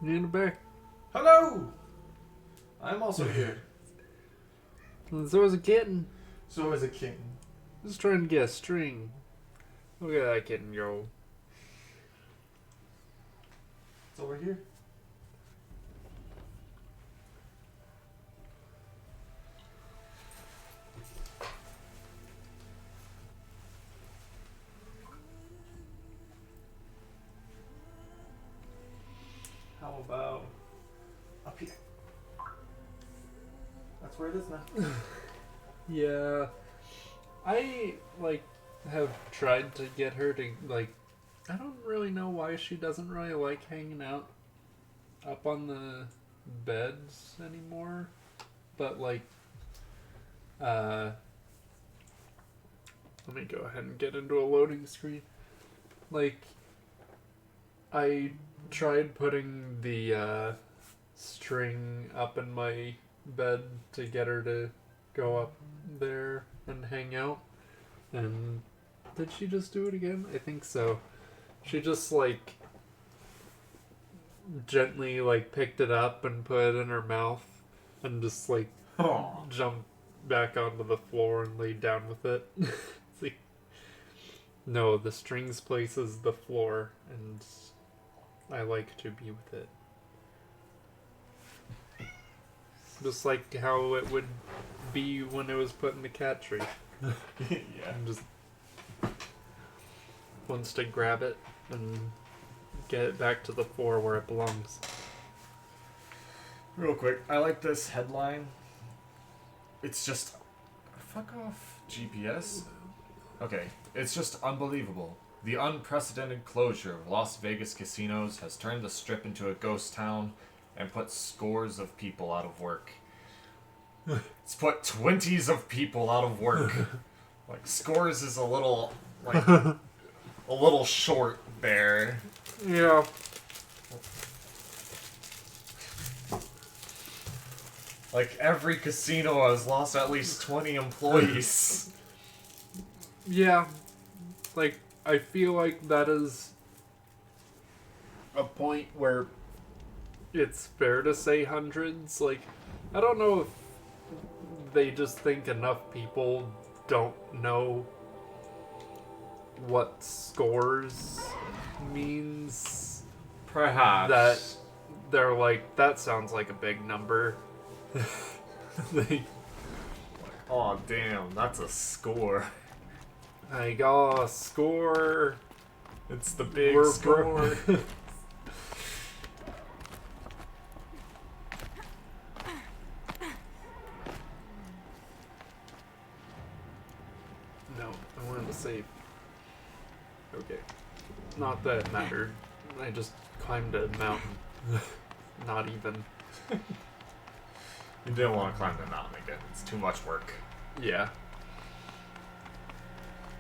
Need a bear. Hello! I'm also here. And so is a kitten. So is a kitten. Just trying to get a string. Look at that kitten go. It's over here. How about up here? That's where it is now. Yeah. I, have tried to get her to, I don't really know why she doesn't really like hanging out up on the beds anymore. But, let me go ahead and get into a loading screen. I tried putting the, string up in my bed to get her to go up there and hang out. And did she just do it again? I think so. She just gently picked it up and put it in her mouth and just jumped back onto the floor and laid down with it. It's like, no, the strings place is the floor and I like to be with it. Just like how it would be when it was put in the cat tree. Yeah. And just wants to grab it and get it back to the floor where it belongs. Real quick, I like this headline. It's just... Fuck off, GPS. Okay, it's just unbelievable. The unprecedented closure of Las Vegas casinos has turned the Strip into a ghost town and put scores of people out of work. It's put 20s of people out of work. Scores is a little, a little short there. Yeah. Every casino has lost at least 20 employees. Yeah. I feel like that is a point where it's fair to say hundreds. I don't know if they just think enough people don't know what scores means. Perhaps. That they're that sounds like a big number. Oh, damn, that's a score. I got a score. It's the big We're score. No, I wanted to save. Okay. Not that it mattered. I just climbed a mountain. Not even. You didn't want to climb the mountain again. It's too much work. Yeah.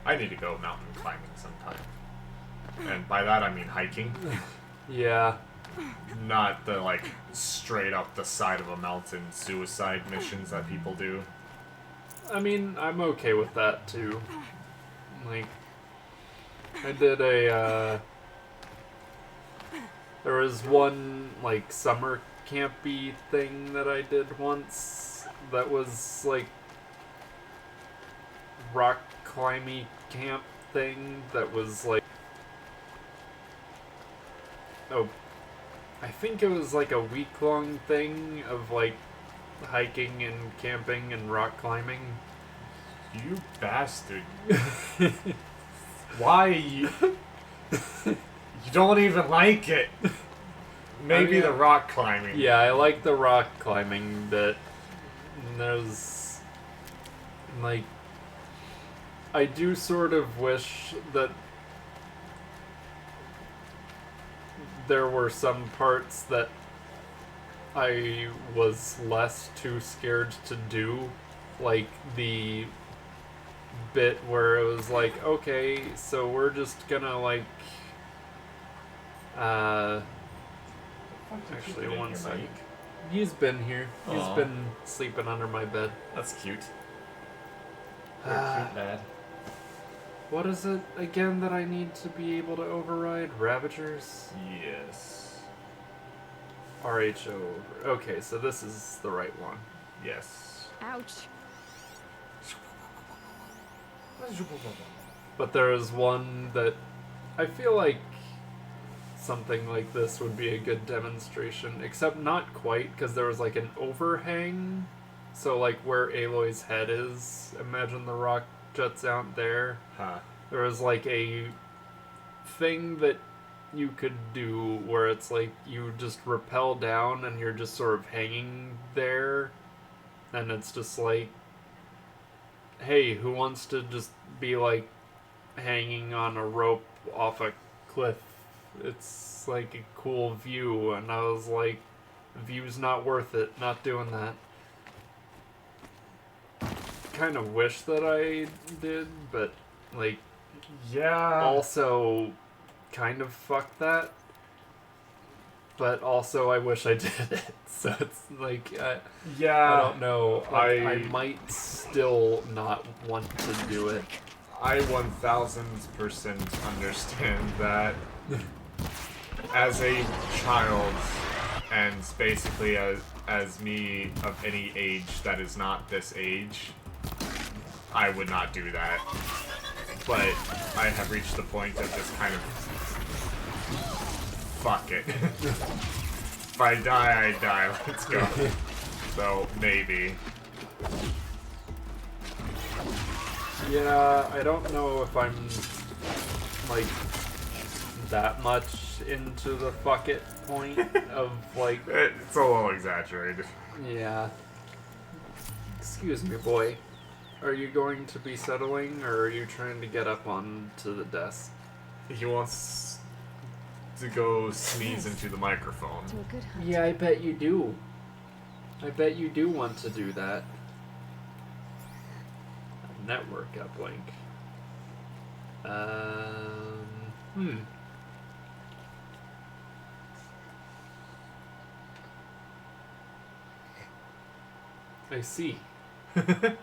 I need to go mountain climbing sometime. And by that I mean hiking. Yeah. Not the, straight up the side of a mountain suicide missions that people do. I mean, I'm okay with that too. I did a, there was one, summer campy thing that I did once that was, rock climby camp thing that was, oh, I think it was, a week-long thing of, hiking and camping and rock climbing. You bastard. Why? You don't even like it. Maybe the rock climbing. Yeah, I like the rock climbing bit. And there's... I do sort of wish that there were some parts that I was less too scared to do. The bit where it was okay, so we're just gonna actually one second. He's been here. He's Aw. been sleeping under my bed. That's cute. You're a cute lad. What is it again that I need to be able to override? Ravagers? Yes. RHO. Okay, so this is the right one. Yes. Ouch. But there is one that I feel like something like this would be a good demonstration, except not quite, because there was like an overhang. So like where Aloy's head is, imagine the rock juts out there. Huh. There was like a thing that you could do where it's like you just rappel down and you're just sort of hanging there, and it's just like, hey, who wants to just be like hanging on a rope off a cliff? It's like a cool view, and I was like, view's not worth it, not doing that. Kind of wish that I did, but like Yeah. also kind of fuck that. But also I wish I did it. So it's like I don't know. Like, I might still not want to do it. I 1000% understand that. As a child, and basically as me of any age that is not this age, I would not do that. But I have reached the point of just kind of, fuck it. If I die, I die. Let's go. So maybe. Yeah, I don't know if I'm like that much into the fuck it point of like It's a little exaggerated. yeah. Excuse me, boy. Are you going to be settling, or are you trying to get up onto the desk? He wants to go sneeze into the microphone. To a good hunt. Yeah, I bet you do. I bet you do want to do that. Network uplink. I see. Do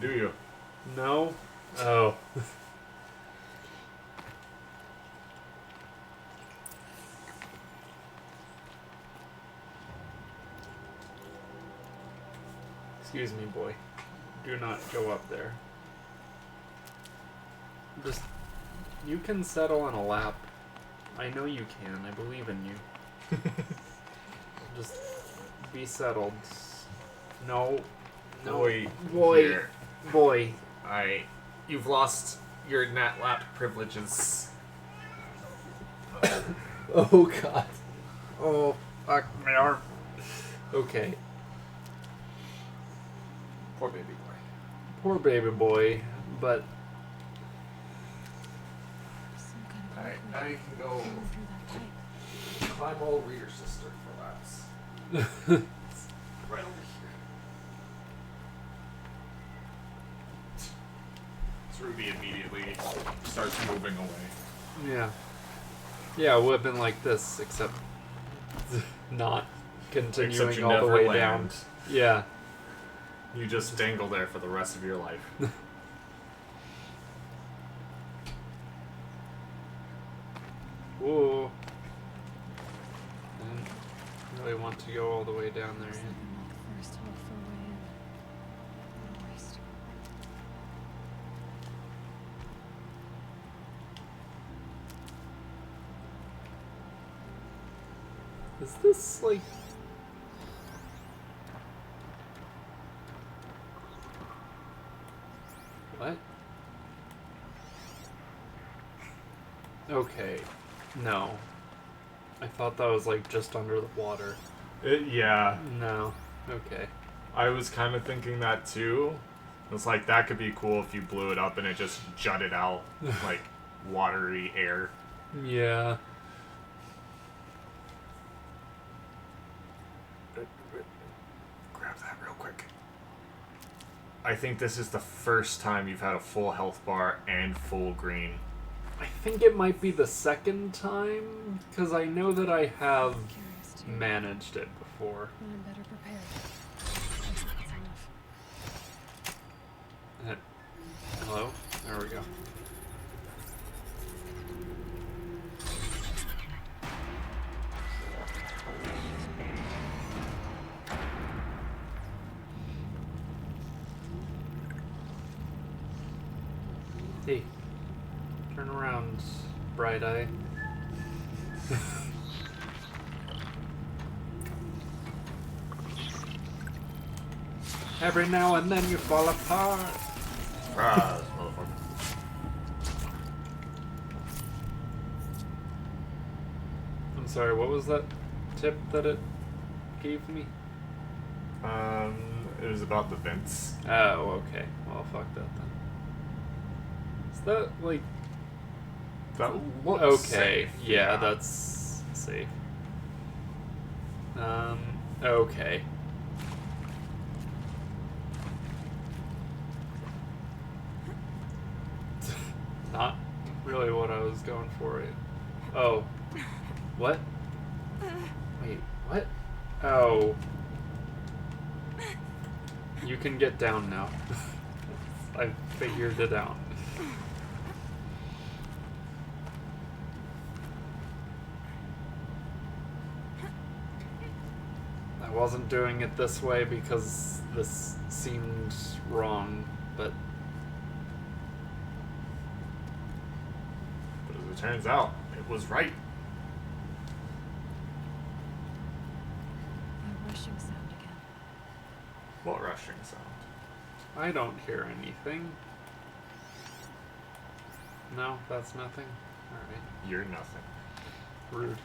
you? No? Oh. Excuse me, boy. Do not go up there. Just... You can settle on a lap. I know you can. I believe in you. Just be settled. No. No. Boy. Boy. Here. Boy. You've lost your nat lap privileges. Oh, God. Oh, fuck my arm. Okay. Poor baby boy. Poor baby boy, but... Some kind of Alright, liquid now you can go coming through that pipe. climb all over your sister for laps. Right over here. So Ruby immediately starts moving away. Yeah. Yeah, it would have been like this, except not continuing Except you all the never way land. down. Yeah. You just dangle there for the rest of your life. Whoa. Didn't really want to go all the way down there Looks yet. like I'm on the first hopeful way in. What a waste. Is this like... What? Okay. No. I thought that was like just under the water. Yeah, No. Okay. I was kind of thinking that too. It's like that could be cool if you blew it up and it just jutted out like watery air. Yeah. Grab that real quick. I think this is the first time you've had a full health bar and full green. I think it might be the second time, because I know that I have I'm curious too. managed it before. Then I'm better prepared. I think that's enough. Hello? There we go. Hey, turn around, Bright Eye. Every now and then you fall apart. Ah, this motherfucker. I'm sorry, what was that tip that it gave me? It was about the vents. Oh, okay. Well, fuck that then. Is that, like... That looks Okay, safe. yeah, that's safe. Okay. Not really what I was going for. Oh. What? Wait, what? Oh. You can get down now. I figured it out. I wasn't doing it this way because this seemed wrong, but But as it turns out, it was right. That rushing sound again. What rushing sound? I don't hear anything. No, that's nothing? Alright. You're nothing. Rude.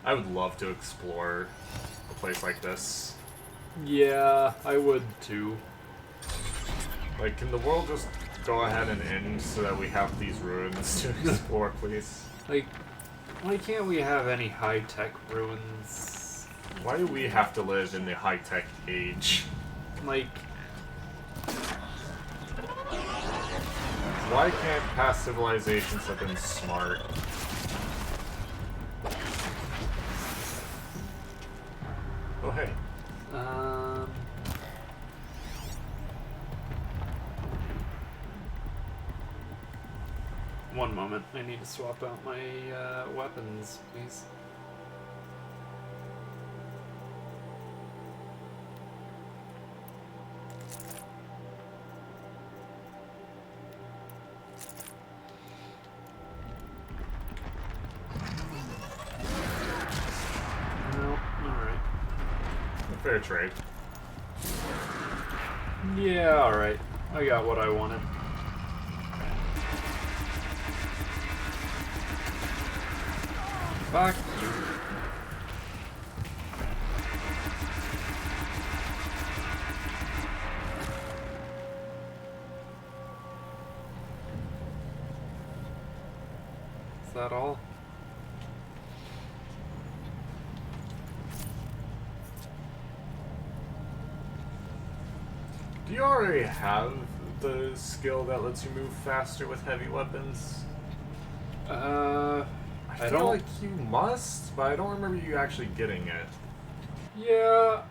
I would love to explore a place like this. Yeah, I would too. Like, can the world just go ahead and end so that we have these ruins to explore, please? Like, why can't we have any high-tech ruins? Why do we have to live in the high-tech age? Like, Why can't past civilizations have been smart? Oh, hey. One moment. I need to swap out my weapons, please. No, alright. Fair trade. Yeah, alright. I got what I wanted. Fuck you. Is that all? Do you already have the skill that lets you move faster with heavy weapons? I feel don't- like you must, but I don't remember you actually getting it. Yeah,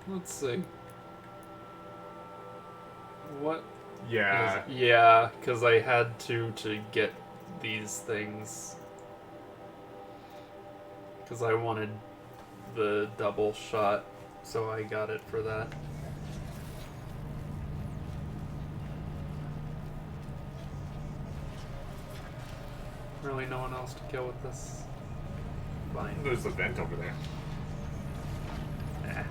let's see. What? Yeah. Yeah, because I had to get these things. Because I wanted the double shot, so I got it for that. Really no one else to kill with this. Fine. There's a vent over there. Eh.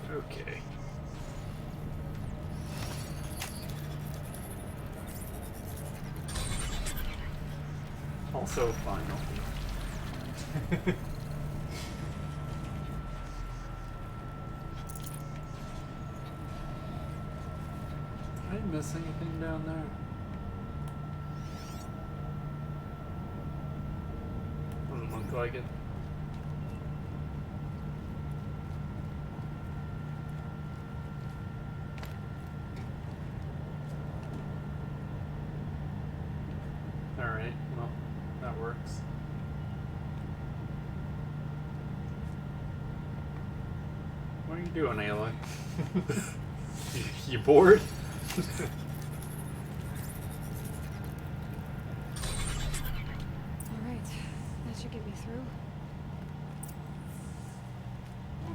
Okay. Also final. Did I miss anything down there? Doesn't look like it. What are you doing, Aloy? You bored? Alright, that should get me through.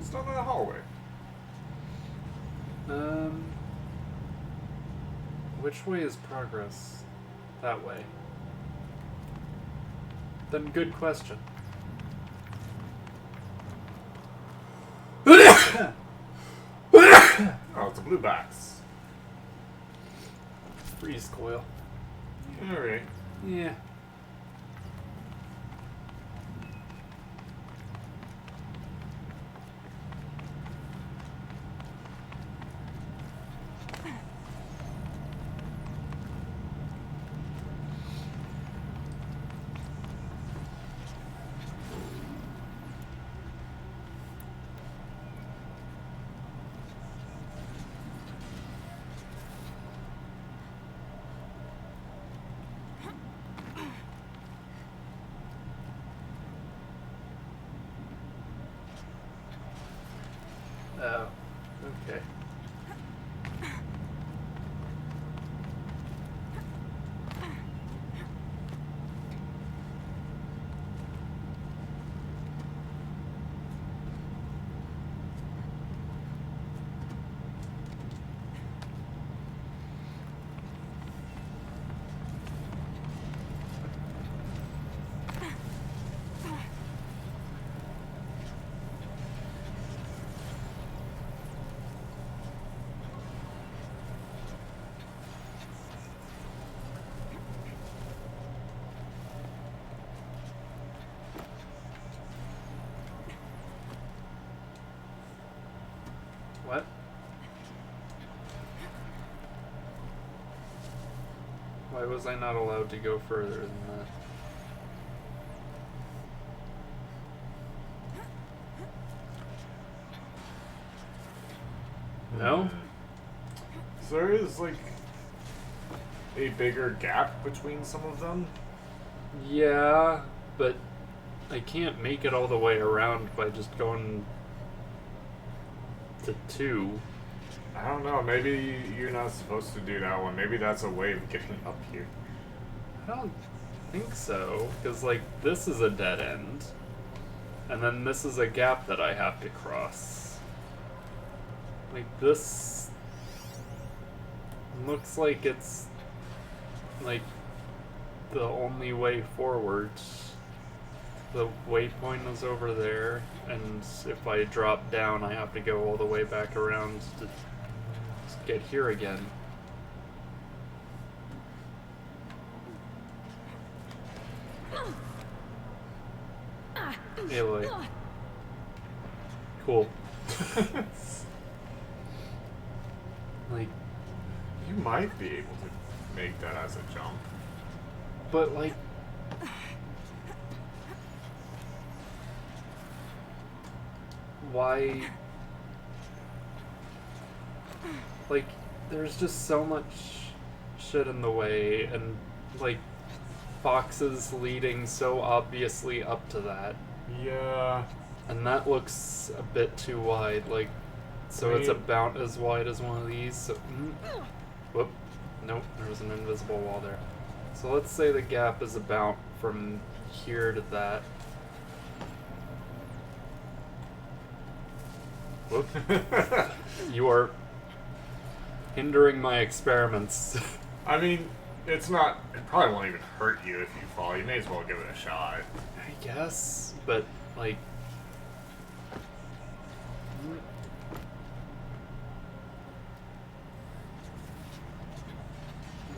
It's down in the hallway. Which way is progress? That way. Then good question. Oh, it's a blue box. Freeze coil. Alright. Yeah. Oh, okay. What? Why was I not allowed to go further than that? No? So there is, like, a bigger gap between some of them. Yeah, but I can't make it all the way around by just going to 2. I don't know, maybe you're not supposed to do that one. Maybe that's a way of getting up here. I don't think so, because, like, this is a dead end, and then this is a gap that I have to cross. Like, this looks like it's, like, the only way forward. The waypoint is over there, and if I drop down, I have to go all the way back around to get here again. Aloy. Cool. Like, You might be able to make that as a jump. but like, why? Like, there's just so much shit in the way, and like, foxes leading so obviously up to that, Yeah. and that looks a bit too wide. Like, so it's Right. about as wide as one of these. So, whoop. Nope, there was an invisible wall there. So let's say the gap is about from here to that. Whoop. You are hindering my experiments. I mean, it's not. It probably won't even hurt you if you fall. You may as well give it a shot. I guess, but like,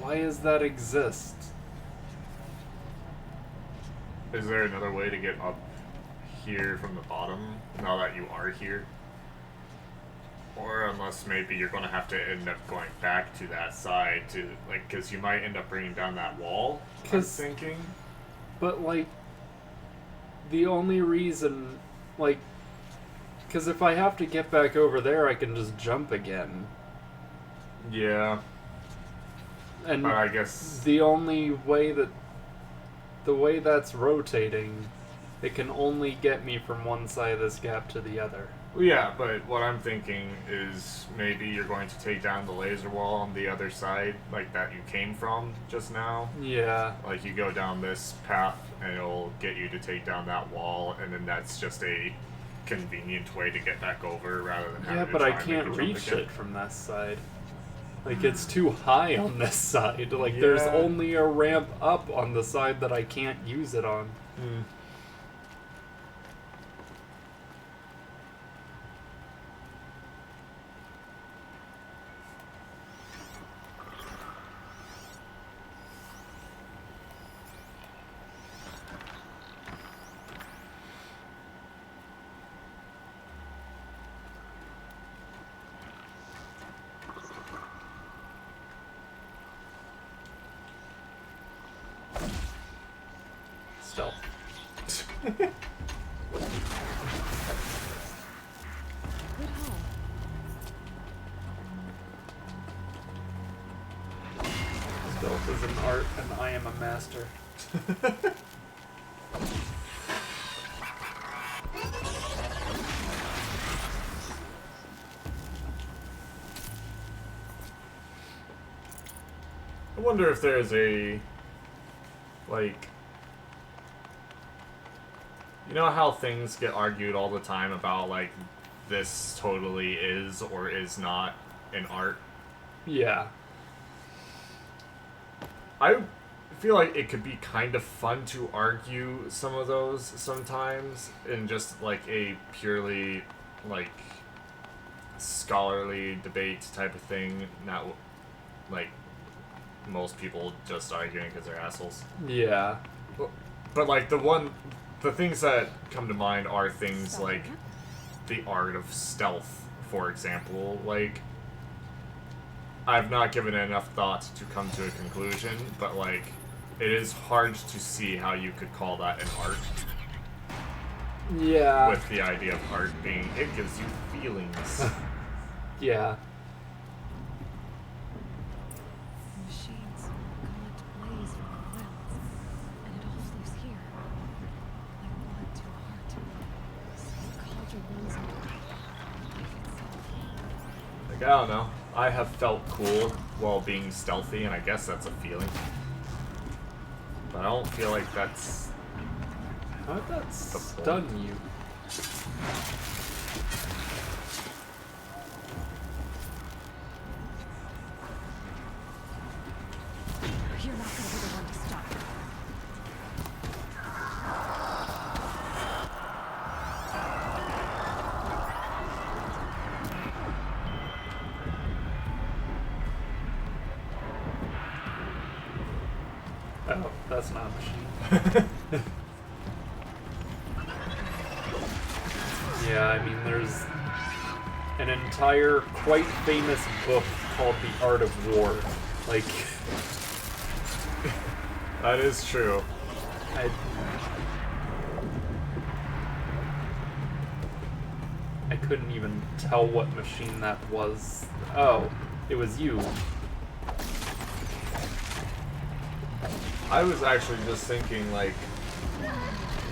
why does that exist? Is there another way to get up here from the bottom now that you are here? Or unless maybe you're going to have to end up going back to that side to, like, because you might end up bringing down that wall. I'm 'Cause- thinking. But like, the only reason, like, because if I have to get back over there, I can just jump again. Yeah, And but I guess. the only way that, the way that's rotating It can only get me from one side of this gap to the other. Yeah, but what I'm thinking is maybe you're going to take down the laser wall on the other side, like that you came from just now. Yeah. Like you go down this path and it'll get you to take down that wall, and then that's just a convenient way to get back over rather than having Yeah, to but try I and make can't a jump reach again. it from this side. Like, it's too high on this side. Like, there's Yeah. only a ramp up on the side that I can't use it on. Hmm. Stealth. Good haul. Stealth is an art, and I am a master. I wonder if there's a, like, you know how things get argued all the time about, like, this totally is or is not an art? Yeah. I feel like it could be kind of fun to argue some of those sometimes in just, like, a purely, like, scholarly debate type of thing, not, like, most people just arguing because they're assholes. Yeah. But like the things that come to mind are things like the art of stealth, for example. Like, I've not given it enough thought to come to a conclusion, but like, it is hard to see how you could call that an art. Yeah. With the idea of art being, it gives you feelings. Yeah. Machines collect blaze from the wells, and it all flows here, like blood to a heart. So the cauldron runs into life itself. Like, I don't know. I have felt cool while being stealthy, and I guess that's a feeling. But I don't feel like that's... How did that The point. stun you? You're not gonna be the one to stop. Oh, that's not a machine. Yeah, I mean, there's an entire, quite famous book called The Art of War. Like, That is true. I couldn't even tell what machine that was. Oh, it was you. I was actually just thinking, like,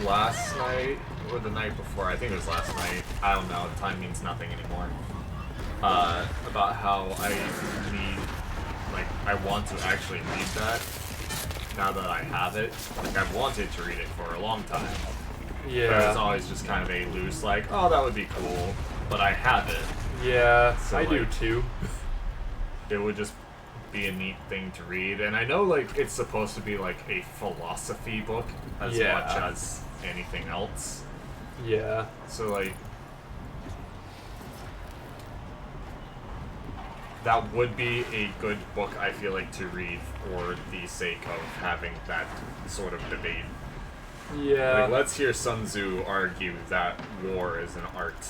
last night, or the night before, I think it was last night, I don't know, time means nothing anymore, about how I need, like, I want to actually read that, now that I have it. Like, I've wanted to read it for a long time, but it's Yeah. always just kind of a loose, like, oh, that would be cool, but I have it. Yeah, So, I do like- too. It would just be a neat thing to read, and I know, like, it's supposed to be, like, a philosophy book as Yeah. much as anything else. Yeah. So, like, that would be a good book, I feel like, to read for the sake of having that sort of debate. Yeah. Like, let's hear Sun Tzu argue that war is an art.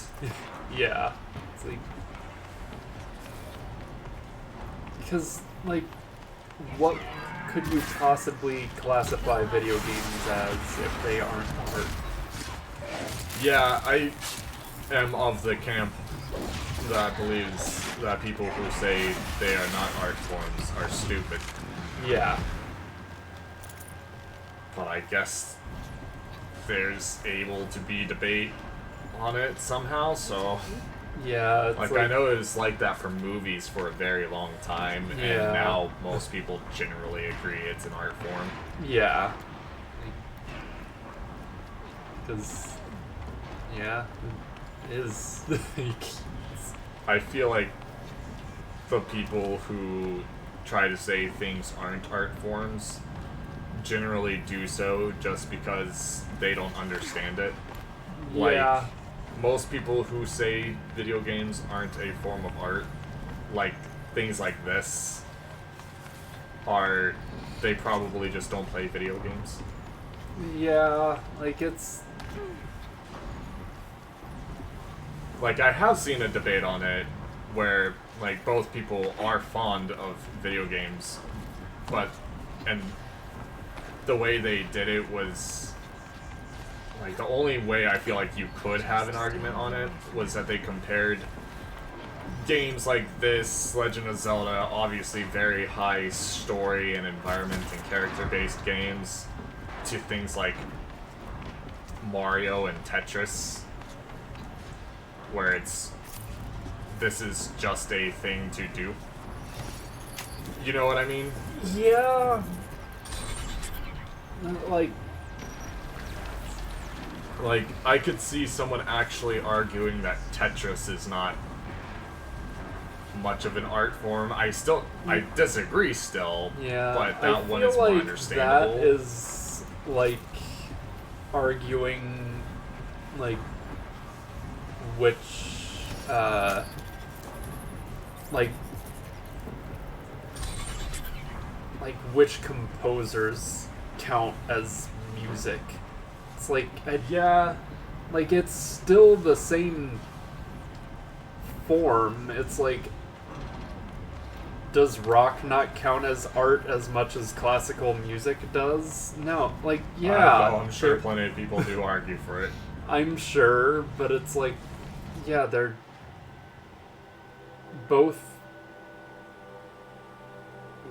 Yeah. It's like, because, like, what could you possibly classify video games as if they aren't art? Yeah, I am of the camp that believes that people who say they are not art forms are stupid. Yeah. But I guess there's able to be debate on it somehow. So, Yeah, it's like, I know it was like that for movies for a very long time, Yeah. and now most people generally agree it's an art form. Yeah. Because, yeah, it is. I feel like the people who try to say things aren't art forms generally do so just because they don't understand it. Like, yeah. most people who say video games aren't a form of art, like things like this, they probably just don't play video games. Yeah, like it's. Like, I have seen a debate on it where, like, both people are fond of video games, and the way they did it was, like, the only way I feel like you could have an argument on it was that they compared games like this, Legend of Zelda, obviously very high story and environment and character-based games, to things like Mario and Tetris, where this is just a thing to do. You know what I mean? Yeah. Like, Like, I could see someone actually arguing that Tetris is not much of an art form. I disagree still, yeah. but that I one feel is more like understandable. That is like arguing, like, which, like which composers count as music. It's like, yeah, like it's still the same form. It's like, does rock not count as art as much as classical music does? No, like, yeah. I'm sure they're- plenty of people do argue for it. I'm sure, but it's like, yeah, they're both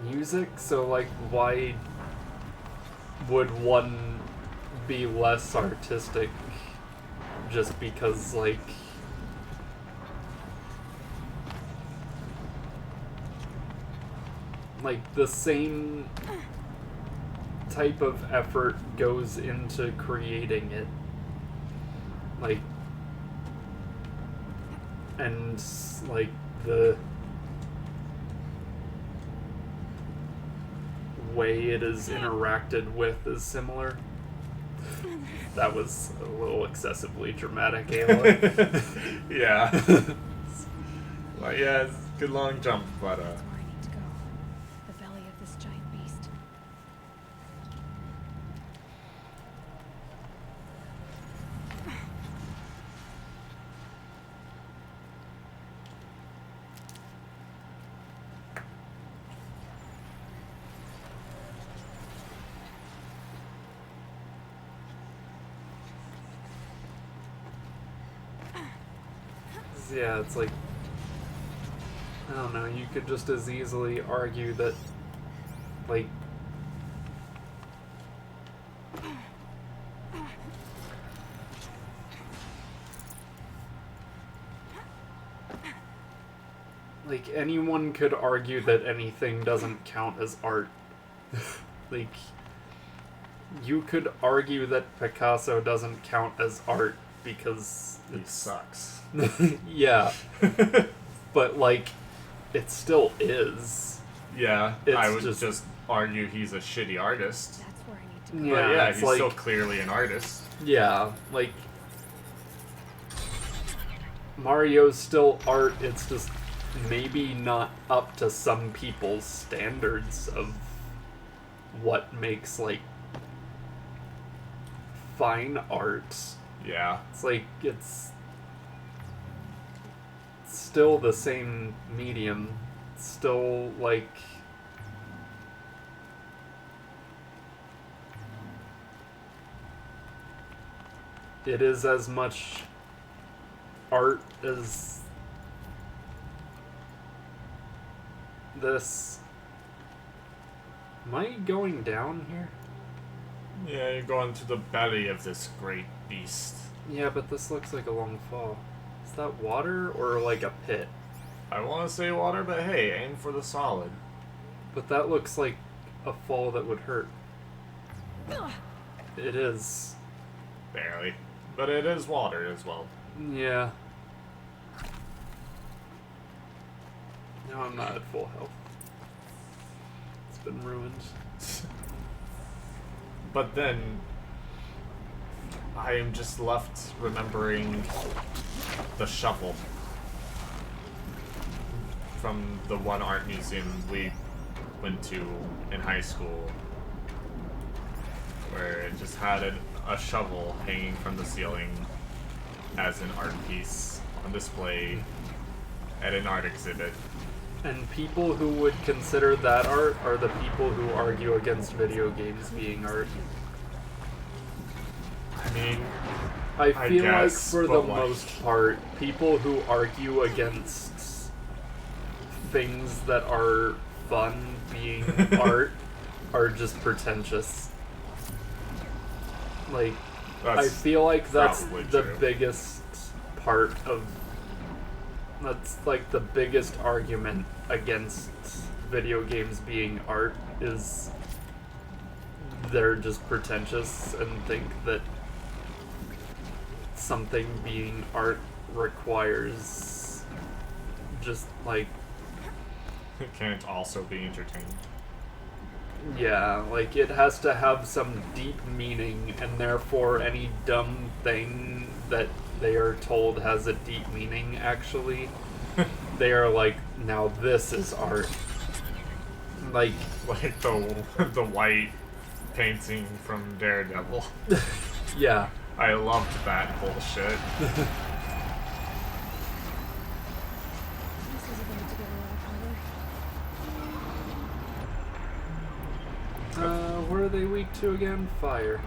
music, so like, why would one be less artistic just because, like, the same type of effort goes into creating it, like, and like the way it is interacted with is similar. That was a little excessively dramatic, Aloy. Yeah. Well, yeah, it's a good long jump, but That's where I need to go. The belly of this giant beast. Yeah, it's like, I don't know, you could just as easily argue that, like, anyone could argue that anything doesn't count as art. Like, you could argue that Picasso doesn't count as art because it sucks. yeah, but like, it still is. Yeah, It's I would just- just argue he's a shitty artist. That's where I need to go. Yeah, But yeah, it's he's like, still clearly an artist. yeah, like, Mario's still art. It's just maybe not up to some people's standards of what makes, like, fine art. Yeah. It's like, it's still the same medium. It's still, like, it is as much art as this. Am I going down here? Yeah, you're going to the belly of this great beast. Yeah, but this looks like a long fall. Is that water or like a pit? I want to say water, but hey, aim for the solid. But that looks like a fall that would hurt. It is. Barely. But it is water as well. Yeah. Now I'm not at full health. It's been ruined. But then, I am just left remembering the shovel from the one art museum we went to in high school, where it just had a shovel hanging from the ceiling as an art piece on display at an art exhibit. And people who would consider that art are the people who argue against video games being art. I mean, I feel like guess, for the but like- most part, people who argue against things that are fun being art are just pretentious. Like, I that's feel like that's probably the true. biggest part of. That's like the biggest argument against video games being art is they're just pretentious and think that something being art requires just like, it can't also be entertained. yeah, like it has to have some deep meaning, and therefore any dumb thing that they are told has a deep meaning actually they are like, now this is art. Like, Like the white painting from Daredevil. yeah. I loved that bullshit. This is about to get a lot harder. Where are they weak to again? Fire.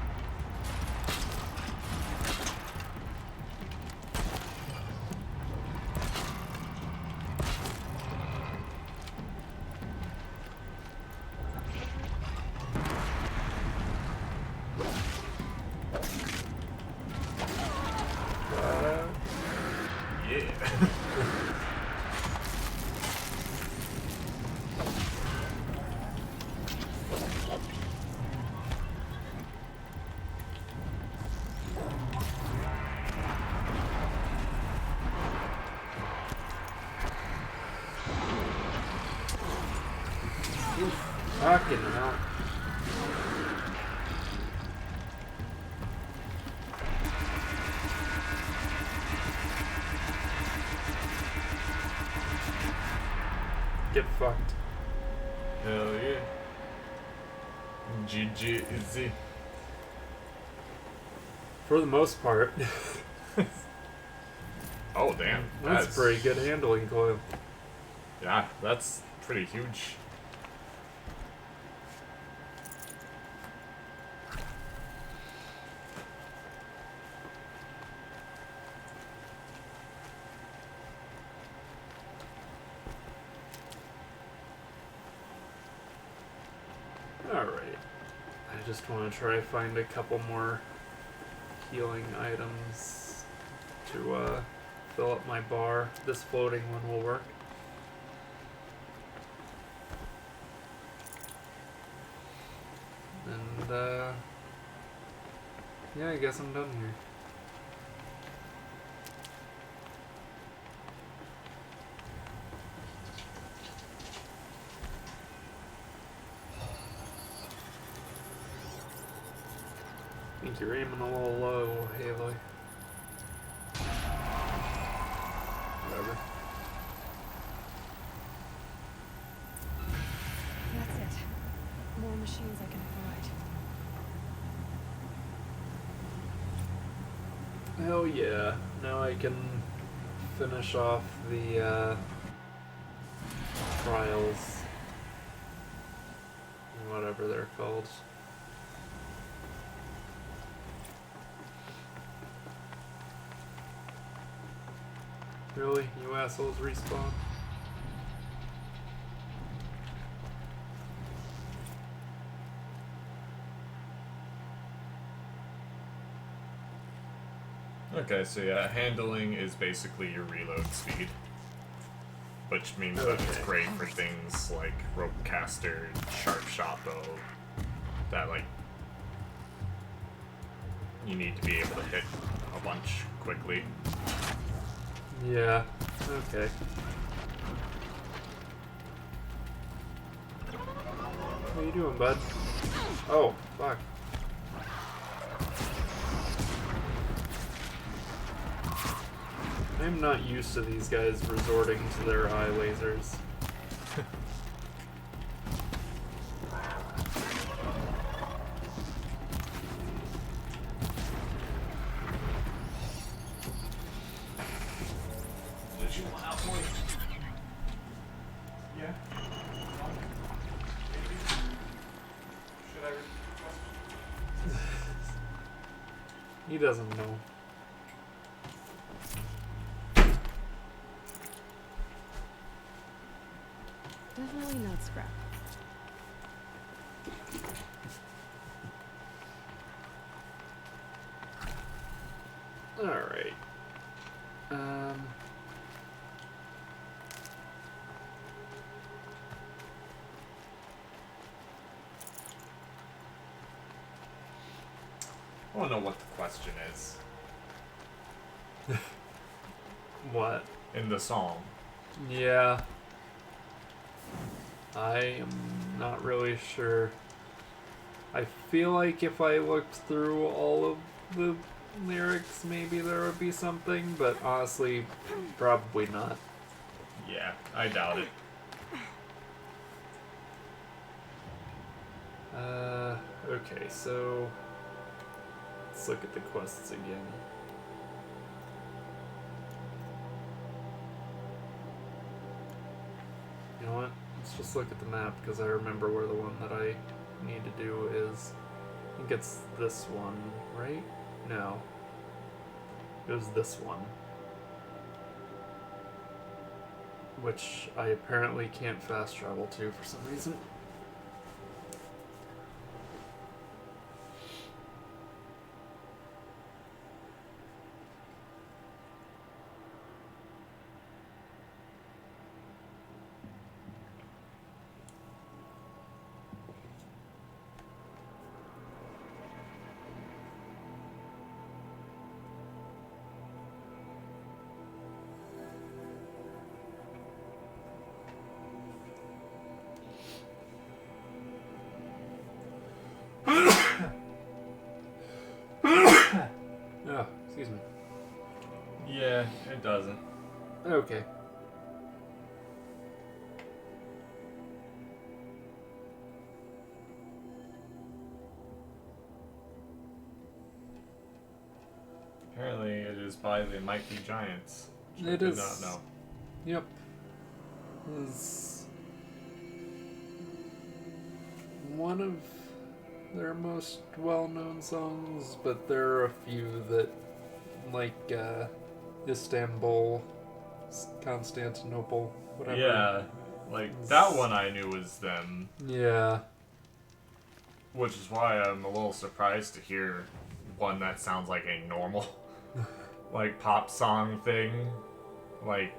Yeah. Fucking hell. Get fucked. Hell yeah. GG Izzy. For the most part. Oh damn. That's pretty good handling, Coil. Yeah, that's pretty huge. Alright. I just want to try to find a couple more healing items to fill up my bar. This floating one will work. And yeah, I guess I'm done here. I think you're aiming a little low, Haley. Whatever. That's it. More machines I can avoid. Hell yeah. Now I can finish off the trials. Whatever they're called. Really? You assholes respawn? Okay, so yeah, handling is basically your reload speed. Which means that it's Okay. great for things like rope caster, sharp shot bow, that like you need to be able to hit a bunch quickly. Yeah. Okay. What are you doing, bud? Oh, fuck. I'm not used to these guys resorting to their eye lasers. Did you want out for you? Yeah. Should I? He doesn't know. Definitely not scrap. Alright. I don't know what the question is What? in the song. Yeah. I am not really sure. I feel like if I looked through all of the lyrics, maybe there would be something, but honestly, probably not. Yeah, I doubt it. Okay, so let's look at the quests again. You know what? Let's just look at the map because I remember where the one that I need to do is. I think it's this one, right? No. It was this one. Which I apparently can't fast travel to for some reason. Oh, excuse me. Yeah, it doesn't. Okay. Apparently, it is by the Mighty Giants. Which I It did is. not know. Yep. Is one of their most well-known songs, but there are a few that, like Istanbul, Constantinople, whatever. Yeah, like that one I knew was them, Yeah. which is why I'm a little surprised to hear one that sounds like a normal, like pop song thing. Like,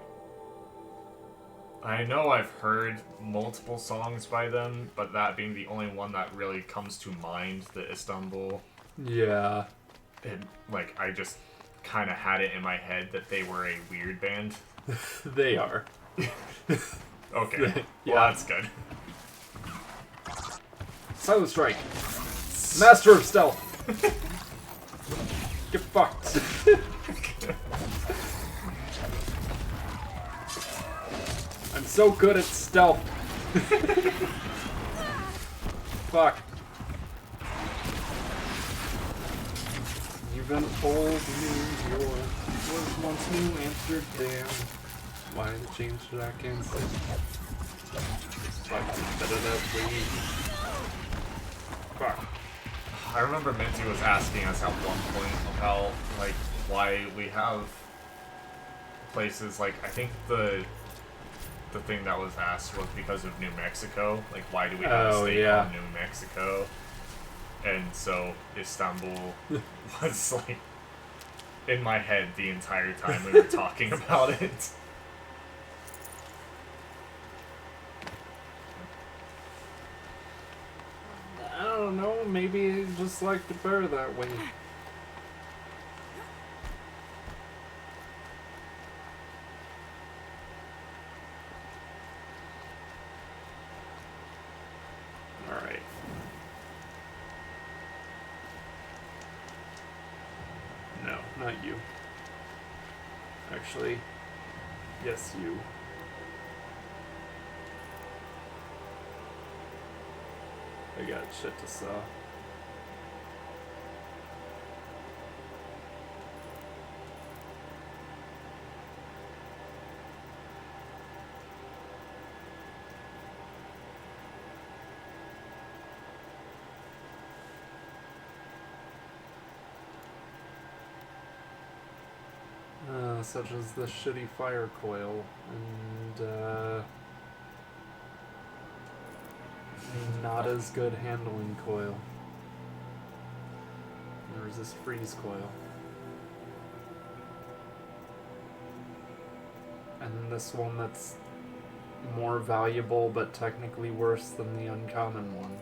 I know I've heard multiple songs by them, but that being the only one that really comes to mind, the Istanbul, Yeah. it, like I just kind of had it in my head that they were a weird band. They are. Okay, Yeah. well that's good. Silent Strike. Master of Stealth. Get fucked. I'm so good at stealth. Fuck. You've been told New York was once New Amsterdam. Why the change to that Kansas? Fucking better that way. Fuck. I remember Minty was asking us at one point about like why we have places like I think the thing that was asked was because of New Mexico. Like why do we have a state called New Mexico? And so Istanbul was like in my head the entire time we were talking about it. I don't know, maybe I just like to bear that way. Alright. No, not you. Actually, yes, you. I got shit to saw. Such as the shitty fire coil and not as good handling coil. There's this freeze coil. And this one that's more valuable but technically worse than the uncommon one.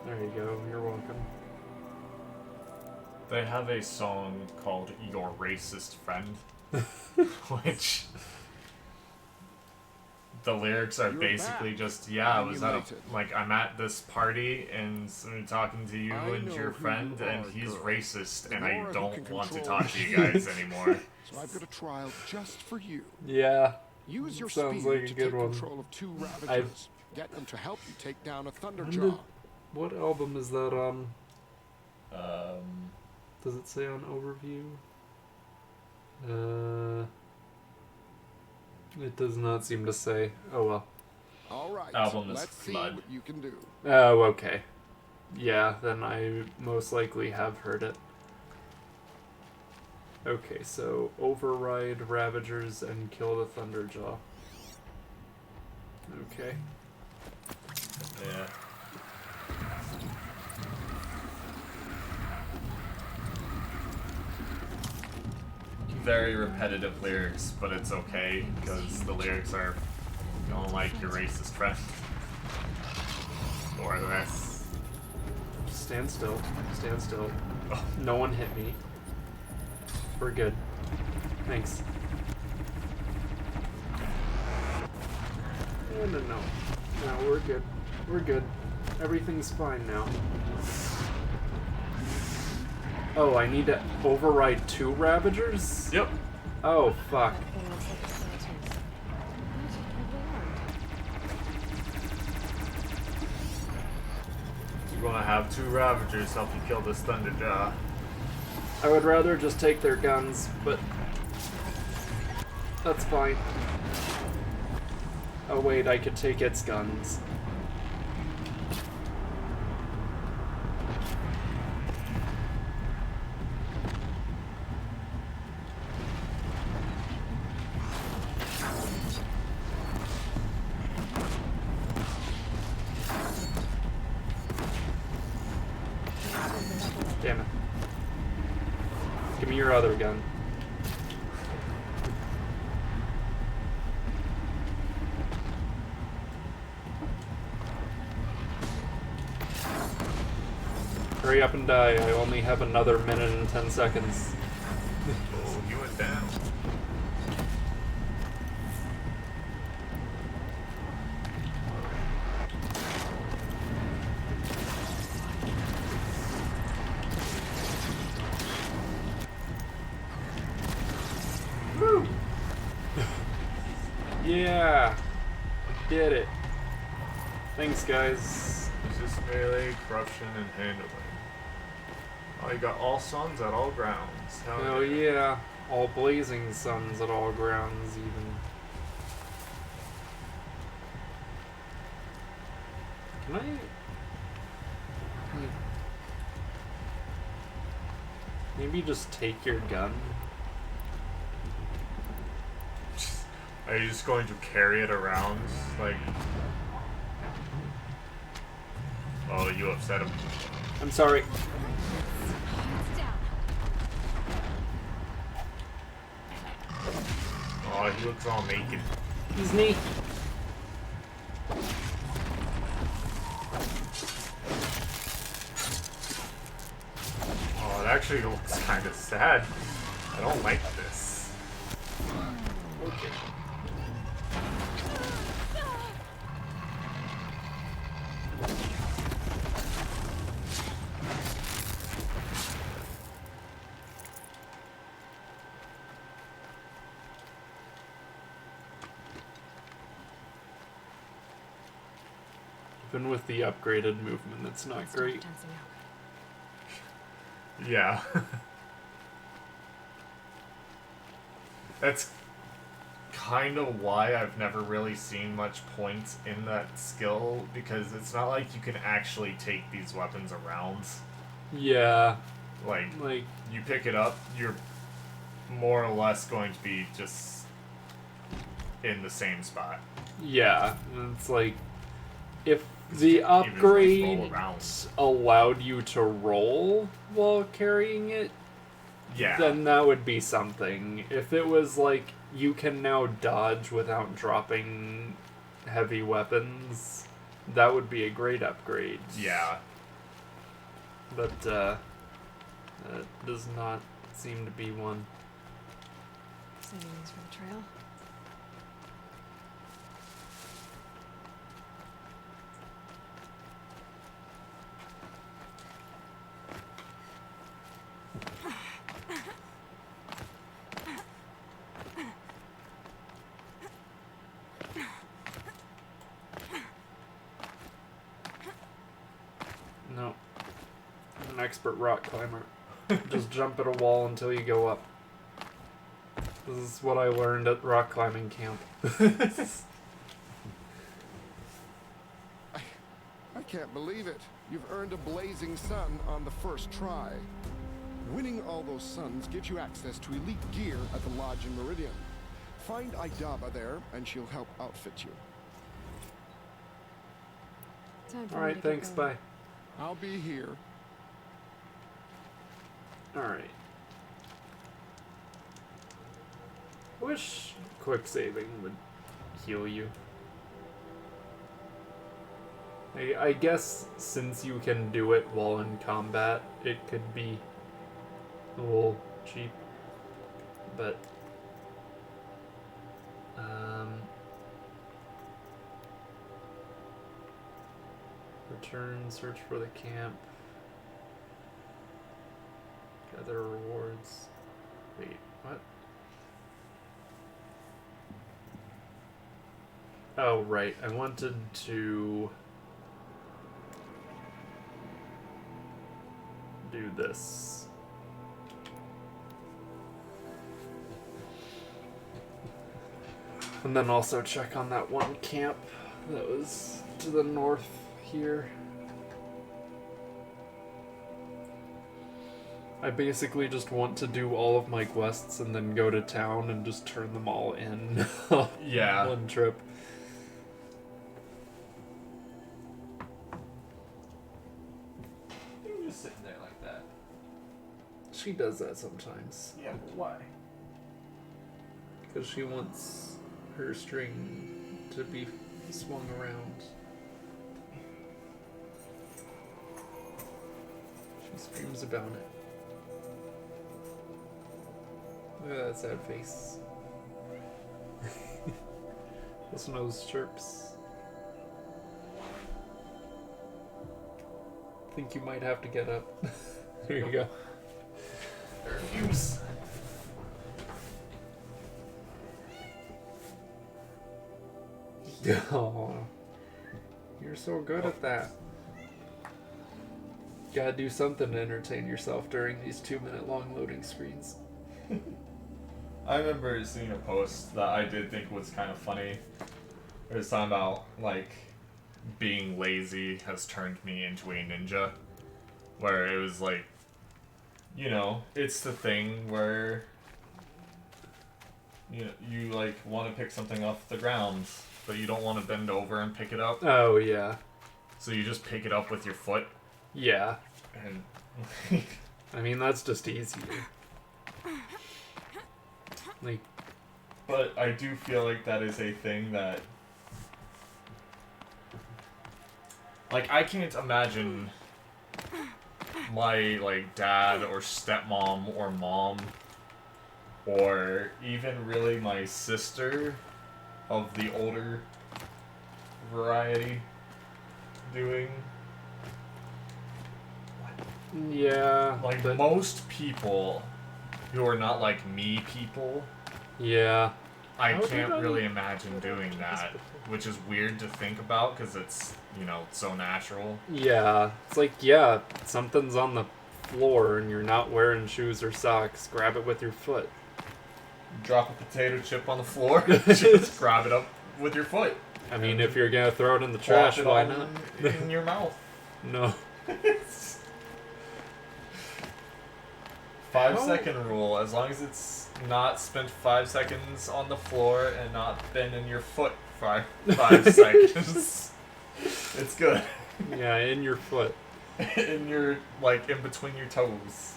There you go, you're welcome. They have a song called Your Racist Friend, which the lyrics are basically just, yeah, I was at I'm at this party and I'm talking to you and your friend and he's racist and I don't want to talk to you guys anymore. So I've got a trial just for you. Yeah. Use your Sounds speed like a to good take one. control of 2 Ravagers. Get them to help you take down a Thunderjaw. When did- What album is that on? Does it say on overview? It does not seem to say. Oh well. All right. Album is Let's see Flood. what you can do. Oh, okay. Yeah, then I most likely have heard it. Okay, so override Ravagers and kill the Thunderjaw. Okay. Yeah. Very repetitive lyrics, but it's okay because the lyrics are don't like your racist friend. Or less. Stand still. Stand still. Oh. No one hit me. We're good. Thanks. No, no, no. No, we're good. We're good. Everything's fine now. Oh, I need to override 2 Ravagers? Yep. Oh, fuck. That thing looks like a skeleton. You wanna have 2 Ravagers help you kill this Thunderjaw. I would rather just take their guns, but that's fine. Oh wait, I could take its guns. Damn it. Give me your other gun. Hurry up and die. I only have another minute and 10 seconds. Oh, you went down. Woo! Yeah! Did it. Thanks, guys. Resist melee, corruption, and handling. Oh, you got all suns at all grounds. Oh yeah. All blazing suns at all grounds, even. Can I... Maybe just take your gun? Are you just going to carry it around? Like... Oh, you upset him. I'm sorry. It's down. he looks all naked. He's neat. Oh, it actually looks kind of sad. I don't like this. Okay. Even with the upgraded movement, it's not Let's stop great. tensing up. Yeah. That's kind of why I've never really seen much point in that skill, because it's not like you can actually take these weapons around. Yeah, Like, like, you pick it up, you're more or less going to be just in the same spot. yeah, and it's like, if the you can't even, like, roll upgrade around. allowed you to roll while carrying it, Yeah. then that would be something. If it was like, you can now dodge without dropping heavy weapons, that would be a great upgrade. Yeah. But, that does not seem to be one. Saving these for the trail. No. I'm an expert rock climber. Just jump at a wall until you go up. This is what I learned at rock climbing camp. I can't believe it. You've earned a blazing sun on the first try. Winning all those suns gives you access to elite gear at the lodge in Meridian. Find Idaba there, and she'll help outfit you. Time for me to Alright, get thanks, going. bye. I'll be here. Alright. I wish quick saving would heal you. I guess since you can do it while in combat, it could be a little cheap. But return, search for the camp, gather rewards. Wait, what? Oh, right. I wanted to do this. And then also check on that one camp that was to the north here. I basically just want to do all of my quests and then go to town and just turn them all in Yeah. one trip. You're just sitting there like that. She does that sometimes. Yeah, but why? Because she wants her string to be swung around. She screams about it. Look at that sad face. This nose chirps. Think you might have to get up. There you go. I refuse. Oh, you're so good at that. Gotta do something to entertain yourself during these 2-minute long loading screens. I remember seeing a post that I did think was kind of funny. It was talking about, like, being lazy has turned me into a ninja. Where it was like, you know, it's the thing where you like want to pick something off the ground, but you don't want to bend over and pick it up. Oh, yeah. So you just pick it up with your foot, Yeah. and I mean, that's just easier. Like, But I do feel like that is a thing that... Like, I can't imagine my, like, dad or stepmom or mom or even really my sister of the older variety doing... Yeah. Like, but, most people who are not like me people, yeah. I How did can't I- really imagine doing that, which is weird to think about because it's, you know, so natural. Yeah. It's like, yeah, something's on the floor and you're not wearing shoes or socks. Grab it with your foot. Drop a potato chip on the floor, just grab it up with your foot. I mean, if you're gonna throw it in the Plop trash, it why all not? in your mouth. No. 5-second rule. As long as it's not spent 5 seconds on the floor and not been in your foot for 5 seconds, it's good. Yeah, in your foot. In your, like, in between your toes.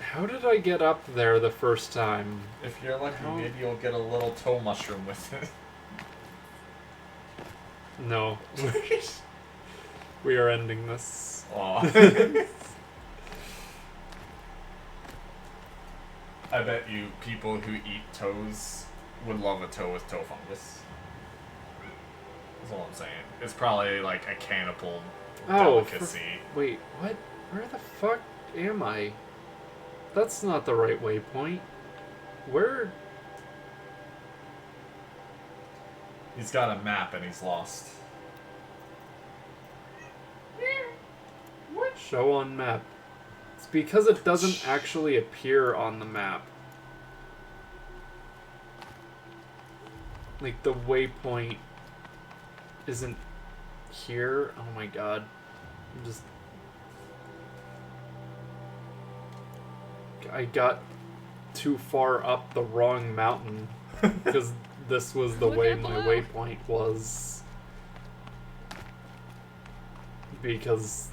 How did I get up there the first time? If you're lucky, How- maybe you'll get a little toe mushroom with it. No. We are ending this. Aw. I bet you people who eat toes would love a toe with toe fungus. That's all I'm saying. It's probably like a cannibal Oh, delicacy. wait, what? Where the fuck am I? That's not the right waypoint. Where? He's got a map and he's lost. What? Show on map. It's because it doesn't actually appear on the map. Like, the waypoint isn't here. Oh my god. I'm just... I got too far up the wrong mountain because this was the Look way out my below. waypoint was. Because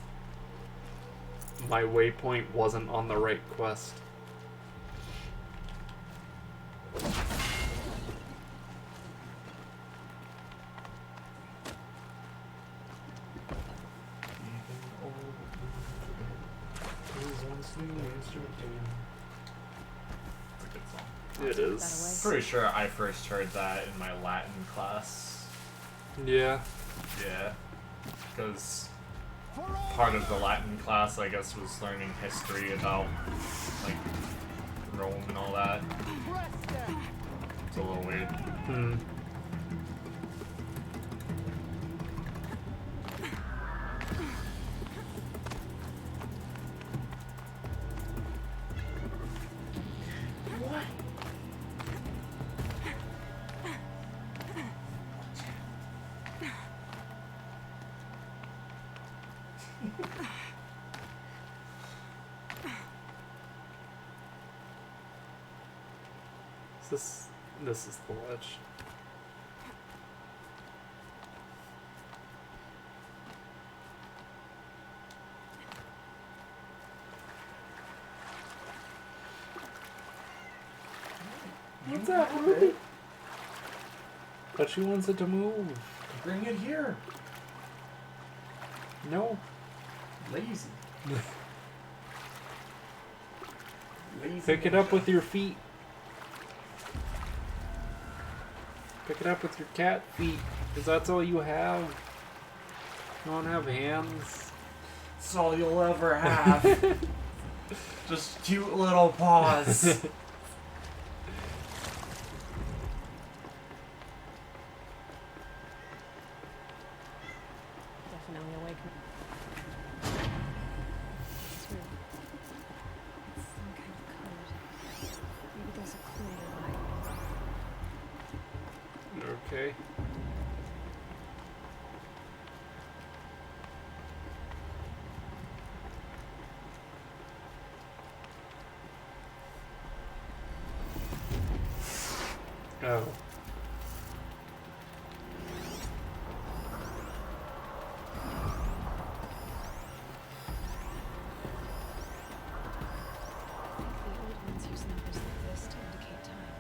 my waypoint wasn't on the right quest. It's a good song. It is. Pretty sure I first heard that in my Latin class. Yeah. Yeah. Because part of the Latin class, I guess, was learning history about, like, Rome and all that. It's a little weird. Hmm. This is the ledge. What's that, Ruby? But she wants it to move. Bring it here. No. Lazy. Lazy. Pick it up with your feet. Pick it up with your cat feet, because that's all you have. You don't have hands. That's all you'll ever have. Just cute little paws. Definitely awake. It's weird. It's some kind of code. Maybe there's a clue nearby. Okay. Oh. The old ones use numbers like this to indicate time.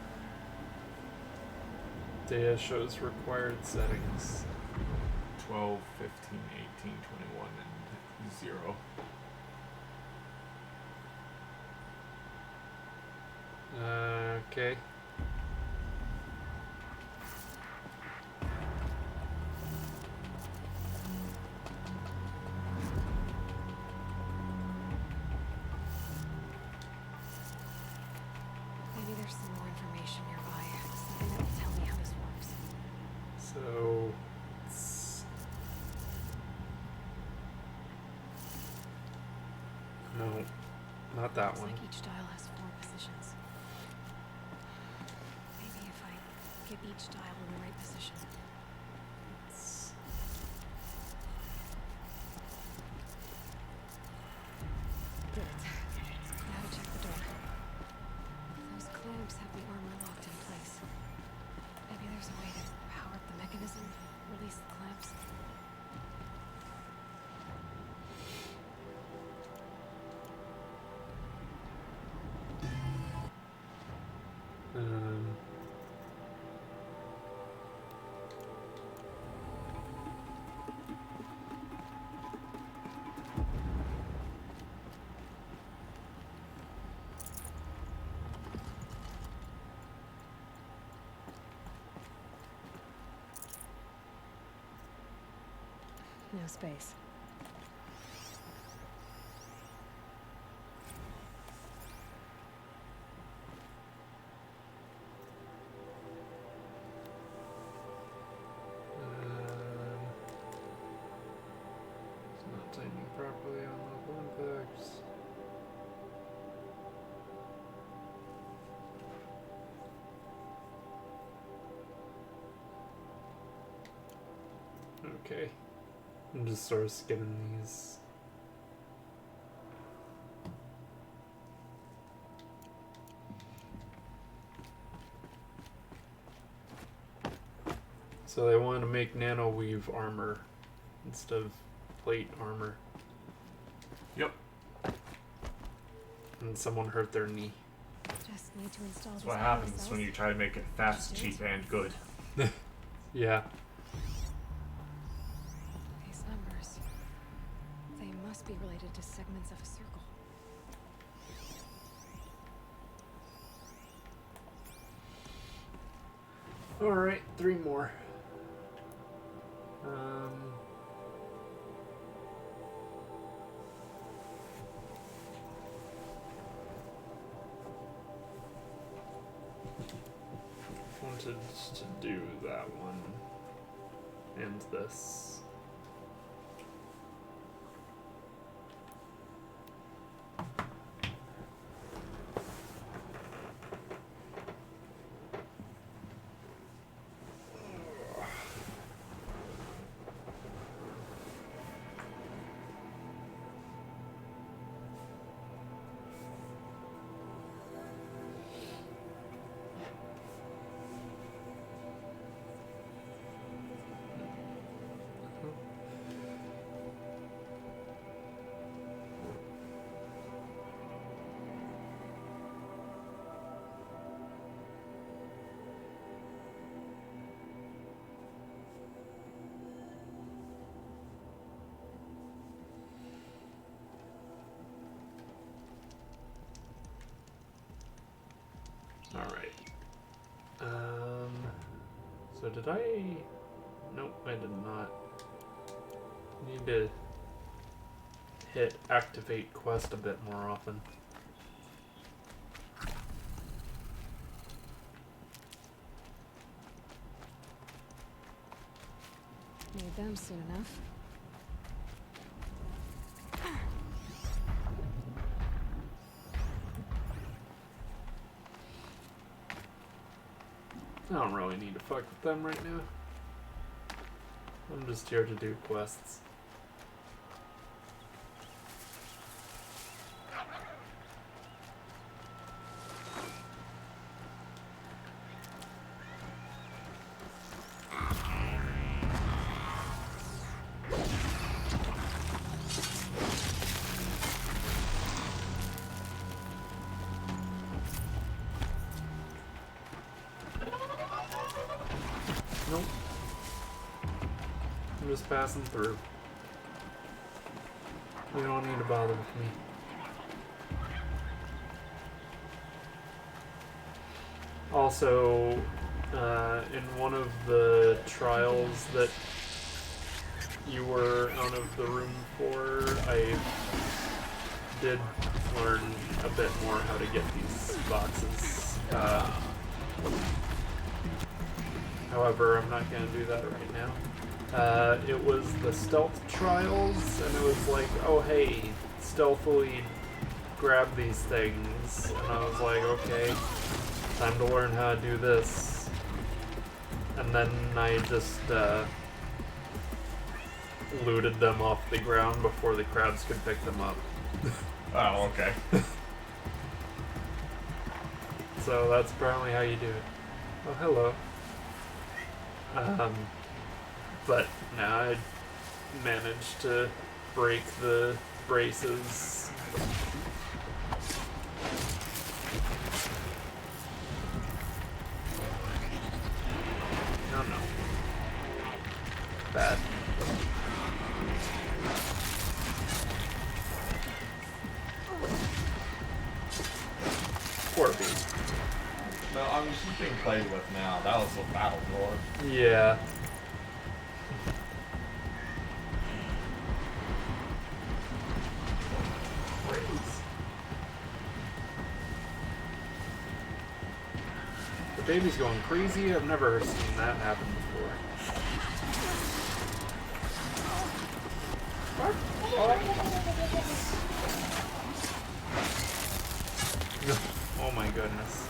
Data shows required settings. 12, 15, 18, 21, and 0. Okay. Maybe there's some more information nearby. Something that will tell me how this works. So it's no, not that Looks one. like each dial has 4 positions. Maybe if I get each dial in the right position. It's, Good. Now to check the door. Those clamps have the armor locked in place. Maybe there's a way to power up the mechanism, release the clamps. um, No space. it's not tightening properly on the Olympics. Okay. I'm just sort of skimming these. So they want to make nanoweave armor instead of plate armor. Yep. And someone hurt their knee. Just need to install That's these what power happens cells. when you try to make it fast, cheap, and good. Yeah. These numbers. They must be related to segments of a circle. Alright, 3 more. Wanted to do that one and this. Alright. So did I... Nope, I did not. Need to hit activate quest a bit more often. Need them soon enough. I don't really need to fuck with them right now. I'm just here to do quests. Nope. I'm just passing through. You don't need to bother with me. Also, in one of the trials that you were out of the room for, I did learn a bit more how to get these boxes. However, I'm not going to do that right now. It was the stealth trials, and it was like, oh hey, stealthily grab these things. And I was like, okay, time to learn how to do this. And then I just looted them off the ground before the crabs could pick them up. Oh, okay. So that's apparently how you do it. Oh, hello. But now I managed to break the braces. No. Bad. Poor beast. No, I'm just being played with now. That was a battle roar. Yeah. The baby's going crazy. I've never seen that happen before. Oh my goodness.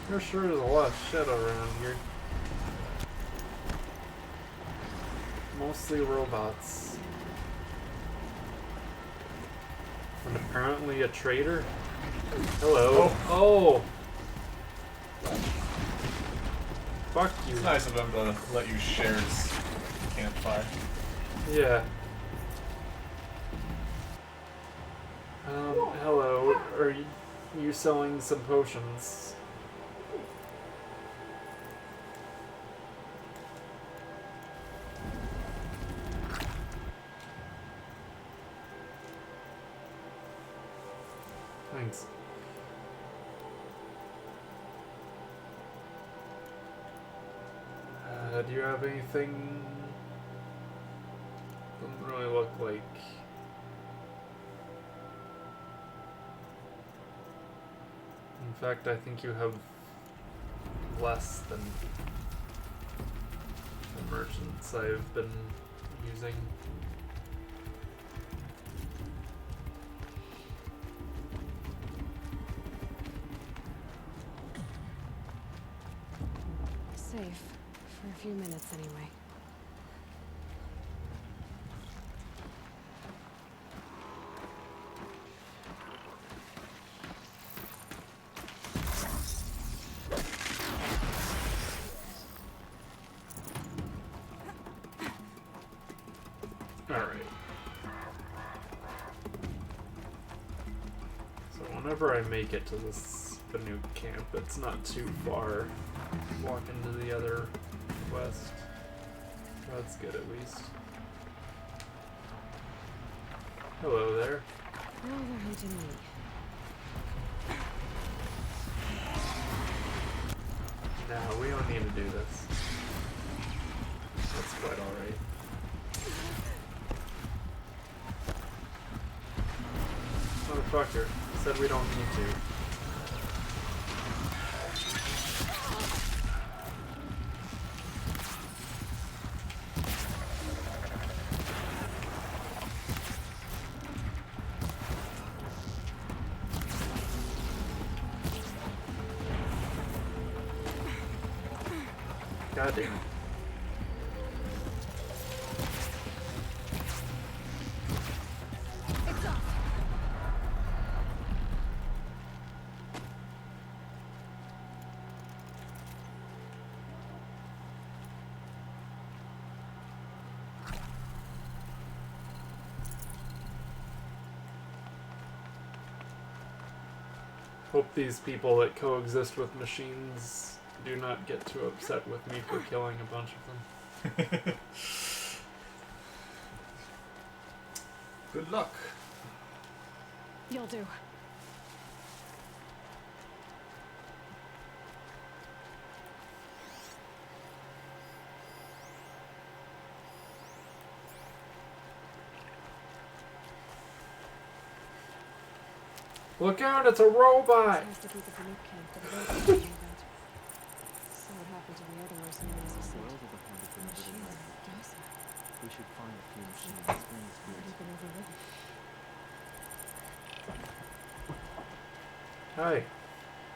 There sure is a lot of shit around here. Mostly robots. And apparently a traitor. Hello. Oh! Fuck you. It's nice of him to let you share his campfire. Yeah. Hello. Are you selling some potions? Thanks. Do you have anything? Doesn't really look like. In fact, I think you have less than the merchants I've been using. Safe. For a few minutes, anyway. Alright. So whenever I make it to this new camp, it's not too far. Walk into the other quest. That's good at least. Hello there. Now they're hunting me. No, we don't need to do this. That's quite alright. Motherfucker. Said we don't need to. God damn it. It's off. Hope these people that coexist with machines do not get too upset with me for killing a bunch of them. Good luck. You'll do. Look out, it's a robot! Supposed to be the Banuk camp that the Lord told me about. So what happened to the other mercenaries who said World of the Haunted the machines are docile? We should find a few machines in the spirits. Already been overridden. Hi.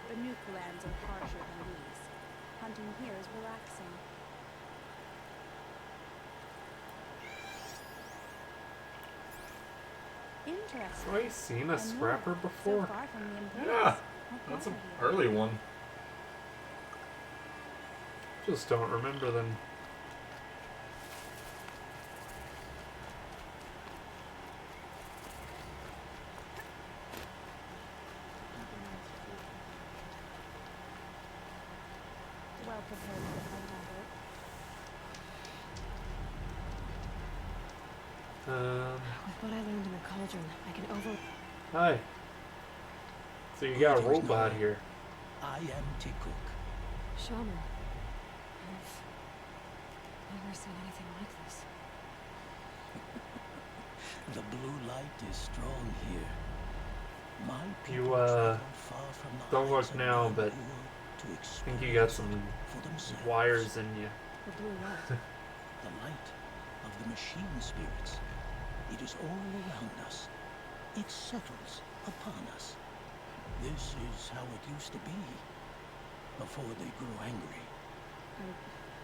The nuke lands are harsher than these. Hunting here is relaxing. Interesting. Have I seen a And scrapper more, before? So far from the Imperials. Yeah, What that's brought an her here? early one. Just don't remember them. Well prepared for the hunt, I hope. With what I learned in the cauldron, I can over... Hi. So you got a robot here. I am Tikuk. Shaman. I've never seen anything like this. The blue light is strong here. My You, people travel far from the don't look heights of now, but Bangalore to I think you got some experience for themselves. wires in you. The blue light. The light of the machine spirits. It is all around us. It settles upon us. This is how it used to be before they grew angry.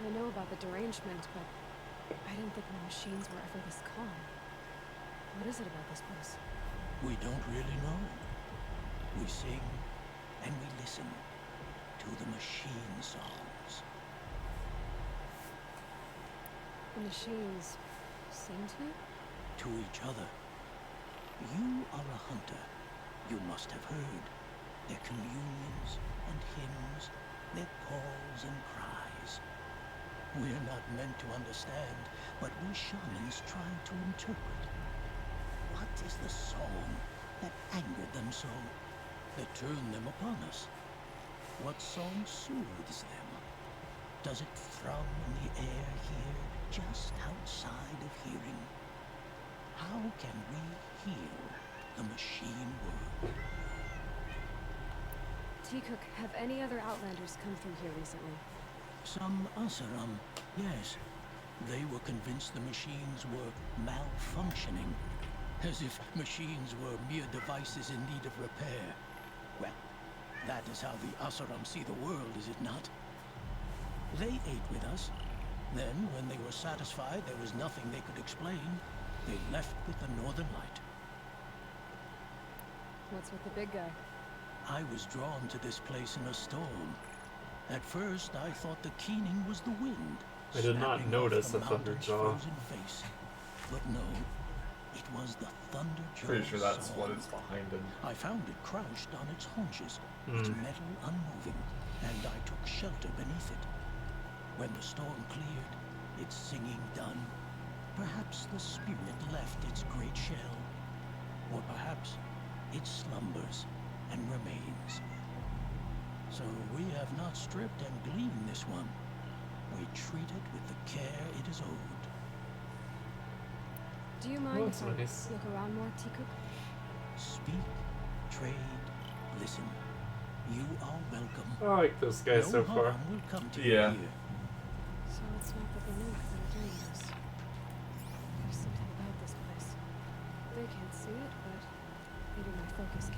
I know about the derangement, but I didn't think the machines were ever this calm. What is it about this place? We don't really know. We sing and we listen to the machine songs. The machines sing to you? To each other. You are a hunter. You must have heard their communions and hymns, their calls and cries. We're not meant to understand, but we shamans try to interpret. What is the song that angered them so, that turned them upon us? What song soothes them? Does it thrum in the air here, just outside of hearing? How can we heal the machine world? Tikuk, have any other Outlanders come through here recently? Some Asaram, yes. They were convinced the machines were malfunctioning. As if machines were mere devices in need of repair. Well, that is how the Asaram see the world, is it not? They ate with us. Then, when they were satisfied there was nothing they could explain, they left with the Northern Light. What's with the big guy? I was drawn to this place in a storm. At first, I thought the keening was the wind. I did not snapping notice off the the thunder mountain's jaw. frozen face. But no, it was the thunder jaw. Pretty sure that's song. what is behind it. I found it crouched on its haunches, its metal unmoving, and I took shelter beneath it. When the storm cleared, its singing done, perhaps the spirit left its great shell, or perhaps it slumbers and remains. So we have not stripped and gleaned this one. We treat it with the care it is owed. Do you mind that's if I nice. look around more, Tikuk? Speak, trade, listen. You are welcome. I like this guy No so far. harm will come to Yeah. you here. So it's not the Banuk that are doing this. There's something about this place. They can't see it, but maybe my focus can.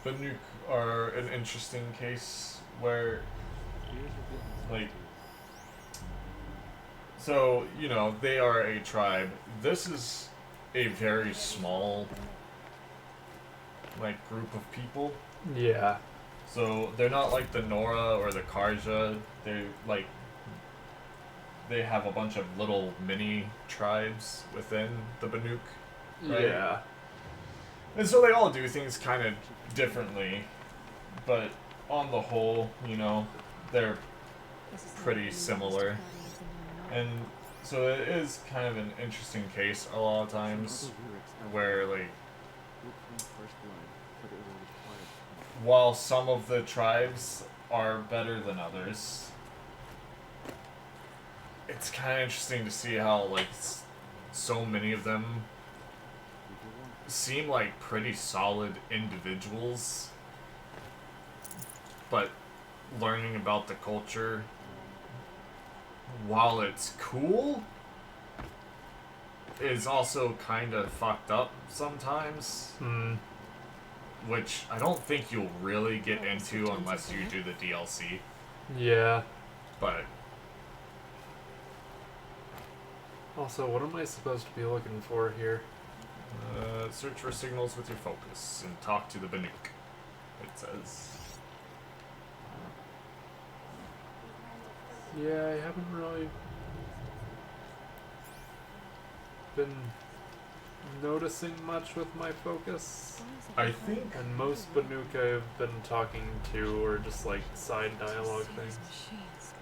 The Banuk are an interesting case where, like, so, you know, they are a tribe. This is a very small, like, group of people. Yeah. So they're not like the Nora or the Karja. They have a bunch of little mini tribes within the Banuk, right? Yeah. And so they all do things kind of differently, but on the whole, you know, they're This is pretty not the similar. last party into my And so it is kind of an interesting case a lot of times, where like while some of the tribes are better than others, it's kind of interesting to see how like so many of them seem like pretty solid individuals, but learning about the culture, while it's cool, is also kind of fucked up sometimes. Hmm. Which I don't think you'll really get into unless you do the DLC. Yeah. But Also, what am I supposed to be looking for here? search for signals with your focus and talk to the Banuk, it says. Yeah, I haven't really been noticing much with my focus. I think And most Banuk I've been talking to are just like side dialogue things.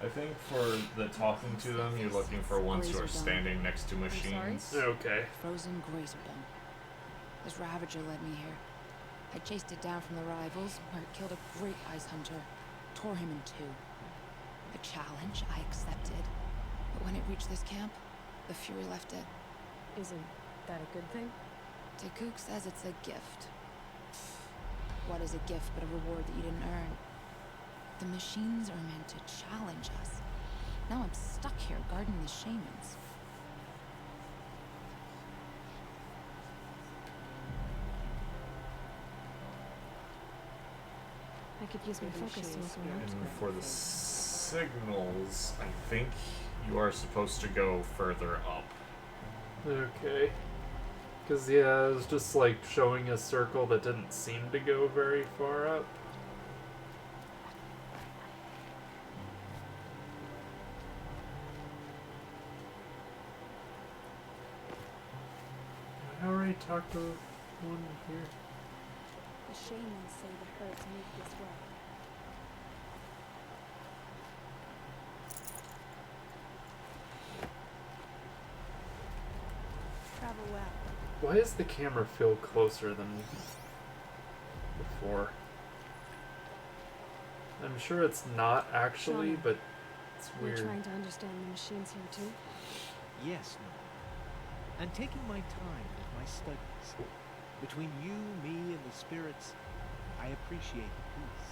I think for the talking to them, you're looking for ones who are standing next to machines. Okay. Frozen Grazerdom. This Ravager led me here. I chased it down from the rivals, where it killed a great ice hunter, tore him in two. A challenge I accepted, but when it reached this camp, the Fury left it. Isn't that a good thing? Takuk says it's a gift. What is a gift but a reward that you didn't earn? The machines are meant to challenge us. Now I'm stuck here guarding the shamans. I could use my focus to open And up. for the signals, I think you are supposed to go further up. Okay. Because, yeah, it was just like showing a circle that didn't seem to go very far up. I already talked to one here. The shamans say the herds move this way. Travel well. Why does the camera feel closer than before? I'm sure it's not actually, Shauna, but it's You're weird. trying to understand the machines here too? Yes, no. And taking my time with my studies. Between you, me, and the spirits, I appreciate the peace.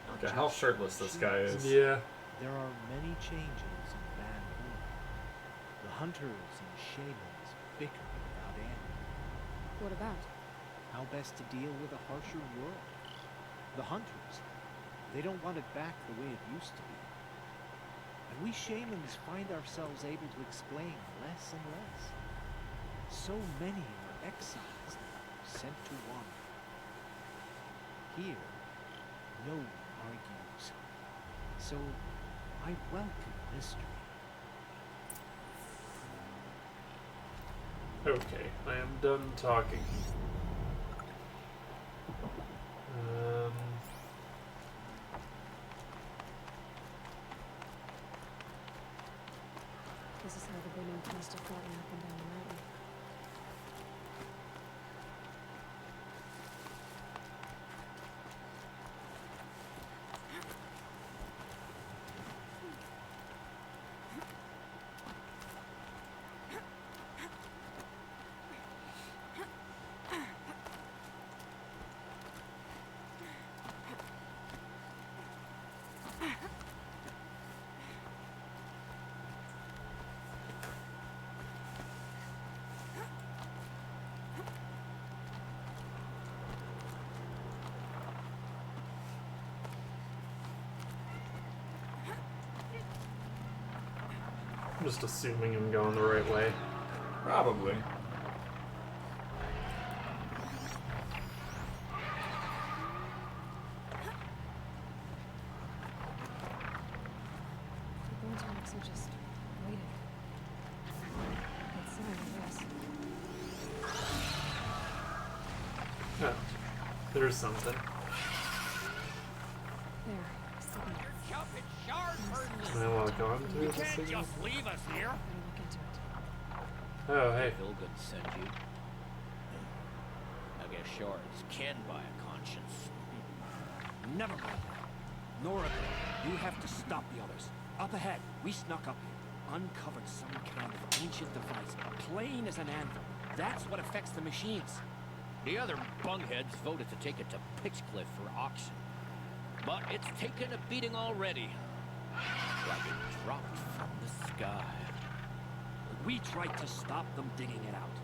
Not Look at how just shirtless this guy is. Yeah. There are many changes in Van Hoon. The hunters and shamans bicker without end. What about? How best to deal with a harsher world? The hunters, they don't want it back the way it used to be. And we shamans find ourselves able to explain less and less. So many are exiles now, sent to wander. Here, no one argues. So I welcome mystery. Okay, I am done talking. This is how the Banuk must have gotten up and down the mountain. I'm just assuming I'm going the right way. Probably. guess I just waited. Good sign, I guess. Oh, there's something. There, signal. Can I log on to the signal? leave us here. Better look into it. Oh, hey. Vilgun sent you. I guess shards can buy a conscience. Never mind that. Nora, you have to stop the others. Up ahead, we snuck up here, uncovered some kind of ancient device, plain as an anvil. That's what affects the machines. The other bungheads voted to take it to Pitchcliff for auction. But it's taken a beating already. Like it dropped from the sky. We tried to stop them digging it out.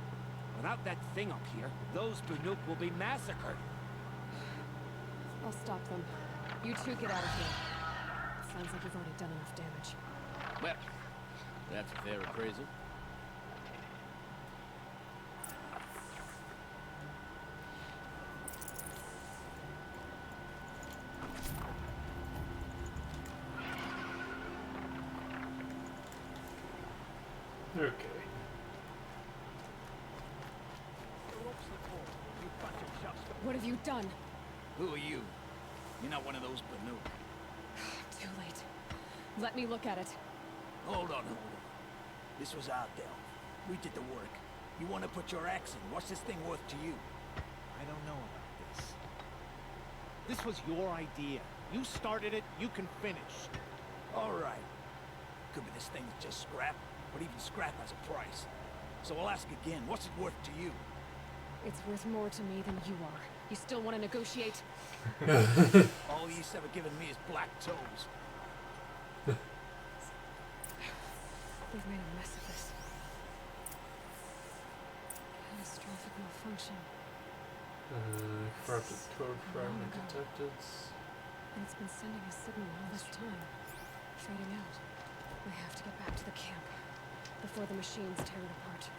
Without that thing up here, those Banuk will be massacred. I'll stop them. You two get out of here. Sounds like you've already done enough damage. Well, that's a fair appraisal. Okay. What have you done? Who are you? You're not one of those Banuk. Too late. Let me look at it. Hold on. This was our delve. We did the work. You want to put your axe in? What's this thing worth to you? I don't know about this. This was your idea. You started it, you can finish. All right. Could be this thing's just scrap, but even scrap has a price. So I'll ask again, what's it worth to you? It's worth more to me than you are. You still want to negotiate? All you've ever given me is black toes. They've made a mess of this. Catastrophic malfunction. Corrupted code fragment detected. And it's been sending a signal all this time. Fading out. We have to get back to the camp before the machines tear it apart.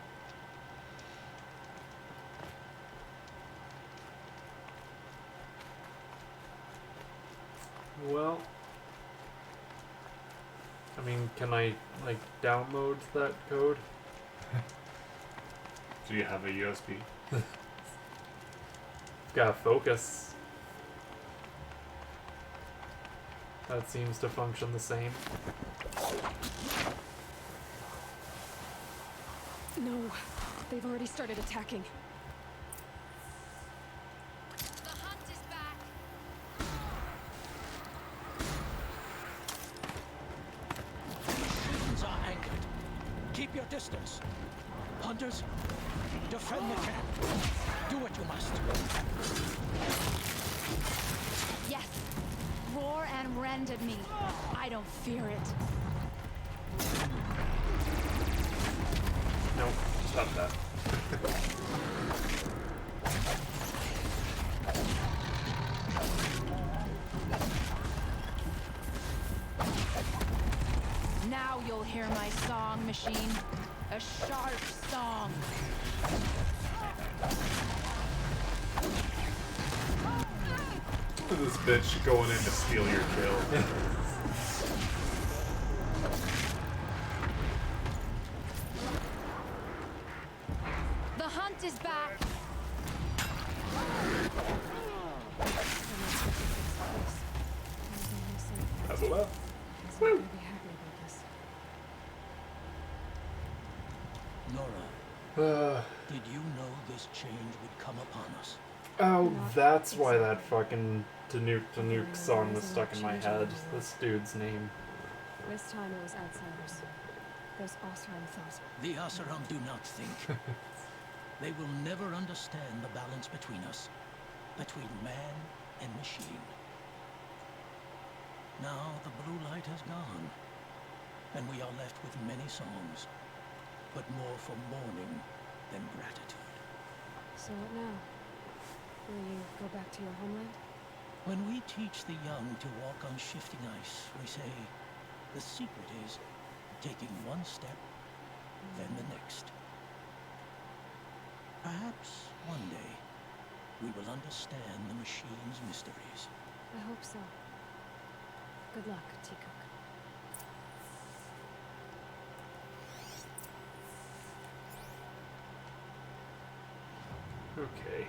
Well, I mean, can I, like, download that code? Do you have a USB? Gotta focus. That seems to function the same. No, they've already started attacking. The hunt is back. Humans are anchored. Keep your distance. Hunters, defend the camp. Do what you must. Yes. Roar and rend at me. I don't fear it. Nope, stop that. Now you'll hear my song, machine. A sharp song. This bitch going in to steal your kill. The hunt is back. Level up. He's not gonna be happy about this. Nora, did you know this change would come upon us? Oh, that's why that fucking Danuke song was stuck in my head. This dude's name. This time it was outsiders. Those Osram thought. The Oseram do not think. They will never understand the balance between us, between man and machine. Now the blue light has gone, and we are left with many songs, but more for mourning than gratitude. So what now? Will you go back to your homeland? When we teach the young to walk on shifting ice, we say, the secret is taking one step, then the next. Perhaps one day we will understand the machine's mysteries. I hope so. Good luck, Teacock. Okay.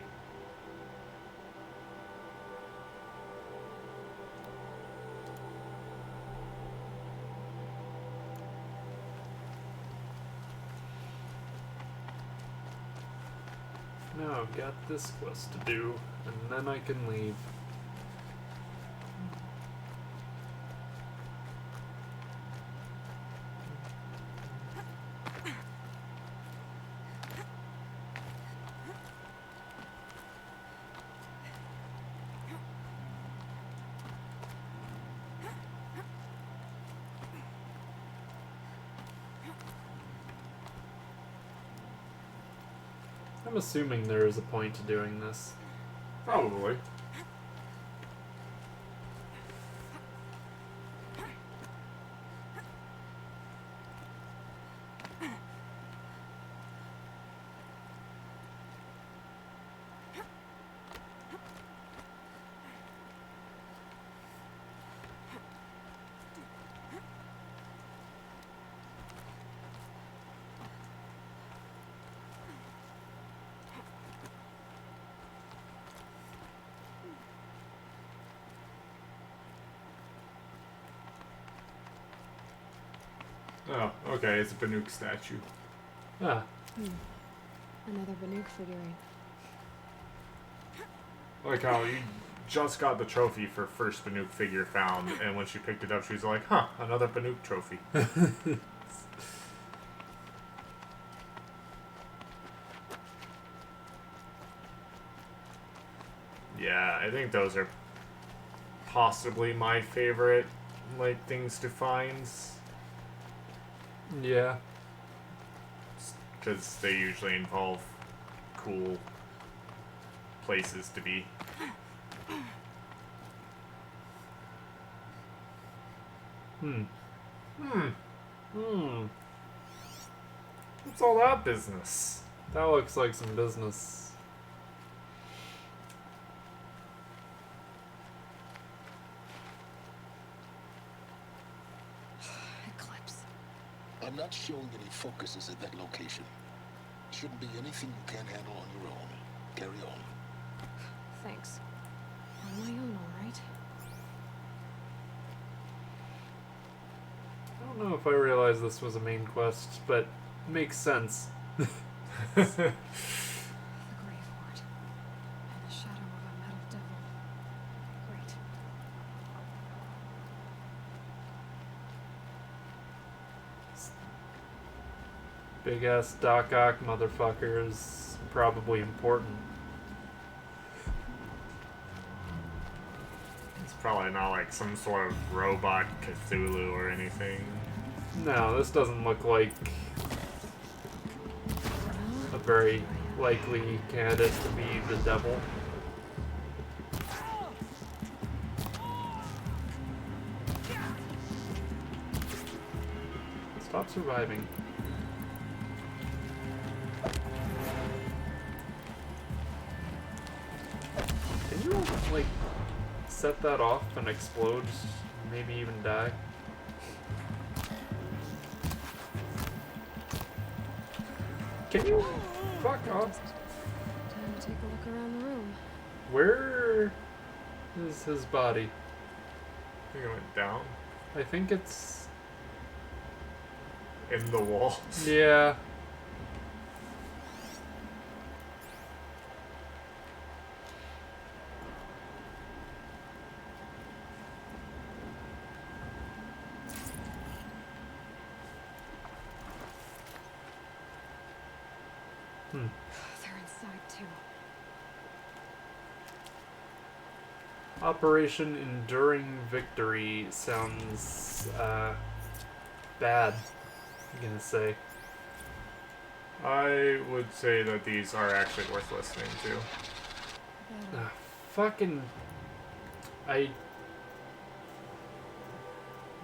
Now I've got this quest to do, and then I can leave. I'm assuming there is a point to doing this. Probably. Oh, okay, it's a Banuk statue. Ah, Another Banuk figurine. Like how you just got the trophy for first Banuk figure found, and when she picked it up, she was like, huh, another Banuk trophy. Yeah, I think those are possibly my favorite, like, things to find. yeah. Because they usually involve cool places to be. What's all that business? That looks like some business. Eclipse. I'm not showing any focuses at that location. Shouldn't be anything you can't handle on your own. Carry on. Thanks. On my own, all right. I don't know if I realized this was a main quest, but it makes sense. The Grave Horde. And the shadow of a metal devil. Great. Big ass Doc Ock motherfucker is probably important. It's probably not like some sort of robot Cthulhu or anything. No, this doesn't look like a very likely candidate to be the devil. Stop surviving. Can you, like, set that off and explode? Maybe even die? Can you fuck off? Time to take a look around the room. Where is his body? I think it went down I think it's... in the wall. yeah. They're inside too. Operation Enduring Victory sounds bad, I'm gonna say. I would say that these are actually worth listening to. Fucking...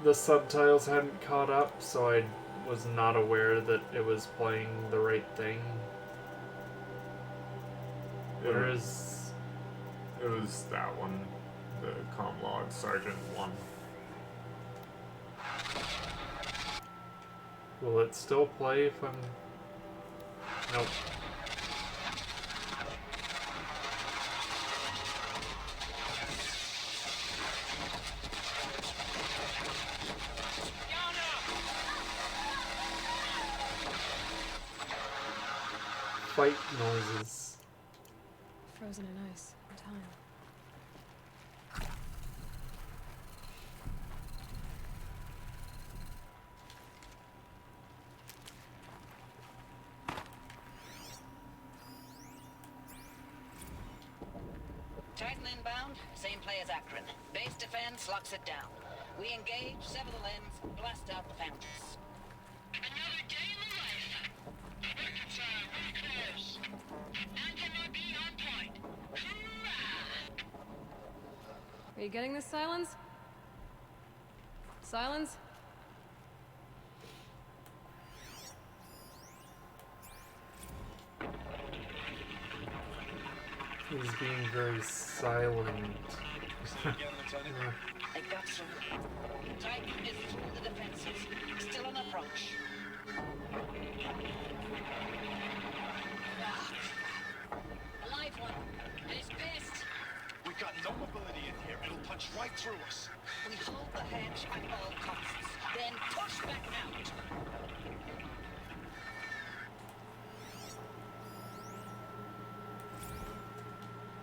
The subtitles hadn't caught up, so I was not aware that it was playing the right thing. Where is... It was that one, the Comlog Sergeant 1. Will it still play if I'm... Nope. fight noises. Frozen in ice. In time. Titan inbound, same play as Akron. Base defense locks it down. We engage, sever the lens, blast out the fountains. Another day in the life. Reconcile, really close. Anti-MRB on point. Hoorah! Are you getting this, Silence? Silence? He's being very silent. They got through. Titan is through the defenses. Still on approach. A live one. And it's pissed. We've got no mobility in here. It'll punch right through us. We hold the hedge at all costs. Then push back out.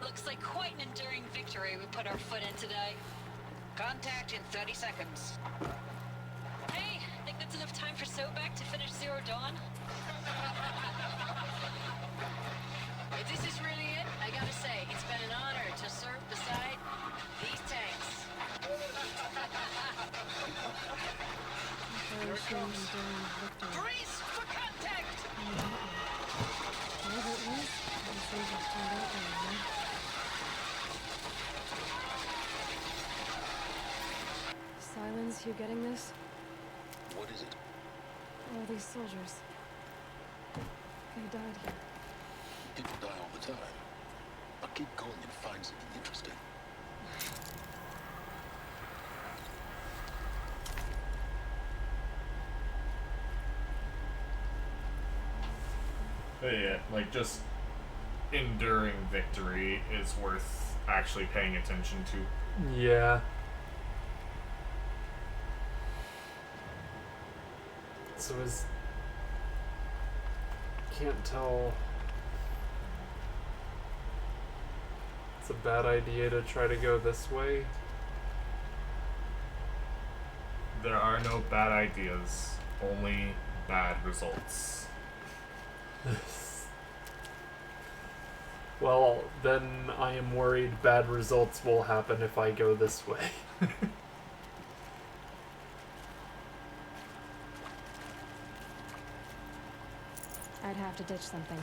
Looks like quite an enduring victory we put our foot in today. Contact in 30 seconds. Hey, think that's enough time for Sobek to finish Zero Dawn? If this is really it, I gotta say, it's been an honor to serve beside these tanks. Freeze for contact! Whatever it was, these things have turned out well, man. Silence, you getting this? What is it? All these soldiers. They died here. People die all the time. I'll keep going and find something interesting. But yeah, like, just enduring victory is worth actually paying attention to. Yeah. So can't tell. It's a bad idea to try to go this way. There are no bad ideas, only bad results. Well, then I am worried bad results will happen if I go this way. I'd have to ditch something.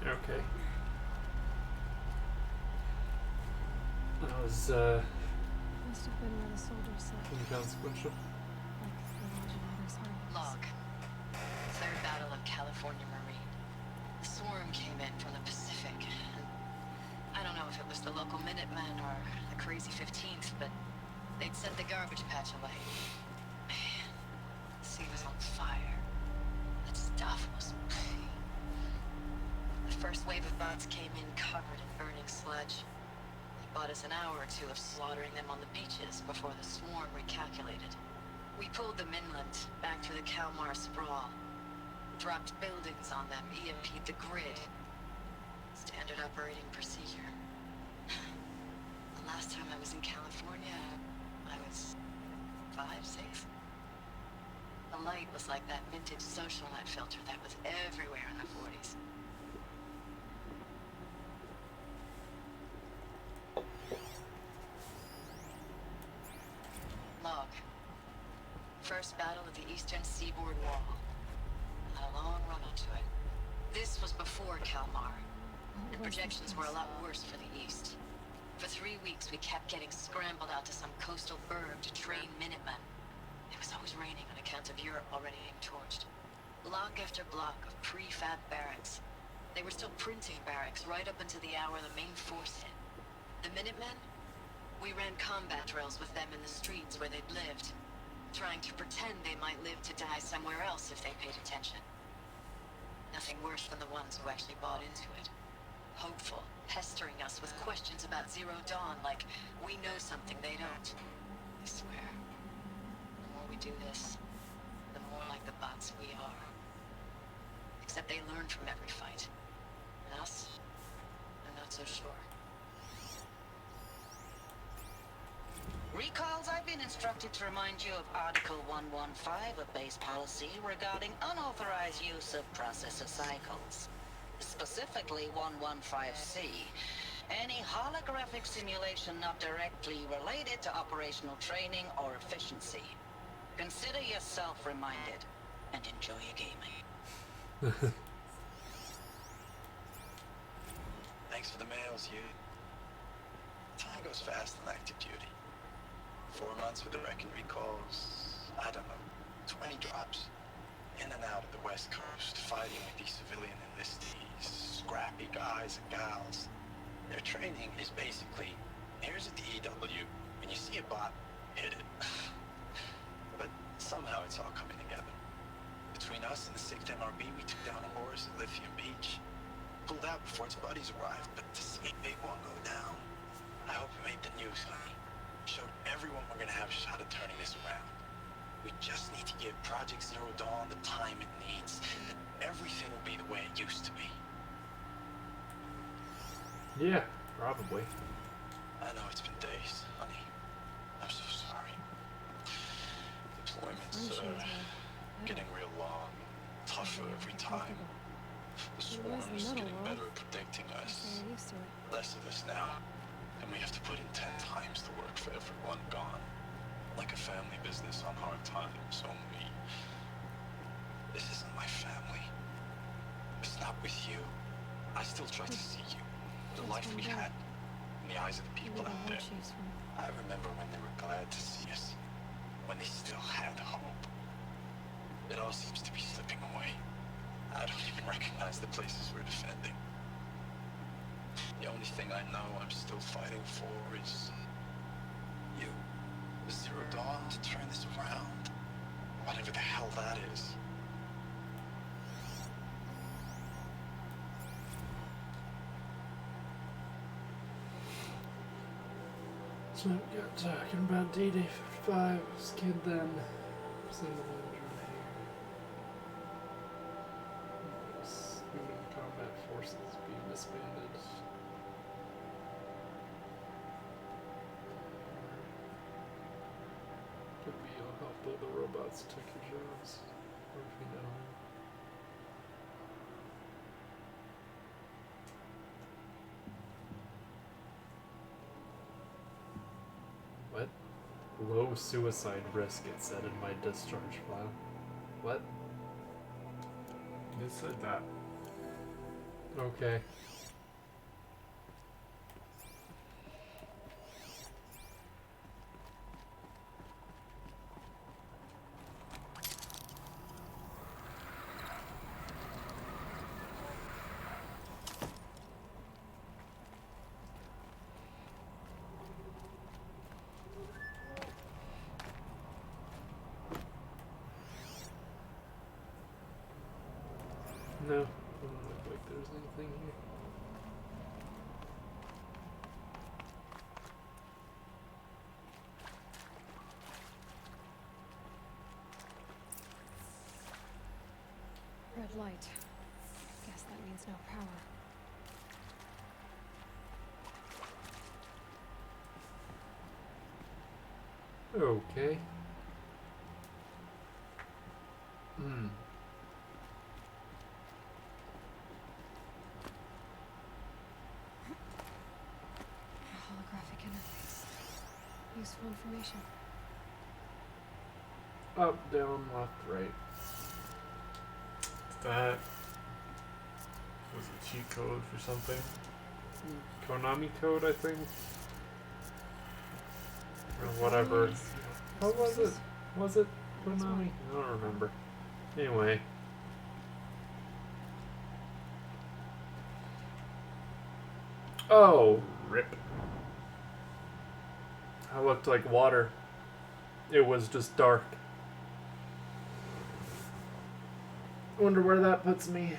Okay. That was, Must have been where the soldiers slept. inconsequential. Like the Legionnaires' harvest. Log. Third Battle of California Marine. The swarm came in from the Pacific. I don't know if it was the local Minutemen or the crazy 15th, but they'd set the garbage patch away. Man, the sea was on fire. That stuff was... The first wave of bots came in covered in burning sludge. They bought us an hour or two of slaughtering them on the beaches before the swarm recalculated. We pulled them inland, back through the Kalmar sprawl. Dropped buildings on them, EMP'd the grid. Standard operating procedure. The last time I was in California, I was 5, 6. The light was like that vintage social net filter that was everywhere in the 40s. Log. First battle of the Eastern Seaboard Wall. Had a long run onto it. This was before Kalmar. The projections were a lot worse for the East. For 3 weeks, we kept getting scrambled out to some coastal burg to train Minutemen. It was always raining on account of Europe already being torched. Block after block of prefab barracks. They were still printing barracks right up until the hour the main force hit. The Minutemen? We ran combat drills with them in the streets where they'd lived, trying to pretend they might live to die somewhere else if they paid attention. Nothing worse than the ones who actually bought into it. Hopeful, pestering us with questions about Zero Dawn like we know something they don't. I swear, the more we do this, the more like the bots we are. Except they learn from every fight. And us? I'm not so sure. Recalls, I've been instructed to remind you of Article 115 of base policy regarding unauthorized use of processor cycles. Specifically 115C. Any holographic simulation not directly related to operational training or efficiency. Consider yourself reminded and enjoy your gaming. Thanks for the mails, you. Time goes fast in active duty. 4 months with the wrecking recalls, I don't know, 20 drops. In and out of the West Coast, fighting with these civilian enlistees, scrappy guys and gals. Their training is basically, here's a DEW, when you see a bot, hit it. But somehow it's all coming together. Between us and the 6th MRB, we took down a horse at Lithium Beach. Pulled out before its buddies arrived, but to see a big one go down, I hope it made the news, honey. Showed everyone we're gonna have a shot at turning this around. We just need to give Project Zero Dawn the time it needs, and everything will be the way it used to be. Yeah, probably. I know it's been days, honey. I'm so sorry. Deployments are getting real long, tougher every time. The swarm is getting better at predicting us. Less of us now, and we have to put in 10 times the work for everyone gone. Like a family business on hard times, only this isn't my family. It's not with you. I still try to see you, the life we had, in the eyes of the people out there. I remember when they were glad to see us, when they still had hope. It all seems to be slipping away. I don't even recognize the places we're defending. The only thing I know I'm still fighting for is you. Zero Dawn to turn this around. Whatever the hell that is. So we got talking about D-Day 55. Was kid then. Single injured here. Human combat forces being disbanded. Could be a help of the robots took your jobs. Or if you know. What? Low suicide risk, it said in my discharge file. What? It said that. Okay. No, doesn't look like there's anything here. Red light. Guess that means no power. Okay. Holographic interface. Useful information. Up, down, left, right. That was a cheat code for something. Konami code, I think. Or whatever. What was it? Was it Konami? I don't remember. Anyway. Oh, rip. I looked like water. It was just dark. I wonder where that puts me.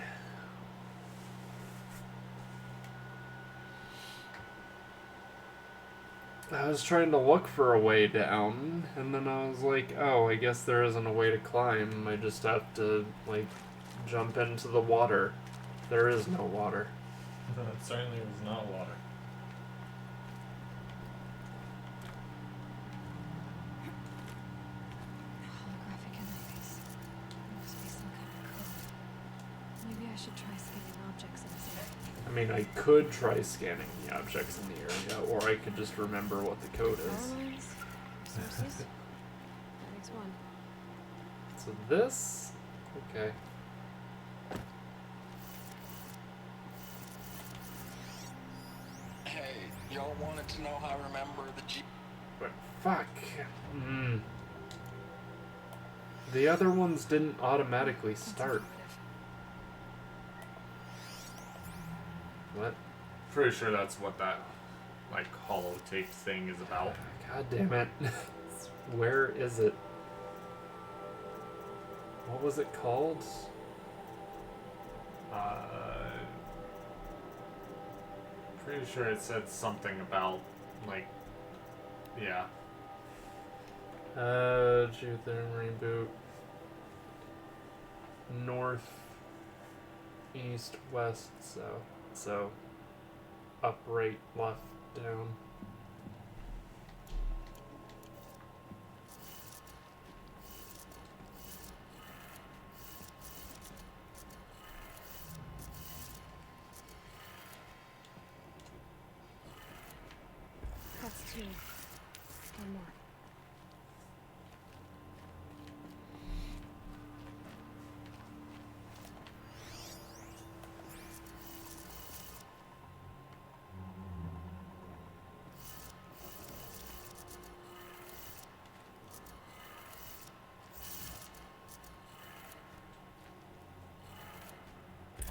I was trying to look for a way down, and then I was like, oh, I guess there isn't a way to climb. I just have to, like, jump into the water. There is no water. It certainly was not water. Holographic interface. Must be some kind of code. Maybe I should try scanning objects in this area. I mean, I could try scanning the objects in the area, or I could just remember what the code is. Power lines, sources. That makes one. So this? Okay. Hey, y'all wanted to know how I remember the G... But fuck. The other ones didn't automatically start. What? Pretty sure that's what that, like, holotape thing is about. God damn it. Where is it? What was it called? Pretty sure it said something about, like, yeah. Geotherm reboot. North, east, west, south. So, up, right, left, down. That's two. One more.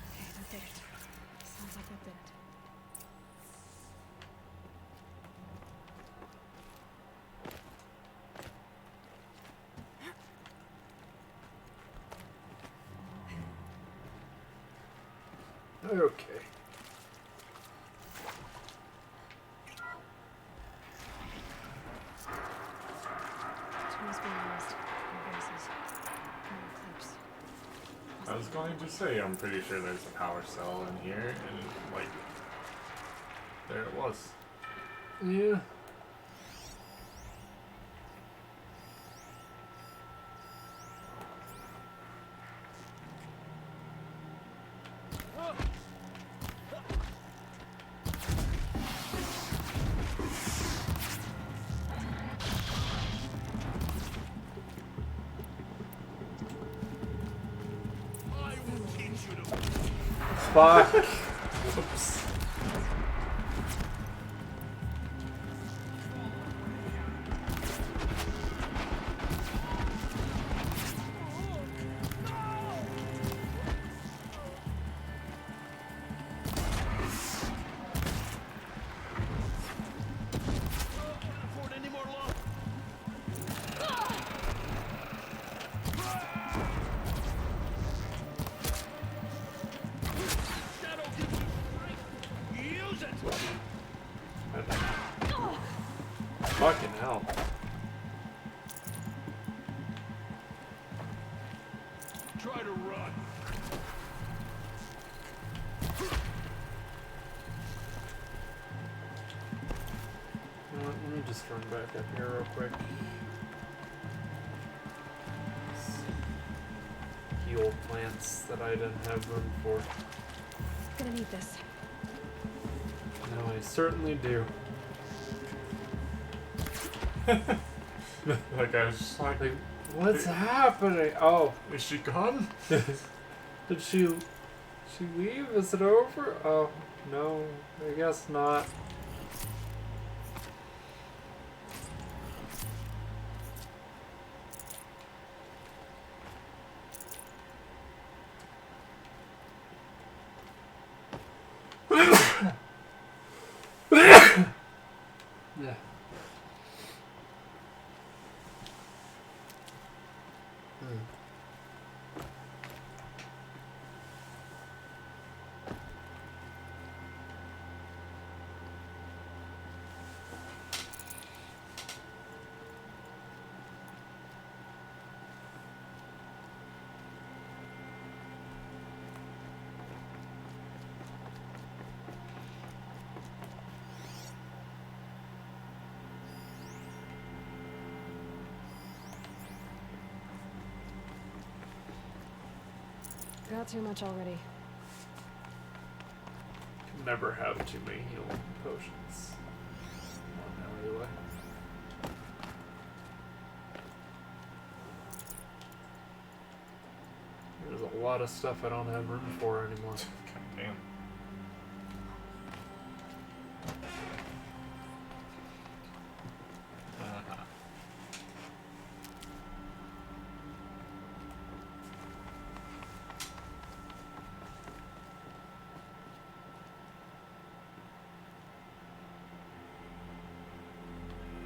Okay, that did it. Sounds like that did it. Okay. Tools being used. No voices. No clips. I was going to say, I'm pretty sure there's a power cell in here, and, like, there it was. Yeah. Fuck. Whoops. Fucking hell. Try to run. Let me just run back up here real quick. Heal plants that I didn't have room for. Gonna need this. No, I certainly do. Like, I was just like, what's happening? Oh. Is she gone? Did she leave? Is it over? Oh, no. I guess not. Yeah. Got too much already. Can never have too many healing potions. Not now, anyway. There's a lot of stuff I don't have room for anymore. God damn.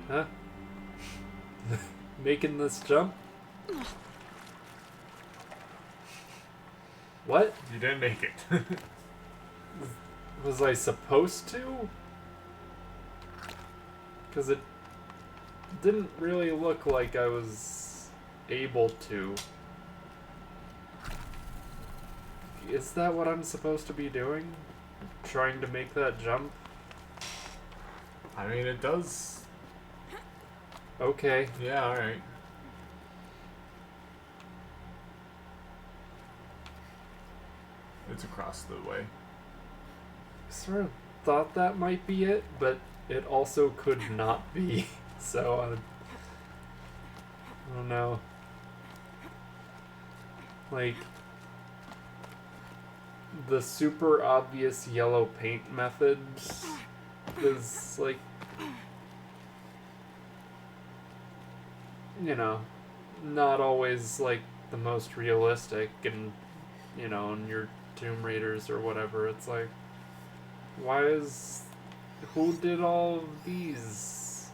Huh? Making this jump? What? You didn't make it. Was I supposed to? Because it didn't really look like I was able to. Is that what I'm supposed to be doing? Trying to make that jump? I mean, it does. Okay. Yeah, alright. It's across the way. Sort of thought that might be it, but it also could not be. So, I don't know. Like, the super obvious yellow paint method is, like, you know, not always, like, the most realistic, and, you know, in your Tomb Raiders or whatever, it's like, who did all of these?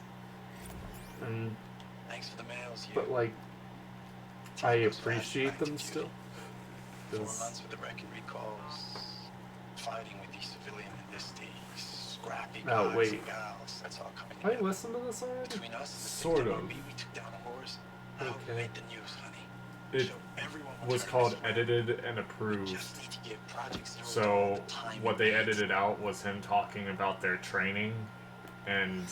And, Thanks for the mails, you. but, like, I appreciate them still. 4 months with the wrecking recalls, fighting with these civilian enlistees, scrappy guys and gals, that's all coming Have I together. listened to this already? Between us Sort and the of. MRB, we took down a horse. I hope we made the news, honey. It So everyone was called edited and approved. just need to give Project Zero So the time what it they needs. edited out was him talking about their training and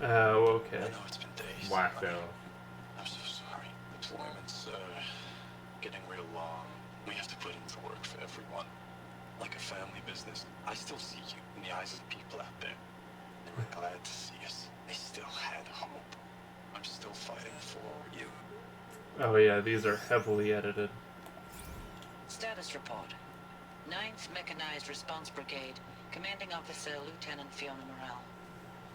Oh, okay. I know it's been days. whacked honey. out. I'm so sorry. Deployment's getting real long. We have to put in the work for everyone. Like a family business. I still see you in the eyes of the people out there. They were glad to see us. They still had hope. I'm still fighting for you. Oh yeah, these are heavily edited. Status report. 9th Mechanized Response Brigade, Commanding Officer Lieutenant Fiona Morrell.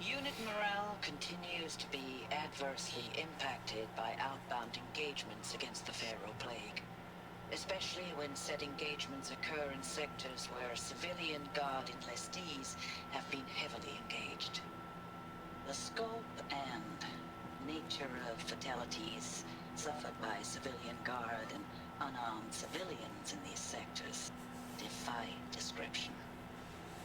Unit morale continues to be adversely impacted by outbound engagements against the Pharaoh Plague, especially when said engagements occur in sectors where civilian guard enlistees have been heavily engaged. The scope and nature of fatalities suffered by civilian guard and unarmed civilians in these sectors defy description.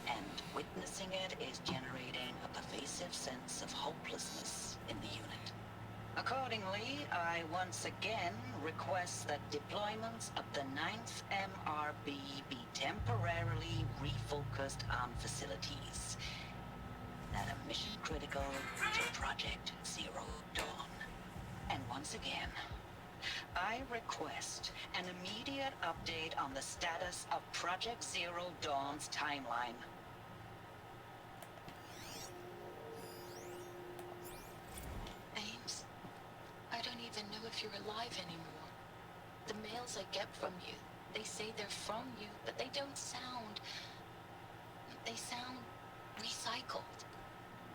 And witnessing it is generating a pervasive sense of hopelessness in the unit. Accordingly, I once again request that deployments of the 9th MRB be temporarily refocused on facilities that are mission critical to Project Zero Dawn. And once again, I request an immediate update on the status of Project Zero Dawn's timeline. Ames, I don't even know if you're alive anymore. The mails I get from you, they say they're from you, but they don't sound... They sound recycled.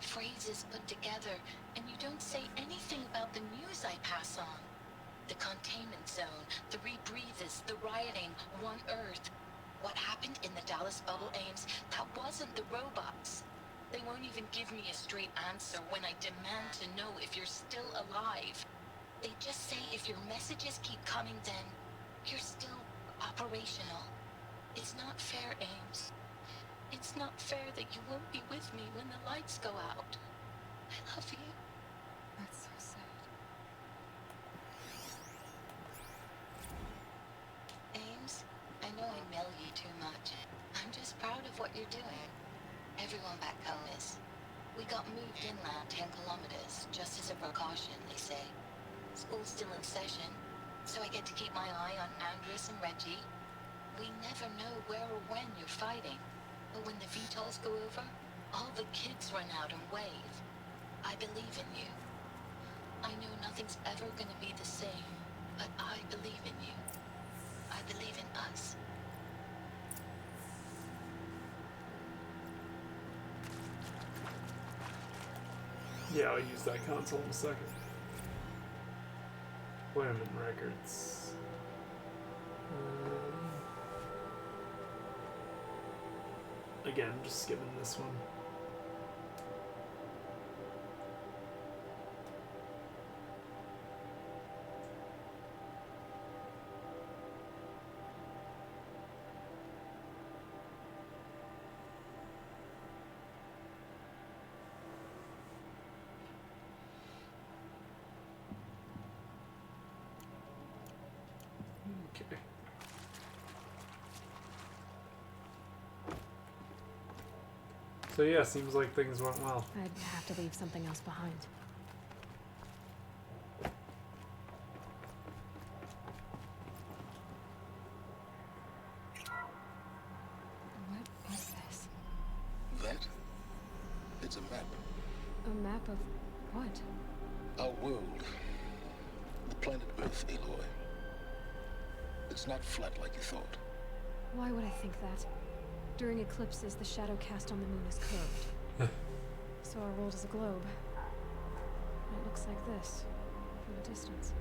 Phrases put together, and you don't say anything about the news I pass on. The containment zone, the rebreathers, the rioting, One Earth. What happened in the Dallas bubble, Ames, that wasn't the robots. They won't even give me a straight answer when I demand to know if you're still alive. They just say if your messages keep coming, then you're still operational. It's not fair, Ames. It's not fair that you won't be with me when the lights go out. I love you. That's so sad. Ames, I know I mail you too much. I'm just proud of what you're doing. Everyone back home is. We got moved inland 10 kilometers, just as a precaution, they say. School's still in session, so I get to keep my eye on Andres and Reggie. We never know where or when you're fighting, but when the VTOLs go over, all the kids run out and wave. I believe in you. I know nothing's ever gonna be the same, but I believe in you. I believe in us. Yeah, I'll use that console in a second. Women records. Again, just skipping this one. Okay. So yeah, seems like things went well. I'd have to leave something else behind. What is this? That? It's a map. A map of what? Our world. The planet Earth, Aloy. It's not flat like you thought. Why would I think that? During eclipses, the shadow cast on the moon is curved. So our world is a globe. And it looks like this, from a distance.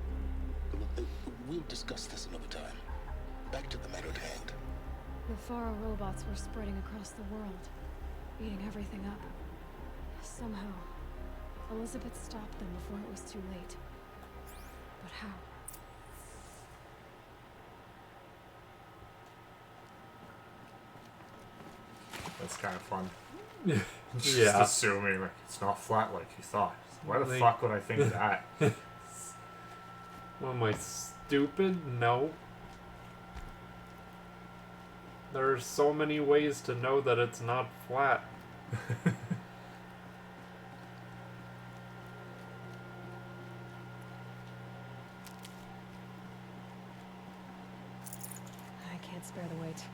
We'll discuss this another time. Back to the matter at hand. The Faro robots were spreading across the world, eating everything up. Somehow, Elizabeth stopped them before it was too late. But how? That's kind of fun. Yeah. Just assuming like it's not flat like you thought. Why the fuck would I think that? What am I, stupid? No. There are so many ways to know that it's not flat. I can't spare the weight.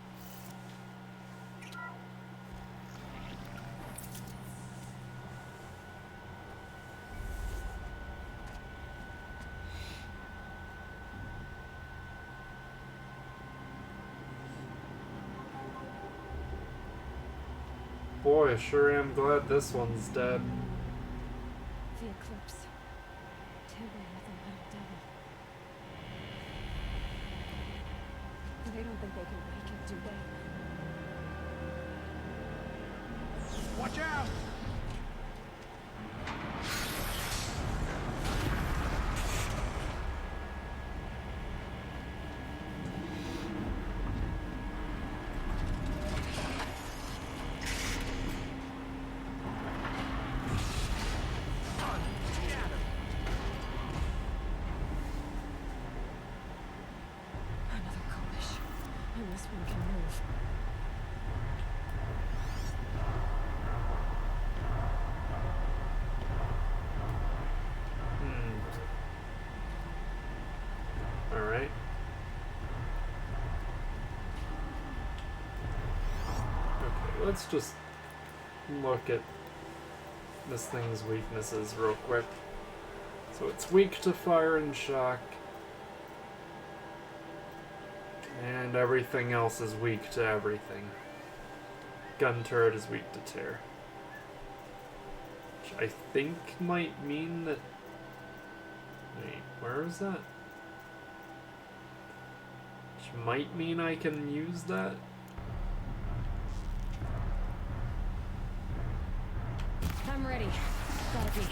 Boy, I sure am glad this one's dead. The eclipse. Tampering with the metal devil. They don't think they can break it, do they? Watch out! Another Kobish. And this one can move. Alright. Okay, let's just look at this thing's weaknesses real quick. So it's weak to fire and shock. And everything else is weak to everything. Gun turret is weak to tear. Which I think might mean that... Wait, where is that? Which might mean I can use that? I'm ready. Gotta be.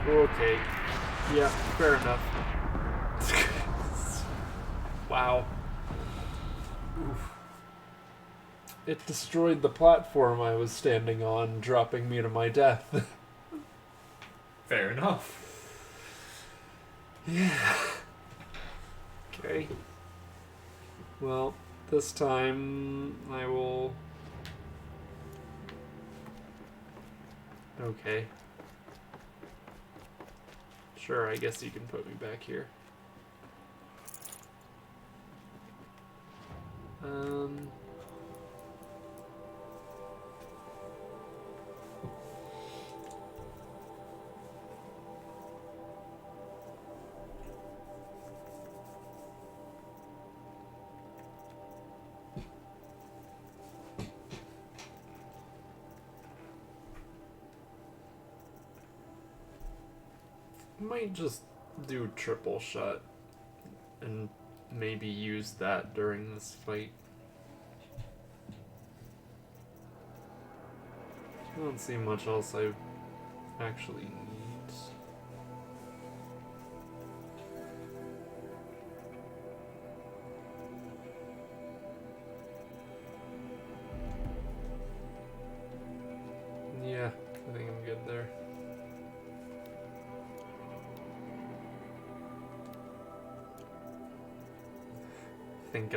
Okay. Yeah, fair enough. Wow. Oof. It destroyed the platform I was standing on, dropping me to my death. Fair enough. Yeah. Okay. Well, this time I will... Okay. Sure, I guess you can put me back here. Might just do triple shot and maybe use that during this fight. I don't see much else I actually need. Yeah, I think I'm good there. I think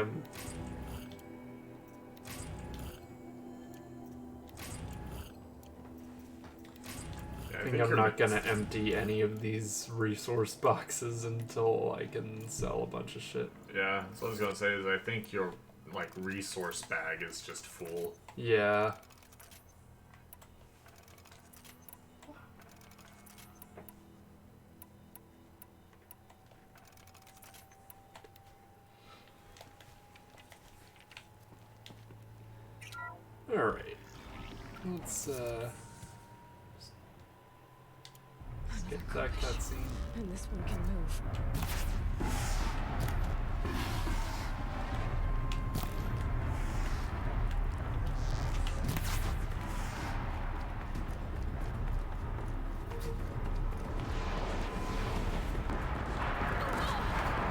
I'm not gonna empty any of these resource boxes until I can sell a bunch of shit. Yeah, so what I was gonna say is I think your like resource bag is just full. Yeah. Alright. Let's get that cutscene. And this one can move.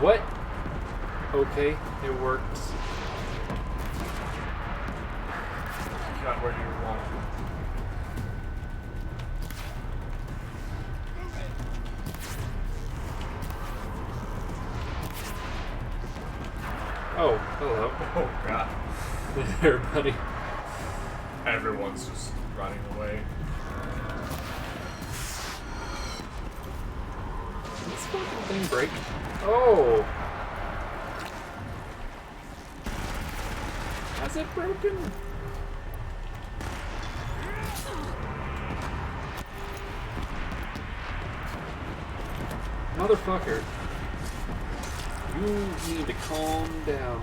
What? Okay, it worked. Got where you want. Oh, hello. Oh god. There, buddy. Everyone's just running away. Did this fucking thing break? Oh! Has it broken? Motherfucker. You need to calm down.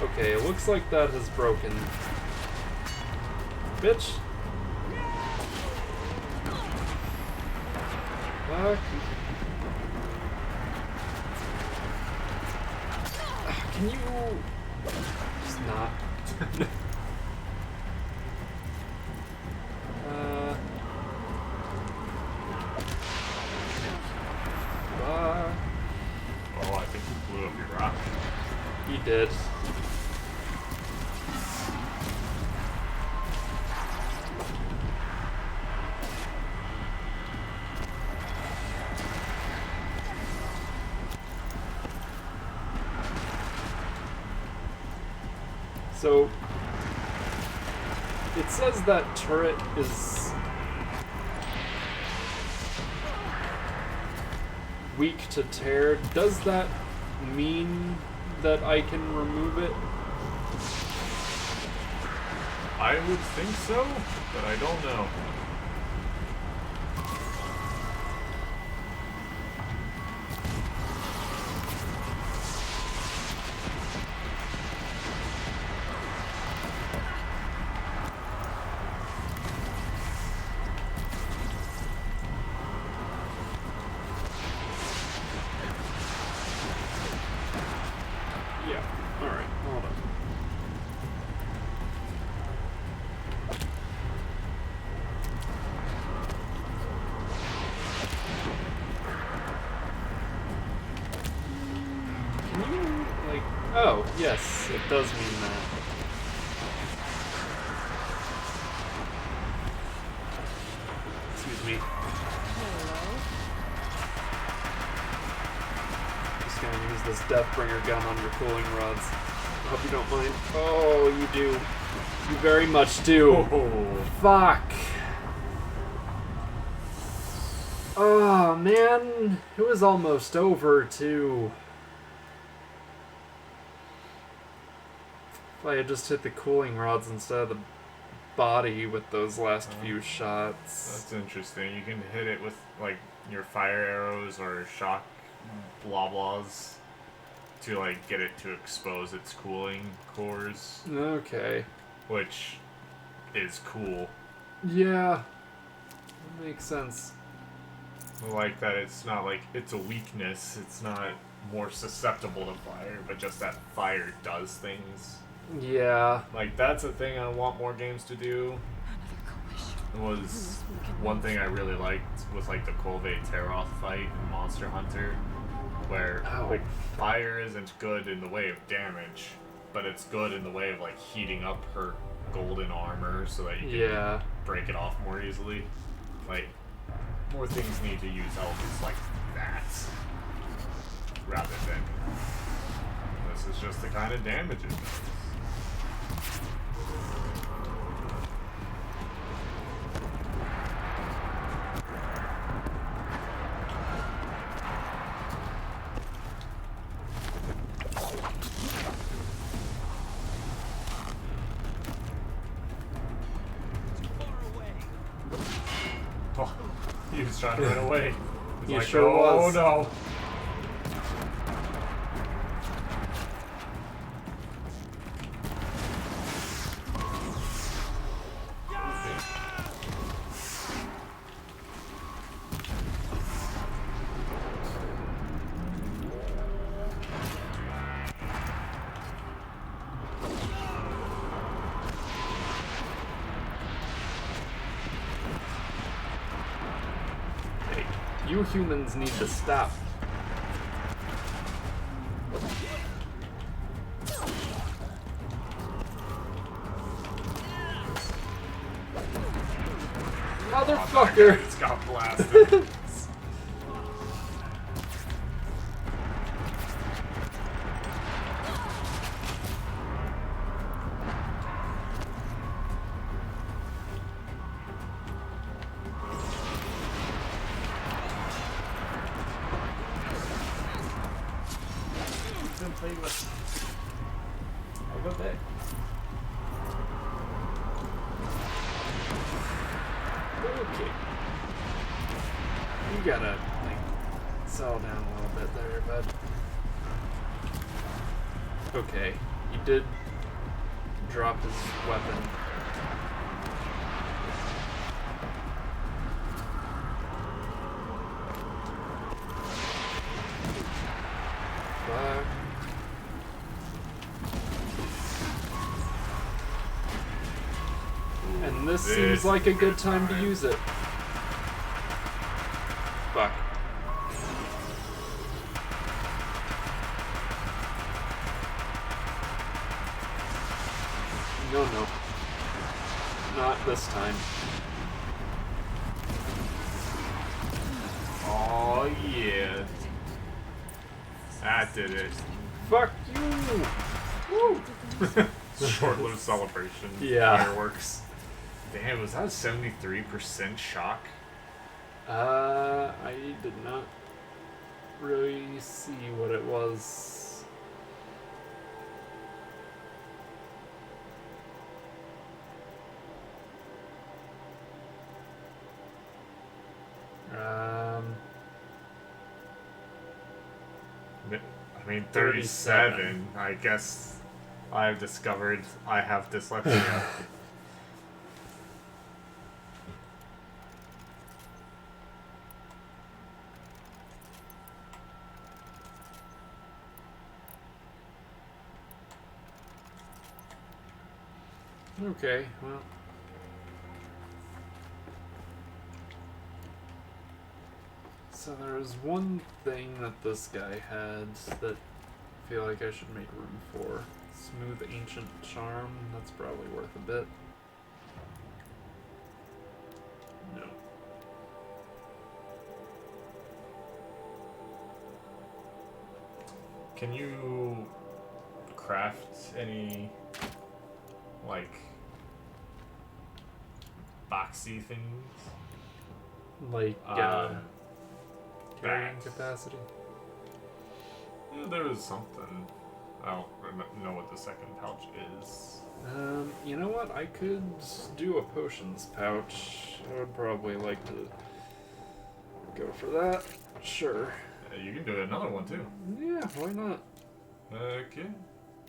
Okay, it looks like that has broken. Bitch. Fuck. Can you... Just not. Oh, I think you blew up your rock. He did. So, it says that turret is weak to tear. Does that mean that I can remove it? I would think so, but I don't know. Oh, yes, it does mean that. Excuse me. Just gonna use this Deathbringer gun on your cooling rods. Hope you don't mind. Oh, you do. You very much do. Oh. Fuck. Oh, man. It was almost over, too. If I had just hit the cooling rods instead of the body with those last few shots. That's interesting. You can hit it with, like, your fire arrows or shock blah blahs to, like, get it to expose its cooling cores. Okay. Which is cool. Yeah. That makes sense. I like that it's not like it's a weakness. It's not more susceptible to fire, but just that fire does things. Yeah. Like, that's a thing I want more games to do. It was one thing I really liked with, like, the Kolve Teroth fight in Monster Hunter, where, like, fire isn't good in the way of damage, but it's good in the way of, like, heating up her golden armor so that you can break it off more easily. Like, more things need to use elements like that, rather than this is just the kind of damage it does. Oh, he was trying to run away. He's He like, sure oh was. no. Hey, you humans need to stop. Motherfucker! It's got blasted. Been playing with. I'll go back. Okay. You gotta, like, settle down a little bit there, bud. Okay. He did drop his weapon. Fuck. And this seems like a good time to use it. Fuck. No, no. Not this time. Oh yeah. That did it. Fuck you! Woo! Short-lived celebration. Yeah. Fireworks. Damn, was that a 73% shock? I did not really see what it was. I mean, 37. I guess I've discovered I have dyslexia. Okay, well. So there was one thing that this guy had that feel like I should make room for. Smooth Ancient Charm, that's probably worth a bit. No. Can you craft any, like, boxy things? Like, carrying capacity? Yeah, there was something. I don't know what the second pouch is. You know what? I could do a potions pouch. I would probably like to go for that. Sure. Yeah, you can do another one too. Yeah, why not? Okay.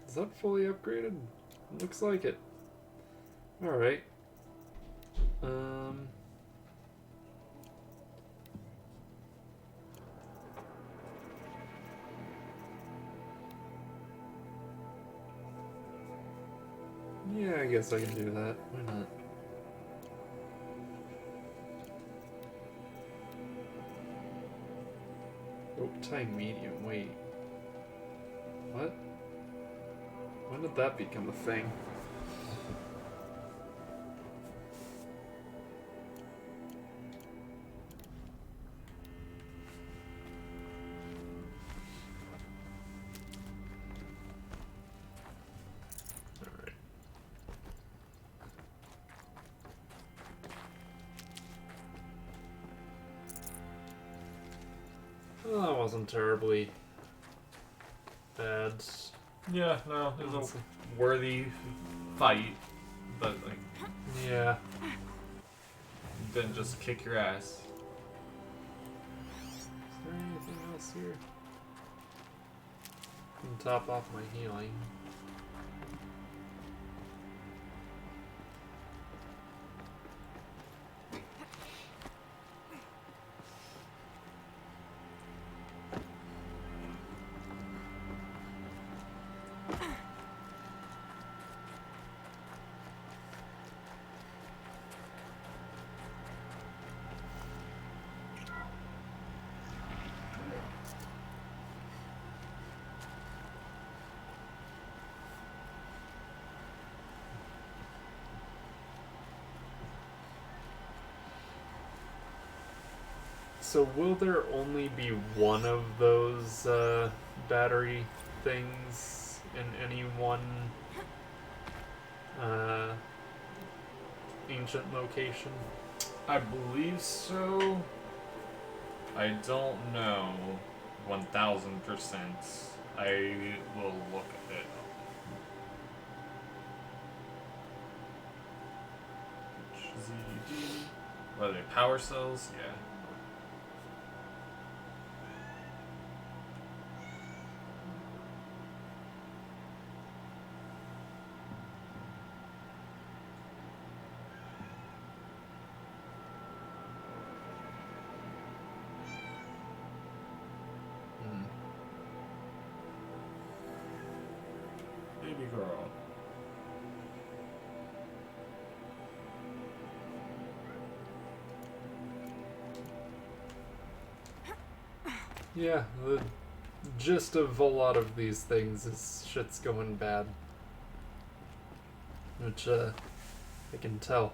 Is that fully upgraded? Looks like it. Alright. Yeah, I guess I can do that. Why not? Optime medium, wait. What? When did that become a thing? Well, that wasn't terribly bad. Yeah, no, it was a worthy fight, but like, yeah, didn't just kick your ass. Is there anything else here? Can top off my healing. So will there only be one of those battery things in any one ancient location? I believe so. I don't know 1000%. I will look at it up. ZD. What are they? Power cells? Yeah. Baby girl. Yeah, the gist of a lot of these things is shit's going bad. Which, I can tell.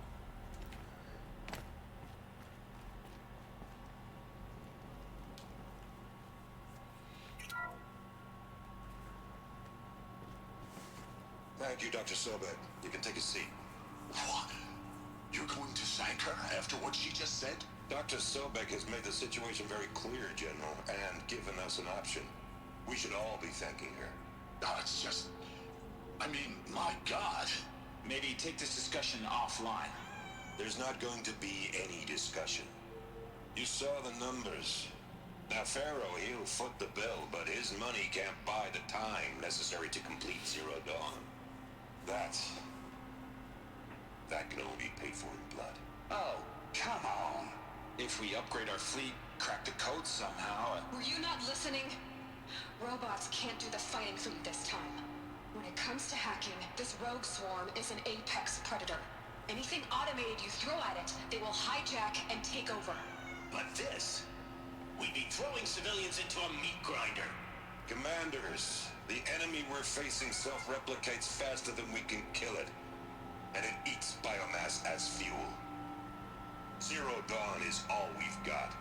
Thank you, Dr. Sobek. You can take a seat. What? You're going to thank her after what she just said? Dr. Sobek has made the situation very clear, General, and given us an option. We should all be thanking her. No, it's just... I mean, my God. Maybe take this discussion offline. There's not going to be any discussion. You saw the numbers. Now, Pharaoh, he'll foot the bill, but his money can't buy the time necessary to complete Zero Dawn. That can only be paid for in blood. Oh, come on. If we upgrade our fleet, crack the code somehow... Were you not listening? Robots can't do the fighting for you this time. When it comes to hacking, this rogue swarm is an apex predator. Anything automated you throw at it, they will hijack and take over. But this... We'd be throwing civilians into a meat grinder. Commanders, The enemy we're facing self-replicates faster than we can kill it. And it eats biomass as fuel. Zero Dawn is all we've got.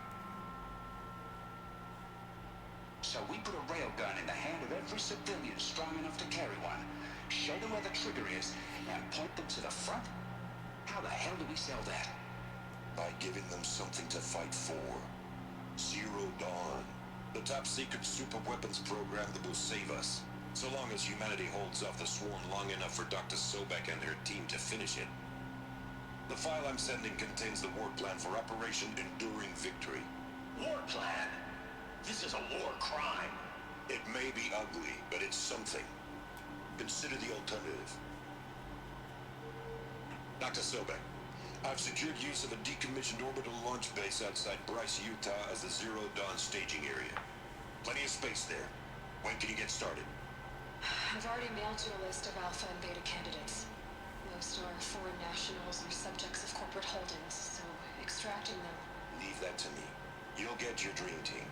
So we put a railgun in the hand of every civilian strong enough to carry one, show them where the trigger is, and point them to the front? How the hell do we sell that? By giving them something to fight for. Zero Dawn. The top secret super weapons program that will save us. So long as humanity holds off the Swarm long enough for Dr. Sobek and their team to finish it. The file I'm sending contains the war plan for Operation Enduring Victory. War plan? This is a war crime. It may be ugly, but it's something. Consider the alternative. Dr. Sobek, I've secured use of a decommissioned orbital launch base outside Bryce, Utah as the Zero Dawn staging area. Plenty of space there. When can you get started? I've already mailed you a list of Alpha and Beta candidates. Most are foreign nationals or subjects of corporate holdings, so extracting them... Leave that to me. You'll get your dream team.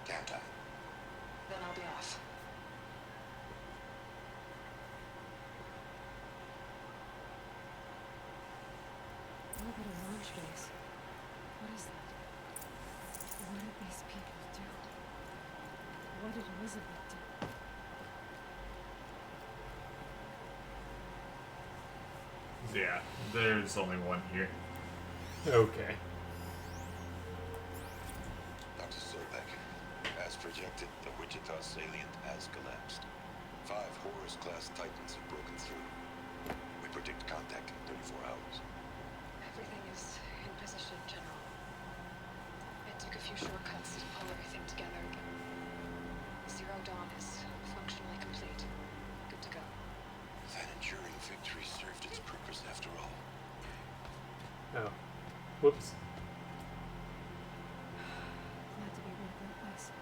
Count on. Then I'll be off. Orbital launch base. What is that? What did these people do? What did Elizabeth do? Yeah, there's only one here. Okay. Dr. Sobek, as projected, the Wichita salient has collapsed. 5 Horus-class Titans have broken through. We predict contact in 34 hours. Everything is in position, General. I took a few shortcuts to pull everything together again. Zero Dawn is functionally complete. Good to go. That enduring victory served its purpose after all. Oh. Whoops. Glad to be rid of that place.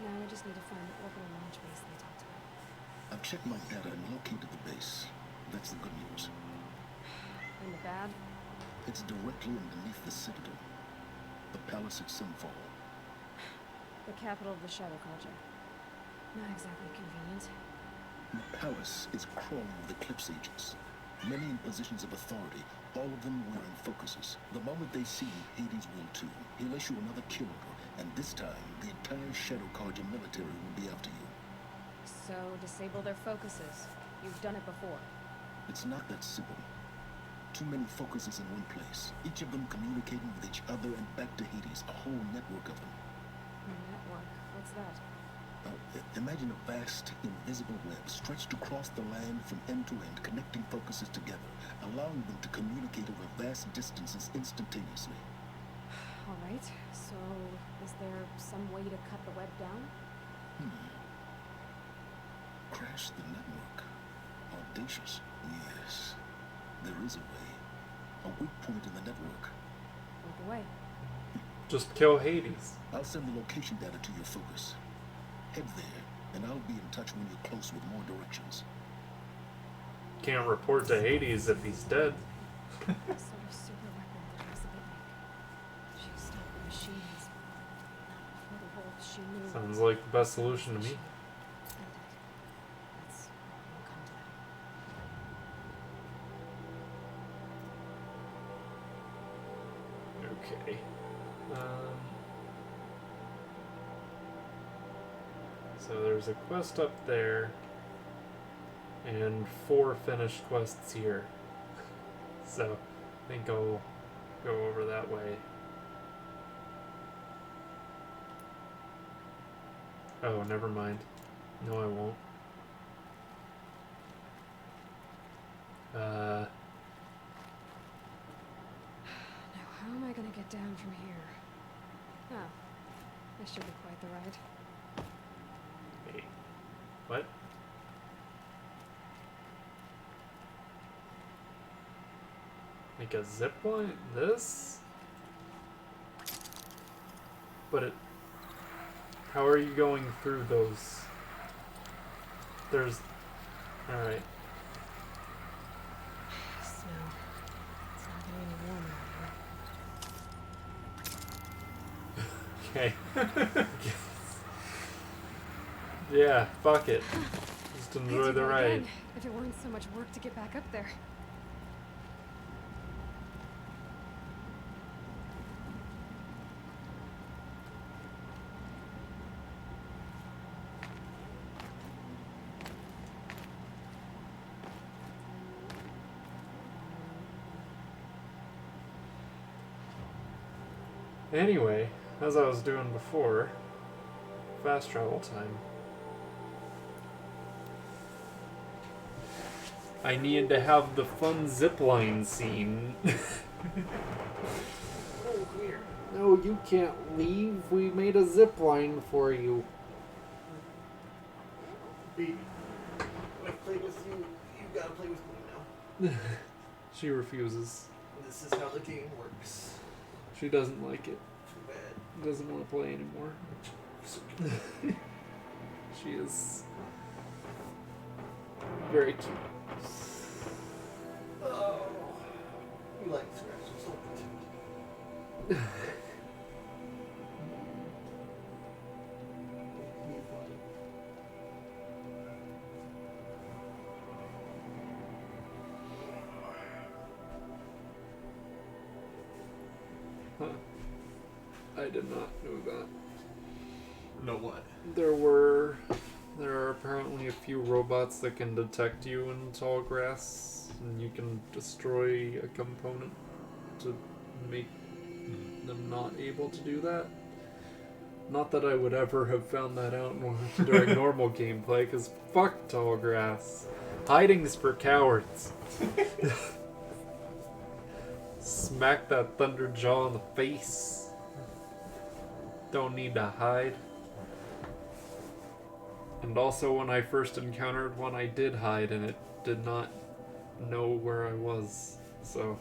Now I just need to find the orbital launch base they talked about. I've checked my data and located the base. That's the good news. And the bad? It's directly underneath the Citadel. The palace at Sunfall. The capital of the Shadow Culture. Not exactly convenient. The palace is crawling with Eclipse agents. Many in positions of authority, all of them wearing focuses. The moment they see you, Hades will too. He'll issue another kill order, and this time, the entire Shadow Culture military will be after you. So, disable their focuses. You've done it before. It's not that simple. Too many focuses in one place, each of them communicating with each other and back to Hades, a whole network of them. A network? What's that? Imagine a vast, invisible web stretched across the land from end to end, connecting focuses together, allowing them to communicate over vast distances instantaneously. All right, so is there some way to cut the web down? Crash the network. Audacious. Yes, there is a way. A weak point in the network. Lead the way. Just kill Hades. I'll send the location data to your focus. Head there, and I'll be in touch when you're close with more directions. Can't report to Hades if he's dead. What sort of super weapon did Elizabeth make? She stopped the machines. Not before the wolves she knew. Sounds like the best solution to me. Let's come to that. Okay. So there's a quest up there, and 4 finished quests here. So I think I'll go over that way. Oh, never mind. No, I won't. Now, how am I gonna get down from here? Oh, this should be quite the ride. Wait. What? Like a zip line? This? But it... How are you going through those? There's... Alright. Snow. It's not getting any warmer out here. Okay. Yeah, fuck it. Just I'd enjoy do the that ride. again, if it weren't so much work to get back up there. Anyway, as I was doing before, fast travel time. I needed to have the fun zipline scene. Oh, here. No, you can't leave. We made a zipline for you. Baby, I play with you. You gotta play with me now. She refuses. This is how the game works. She doesn't like it. Too bad. Doesn't want to play anymore. She is very cute. Oh, you like scratches, don't pretend. Huh. I did not know that. Know what? There are apparently a few robots that can detect you in tall grass, and you can destroy a component to make them not able to do that. Not that I would ever have found that out during normal gameplay, because fuck tall grass. Hiding's for cowards. Smack that Thunderjaw in the face. Don't need to hide. And also, when I first encountered one, I did hide, and it did not know where I was. So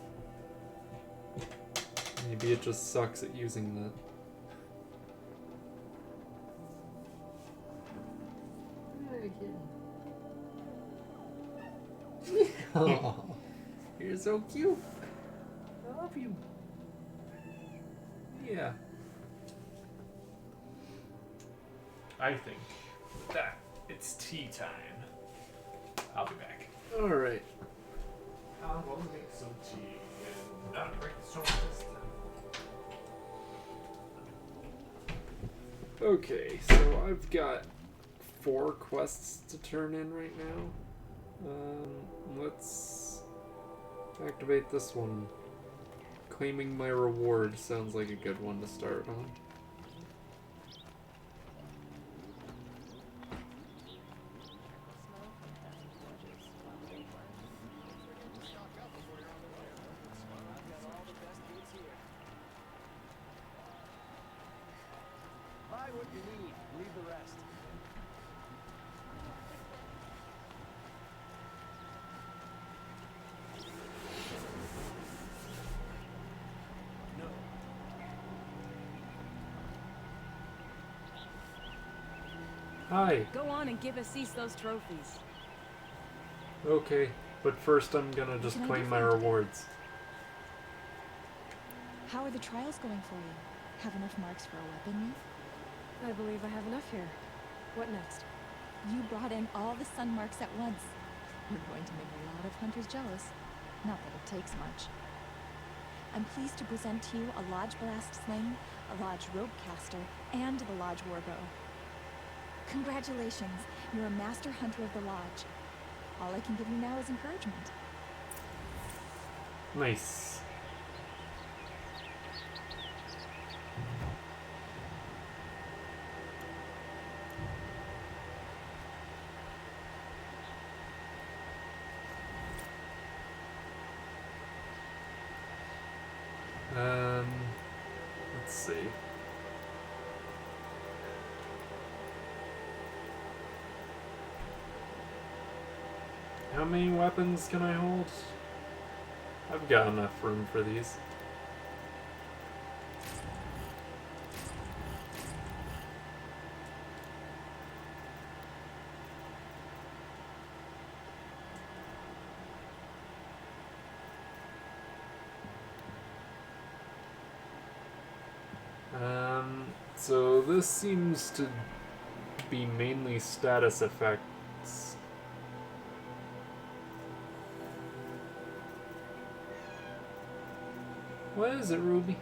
maybe it just sucks at using that. Oh, you're so cute. I love you. Yeah. I think that it's tea time. I'll be back. Alright. I will make some tea and not break the storm this time. Okay, so I've got 4 quests to turn in right now. Let's activate this one. Claiming my reward sounds like a good one to start on. Buy what you need, leave the rest. Hi. Go on and give Assis those trophies. Okay, but first I'm gonna just Can I claim do my that? rewards. How are the trials going for you? Have enough marks for a weapon yet? I believe I have enough here. What next? You brought in all the sun marks at once. You're going to make a lot of hunters jealous. Not that it takes much. I'm pleased to present to you a Lodge Blast Sling, a Lodge Rope Caster, and the Lodge Warbow. Congratulations, you're a Master Hunter of the Lodge. All I can give you now is encouragement. Nice. Let's see. How many weapons can I hold? I've got enough room for these. So this seems to be mainly status effects. What is it, Ruby?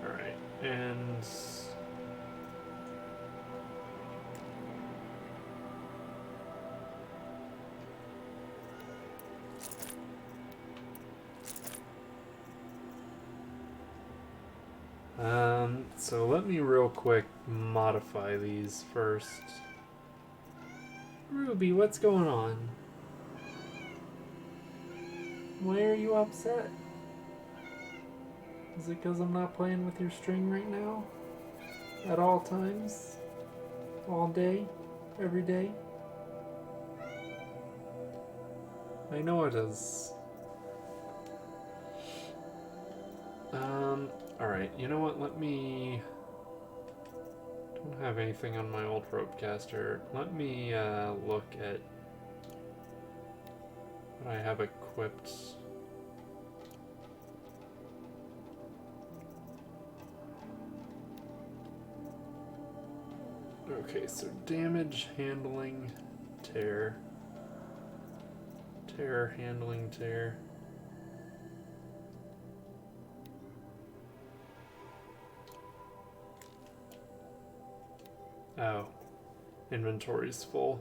Alright, and... so let me real quick modify these first. Ruby, what's going on? Why are you upset? Is it because I'm not playing with your string right now? At all times? All day? Every day? I know it is. Alright, you know what, let me... Don't have anything on my old ropecaster. Let me, look at what I have equipped. Okay, so damage, handling, tear. Tear, handling, tear. Oh, inventory's full.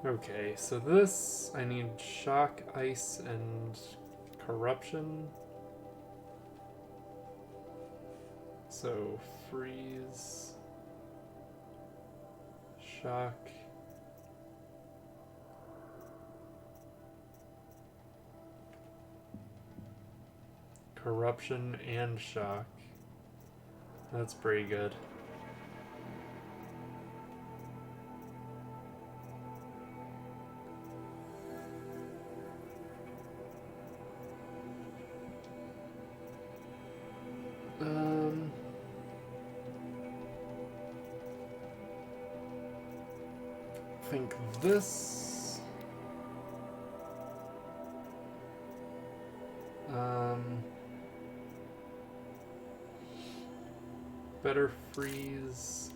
Okay, so this, I need shock, ice, and corruption. So freeze, shock. Corruption and shock. That's pretty good. I think this better freeze.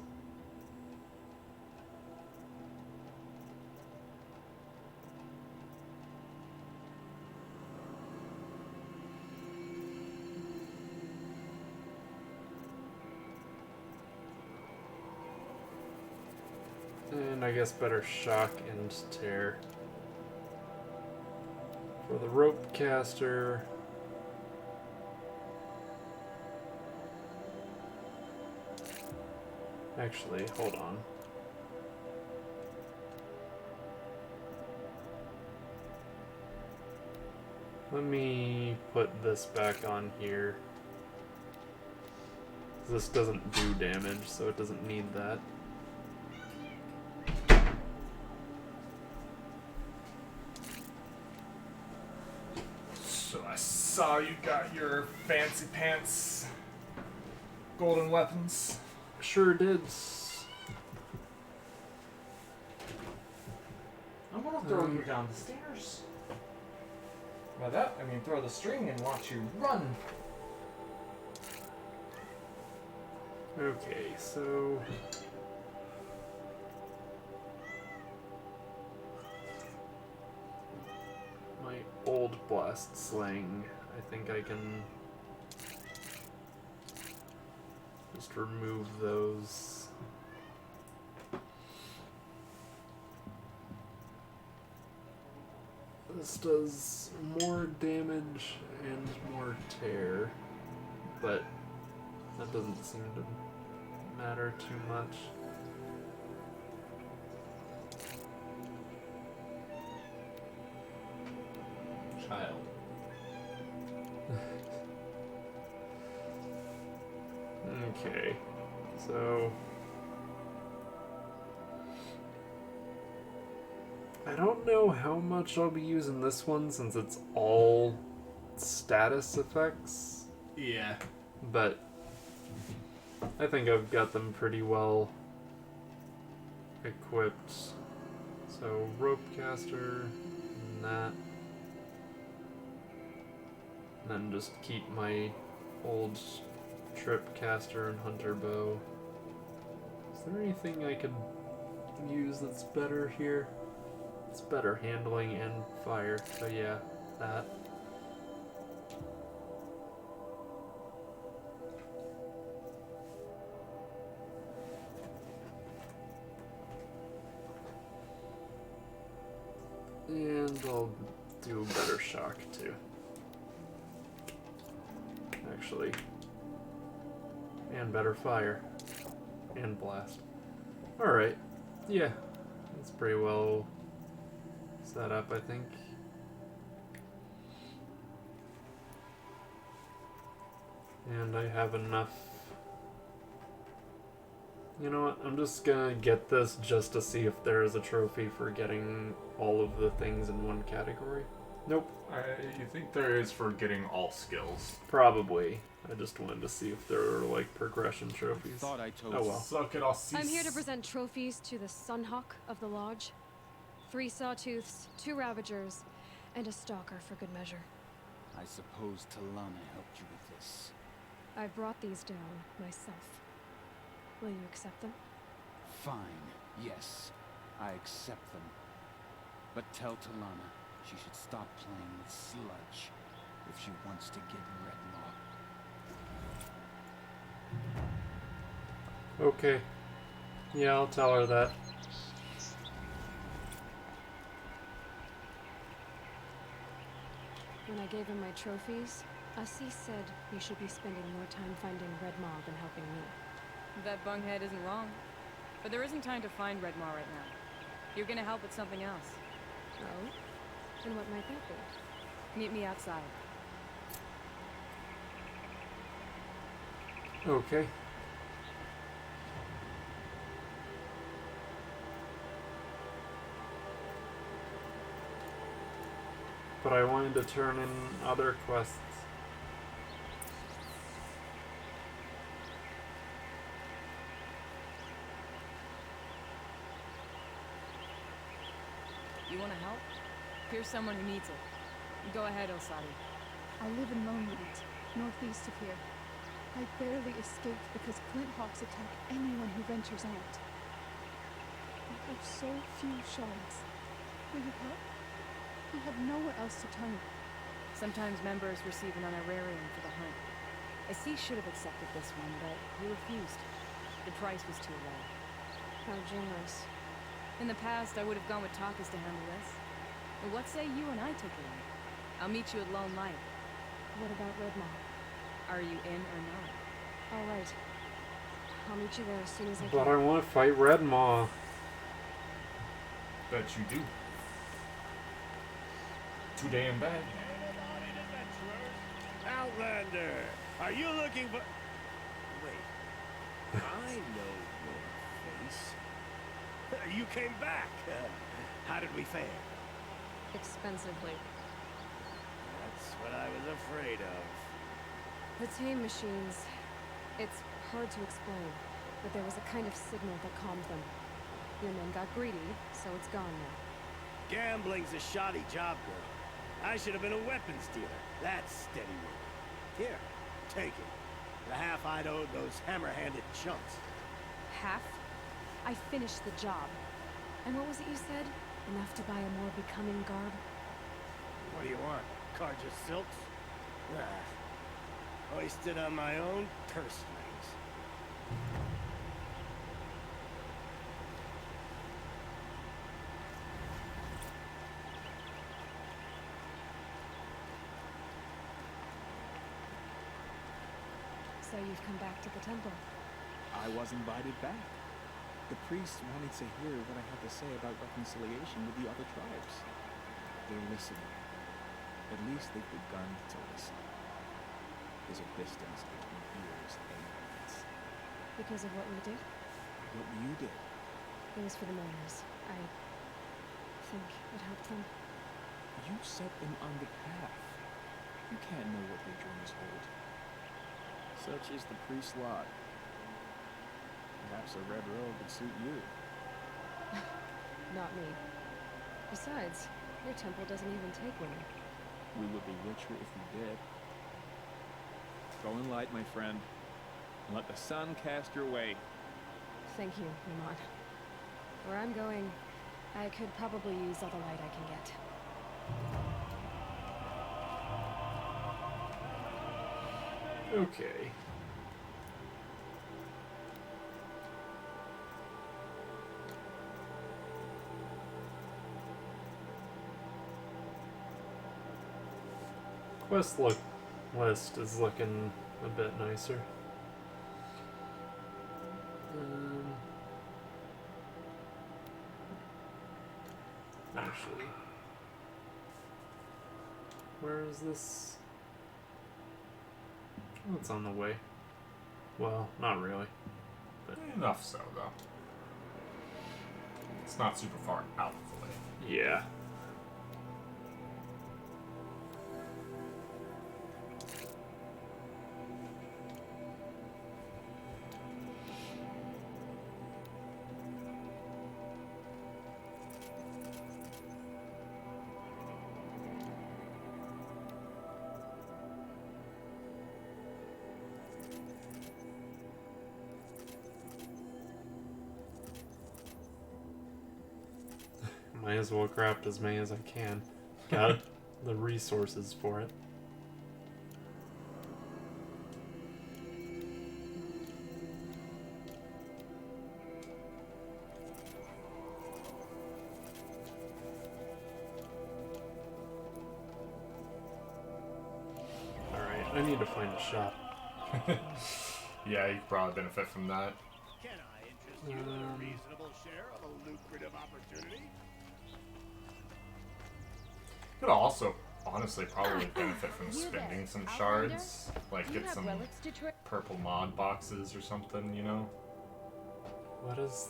And I guess better shock and tear. For the rope caster. Actually, hold on. Let me put this back on here. This doesn't do damage, so it doesn't need that. So I saw you got your fancy pants golden weapons. Sure did. I'm gonna throw you down the stairs. By that, I mean throw the string and watch you run. Okay, so... my old blast sling, I think I can just remove those. This does more damage and more tear, but that doesn't seem to matter too much. Child. Okay, so I don't know how much I'll be using this one since it's all status effects. Yeah. But I think I've got them pretty well equipped. So rope caster and that. And then just keep my old trip caster and hunter bow. Is there anything I could use that's better here? It's better handling and fire, so yeah, that. And I'll do a better shock too. Actually. And better fire. And blast. Alright. Yeah. That's pretty well set up, I think. And I have enough. You know what? I'm just gonna get this just to see if there is a trophy for getting all of the things in one category. Nope. You think there is for getting all skills? Probably. I just wanted to see if there were like progression trophies. Thought I told oh well. Suck it, I'll see. I'm here to present trophies to the Sunhawk of the Lodge. 3 Sawtooths, 2 Ravagers, and a Stalker for good measure. I suppose Talana helped you with this. I brought these down myself. Will you accept them? Fine, yes. I accept them. But tell Talana she should stop playing with sludge if she wants to get Redmaw. Okay. Yeah, I'll tell her that. When I gave him my trophies, Assis said we should be spending more time finding Redmaw than helping me. That bunghead isn't wrong. But there isn't time to find Redmaw right now. You're gonna help with something else. Oh? And what might that be? Meet me outside. Okay. But I wanted to turn in other quests. You wanna help? Here's someone who needs it. Go ahead, Osari. I live in Lonewood, northeast of here. I barely escaped because Flint Hawks attack anyone who ventures out. I have so few shards. Will you help? I have nowhere else to turn. Sometimes members receive an honorarium for the hunt. Assis should have accepted this one, but he refused. The price was too low. How generous. In the past, I would have gone with Takas to handle this. But what say you and I take it on? I'll meet you at Lone Light. What about Redmaw? Are you in or not? All right. I'll meet you there as soon as I can. But I want to fight Redmaw. Bet you do. Too damn bad. Outlander, are you looking for... Wait, I know your face. You came back. How did we fare? Expensively. That's what I was afraid of. The tame machines. It's hard to explain, but there was a kind of signal that calmed them. Your men got greedy, so it's gone now. Gambling's a shoddy job, girl. I should have been a weapons dealer. That's steady work. Here, take it. The half I'd owed those hammer-handed chumps. Half? I finished the job. And what was it you said? Enough to buy a more becoming garb? What do you want? Carja silks? Nah. Hoisted on my own purse strings. So you've come back to the temple. I was invited back. The priests wanted to hear what I had to say about reconciliation with the other tribes. They're listening. At least they've begun to listen. There's a distance between ears and minds. Because of what we did? What you did. It was for the mourners. I think it helped them. You set them on the path. You can't know what their dreams hold. Such is the priest's lot. Perhaps a red robe would suit you. Not me. Besides, your temple doesn't even take women. We would be richer if we did. Go in light, my friend, and let the sun cast your way. Thank you, Yaman. Where I'm going, I could probably use all the light I can get. Okay. Quest list is looking a bit nicer. Actually, where is this? Oh, it's on the way. Well, not really. But enough so, though. It's not super far out of the way. Yeah. Might as well craft as many as I can. Got the resources for it. Alright, I need to find a shop. Yeah, you could probably benefit from that. Can I interest you in a reasonable share of a lucrative opportunity? Could also, honestly, probably benefit from spending some shards. Like, get some purple mod boxes or something, you know? What is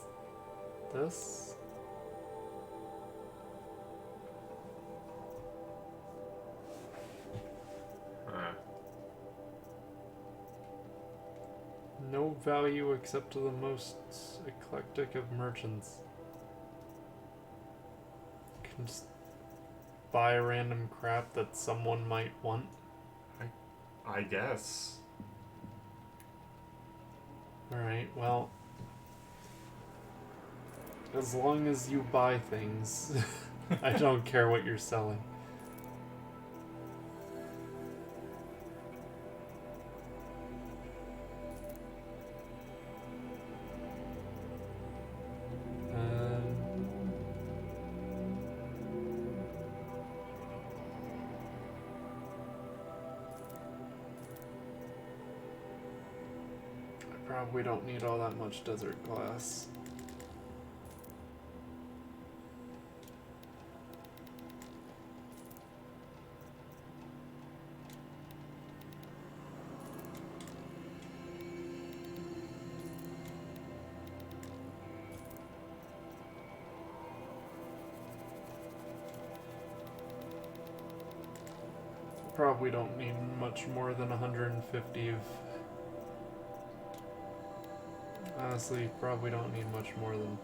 this? No value except to the most eclectic of merchants. Can just buy random crap that someone might want. I guess. Alright, well, as long as you buy things, I don't care what you're selling. We don't need all that much desert glass. Probably don't need much more than 150 of... Honestly, probably don't need much more than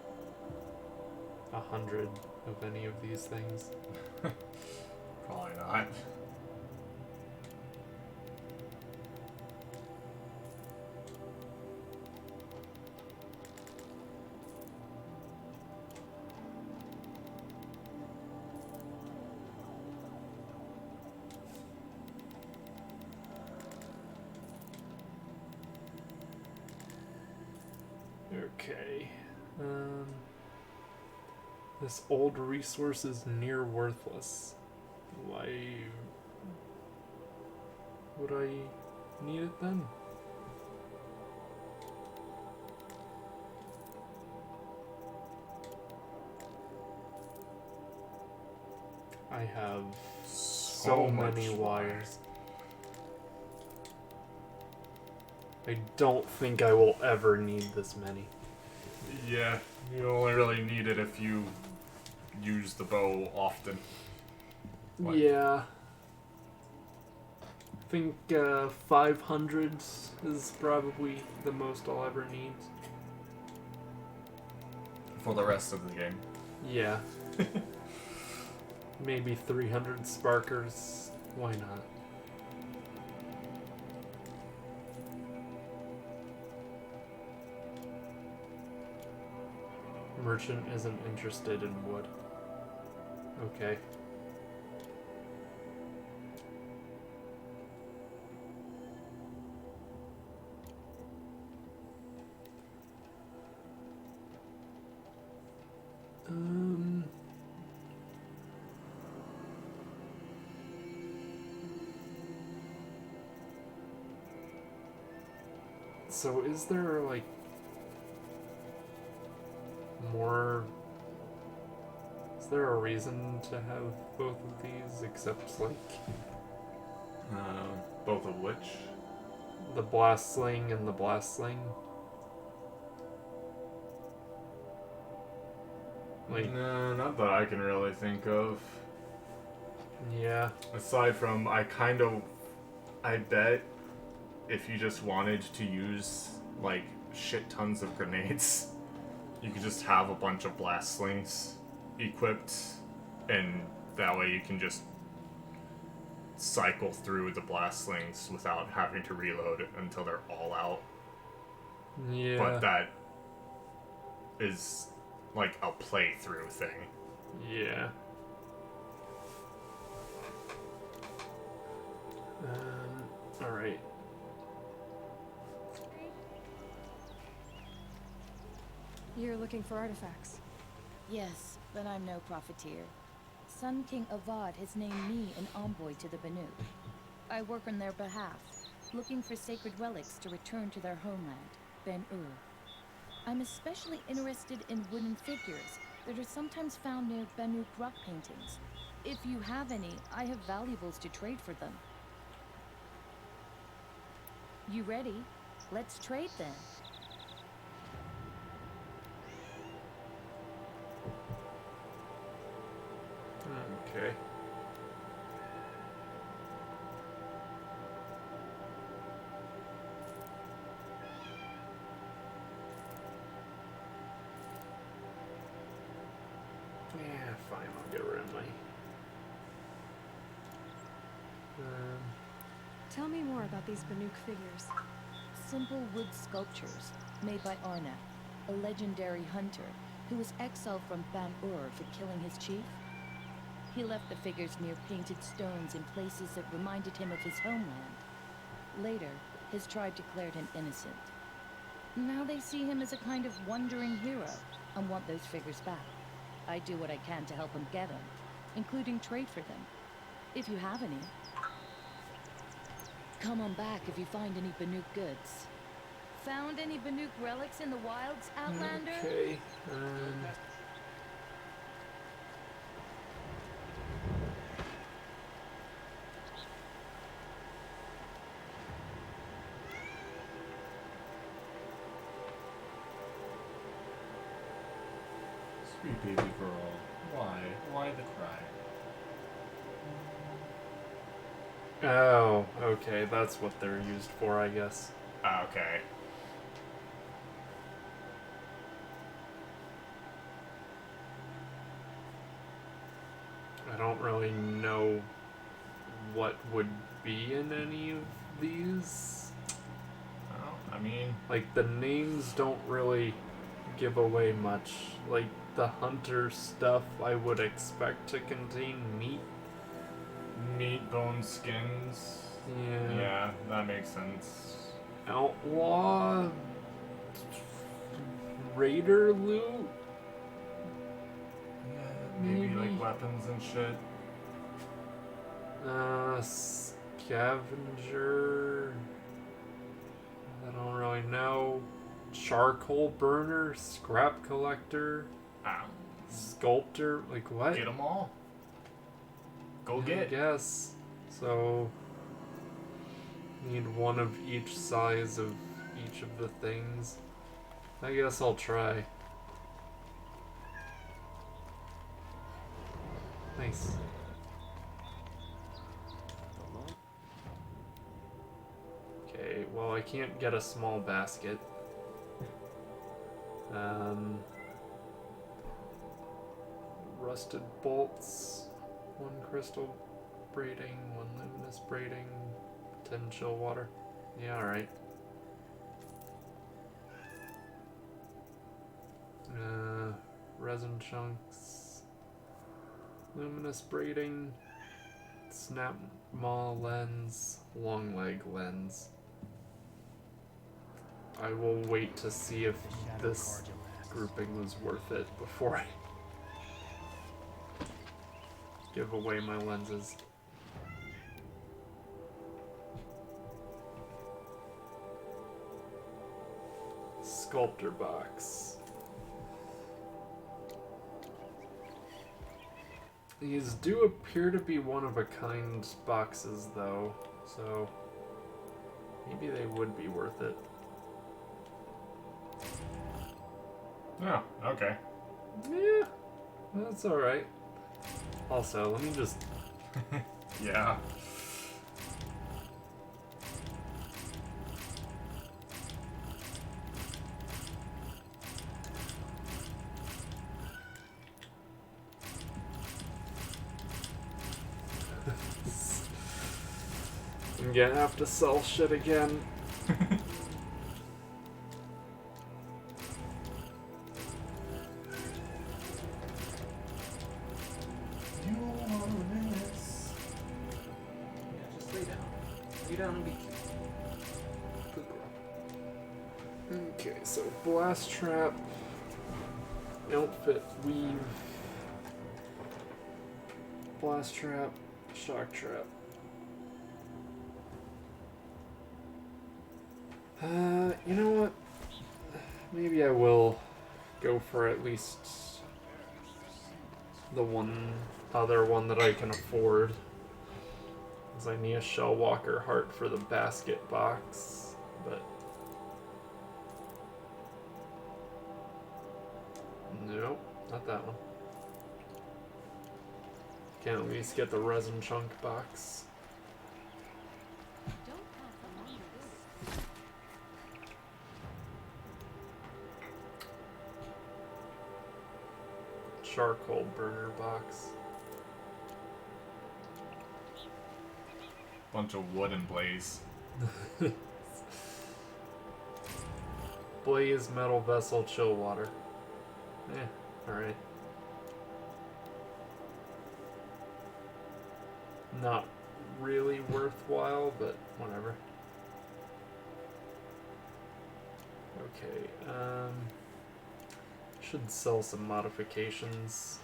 100 of any of these things. Probably not. Okay. This old resource is near worthless. Why would I need it then? I have so many wires. I don't think I will ever need this many. Yeah, you only really need it if you use the bow often. Like, yeah. I think 500 is probably the most I'll ever need. For the rest of the game. Yeah. maybe 300 sparkers. Why not? Merchant isn't interested in wood. Okay. So is there like more? Is there a reason to have both of these except like both of which? The blast sling and the blast sling? Like, no, not that I can really think of. Yeah. Aside from, I bet if you just wanted to use, like, shit tons of grenades, you could just have a bunch of blast slings equipped, and that way you can just cycle through the blast slings without having to reload until they're all out. Yeah. But that is like a playthrough thing. Yeah. Alright. You're looking for artifacts. Yes, but I'm no profiteer. Sun King Avad has named me an envoy to the Banuk. I work on their behalf, looking for sacred relics to return to their homeland, Ben-Ur. I'm especially interested in wooden figures that are sometimes found near Banuk rock paintings. If you have any, I have valuables to trade for them. You ready? Let's trade then. Okay. Yeah, fine, I'll get rid of my... Tell me more about these Banuk figures. Simple wood sculptures made by Arnak, a legendary hunter who was exiled from Ban-Ur for killing his chief. He left the figures near painted stones in places that reminded him of his homeland. Later, his tribe declared him innocent. Now they see him as a kind of wandering hero and want those figures back. I do what I can to help him get them, including trade for them, if you have any. Come on back if you find any Banuk goods. Found any Banuk relics in the wilds, Outlander? Okay. Sweet baby girl. Why? Why the cry? Oh, okay, that's what they're used for, I guess. Okay. I don't really know what would be in any of these. Well, I mean... Like, the names don't really give away much. Like, the hunter stuff I would expect to contain meat. Meat, bone, skins. Yeah. Yeah, that makes sense. Outlaw... Raider loot? Maybe like weapons and shit. Scavenger... I don't really know. Charcoal burner? Scrap collector? Sculptor? Like what? Get them all. Go I get. guess. So... Need one of each size of each of the things. I guess I'll try. Nice. Okay, well I can't get a small basket. Rusted bolts. 1 crystal braiding, 1 luminous braiding, 10 chill water. Yeah, alright. Resin chunks, luminous braiding, snap maw lens, long leg lens. I will wait to see if this grouping was worth it before I give away my lenses. Sculptor box. These do appear to be one-of-a-kind boxes, though, so maybe they would be worth it. Oh, okay. Yeah, that's alright. Also, let me just... Yeah. I'm gonna have to sell shit again. You want this? Yeah, just lay down. Lay down and be cute. Good girl. Okay, so blast trap, outfit, weave, blast trap, shock trap. You know what? Maybe I will go for at least the one other one that I can afford. Because I need a Shell Walker heart for the basket box, but... Nope, not that one. Can at least get the resin chunk box. Charcoal burner box. Bunch of wood and blaze. Blaze, metal vessel, chill water. Eh, alright. Not really worthwhile, but whatever. Okay, should sell some modifications.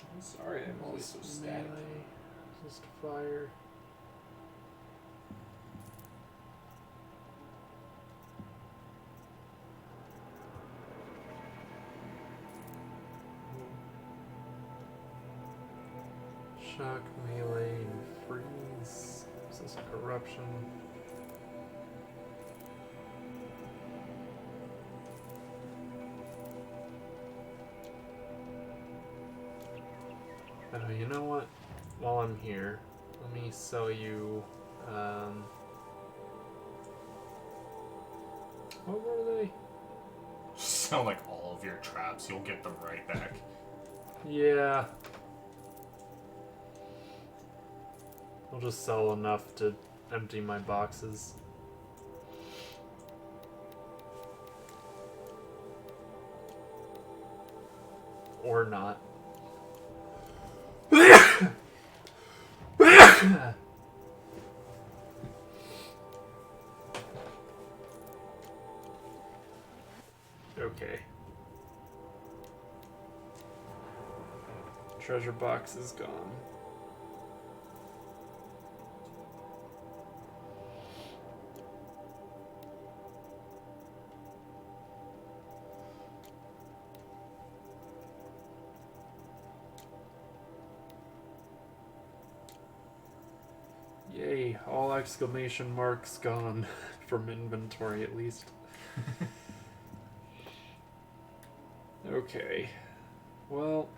I'm sorry, I'm always so static. Just fire. Shock, melee, and freeze. Resist corruption. You know what? While I'm here, let me sell you, what were they? Sell like all of your traps, you'll get them right back. Yeah. I'll just sell enough to empty my boxes. Or not. Okay. Treasure box is gone. Yay, all exclamation marks gone from inventory at least. Okay. Well,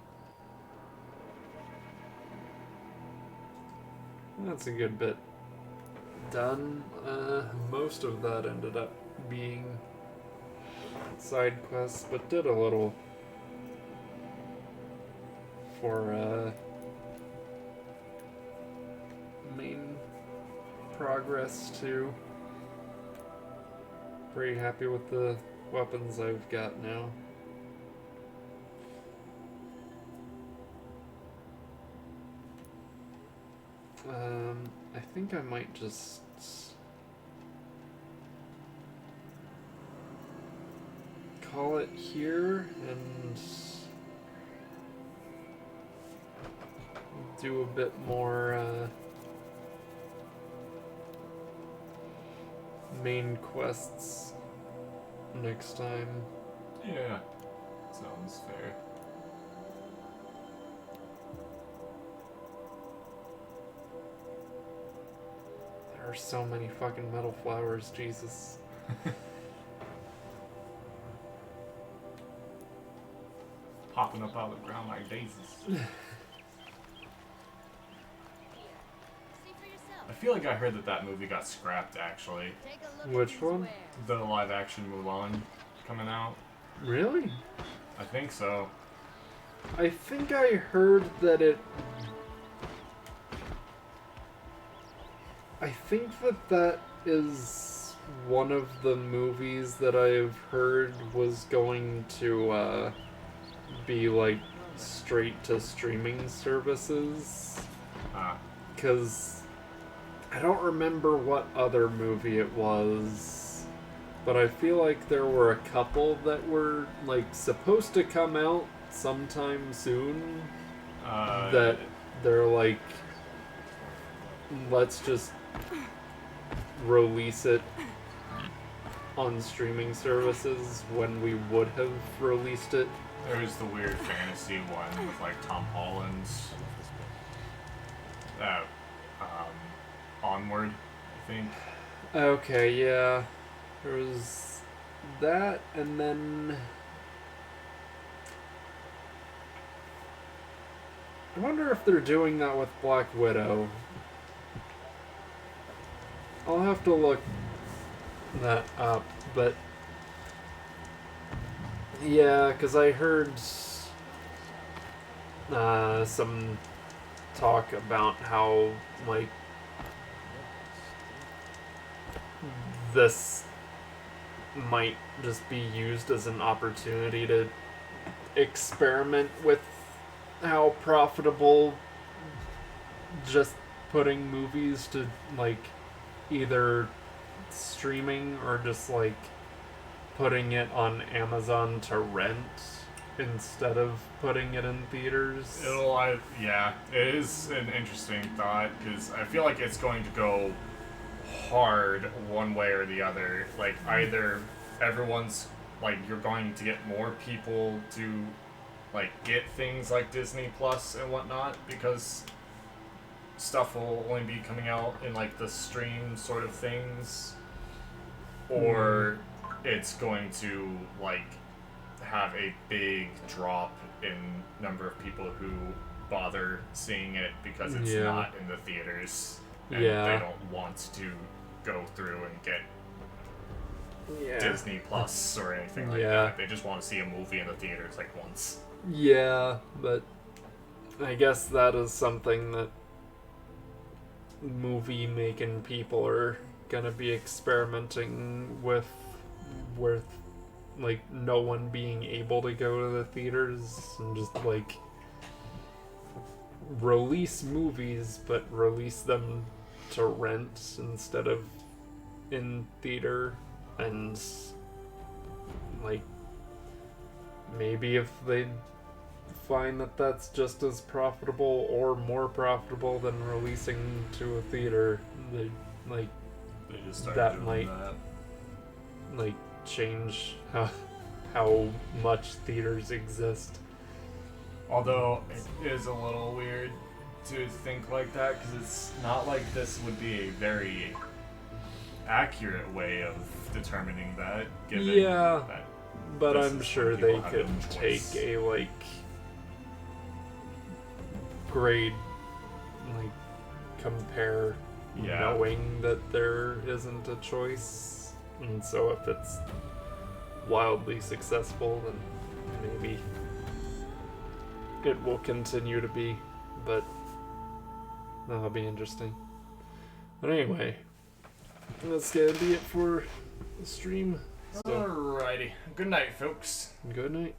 that's a good bit done. Most of that ended up being side quests, but did a little for main progress too. Pretty happy with the weapons I've got now. I think I might just call it here and do a bit more main quests next time. Yeah, sounds fair. There are so many fucking metal flowers, Jesus. Popping up out of the ground like daisies. I feel like I heard that movie got scrapped, actually. Which one? The live-action Mulan coming out. Really? I think so. I think I heard that it... I think that is one of the movies that I've heard was going to be like straight to streaming services. Because I don't remember what other movie it was, but I feel like there were a couple that were like supposed to come out sometime soon that they're like, let's just release it on streaming services when we would have released it. There was the weird fantasy one with like Tom Holland's Onward, I think. Okay, yeah. There was that, and then I wonder if they're doing that with Black Widow. I'll have to look that up, but yeah, because I heard some talk about how, like, this might just be used as an opportunity to experiment with how profitable just putting movies to, like, either streaming or just, like, putting it on Amazon to rent instead of putting it in theaters. Yeah, it is an interesting thought, because I feel like it's going to go hard one way or the other. Like, either everyone's, like, you're going to get more people to, like, get things like Disney Plus and whatnot, because stuff will only be coming out in, like, the stream sort of things, or it's going to, like, have a big drop in number of people who bother seeing it because it's not in the theaters, and they don't want to go through and get Disney Plus or anything like that. They just want to see a movie in the theaters, like, once. Yeah, but I guess that is something that movie making people are gonna be experimenting with like no one being able to go to the theaters, and just like release movies but release them to rent instead of in theater. And like maybe if they find that that's just as profitable or more profitable than releasing to a theater, they just start that doing might that. Like change how much theaters exist. Although it is a little weird to think like that, because it's not like this would be a very accurate way of determining that, given Yeah, that but this I'm is sure when they people have could no take choice. a like grade, like compare, Yeah. knowing that there isn't a choice, and so if it's wildly successful, then maybe it will continue to be, but that'll be interesting. But anyway, that's gonna be it for the stream. So, Alrighty. Good night, folks. good night.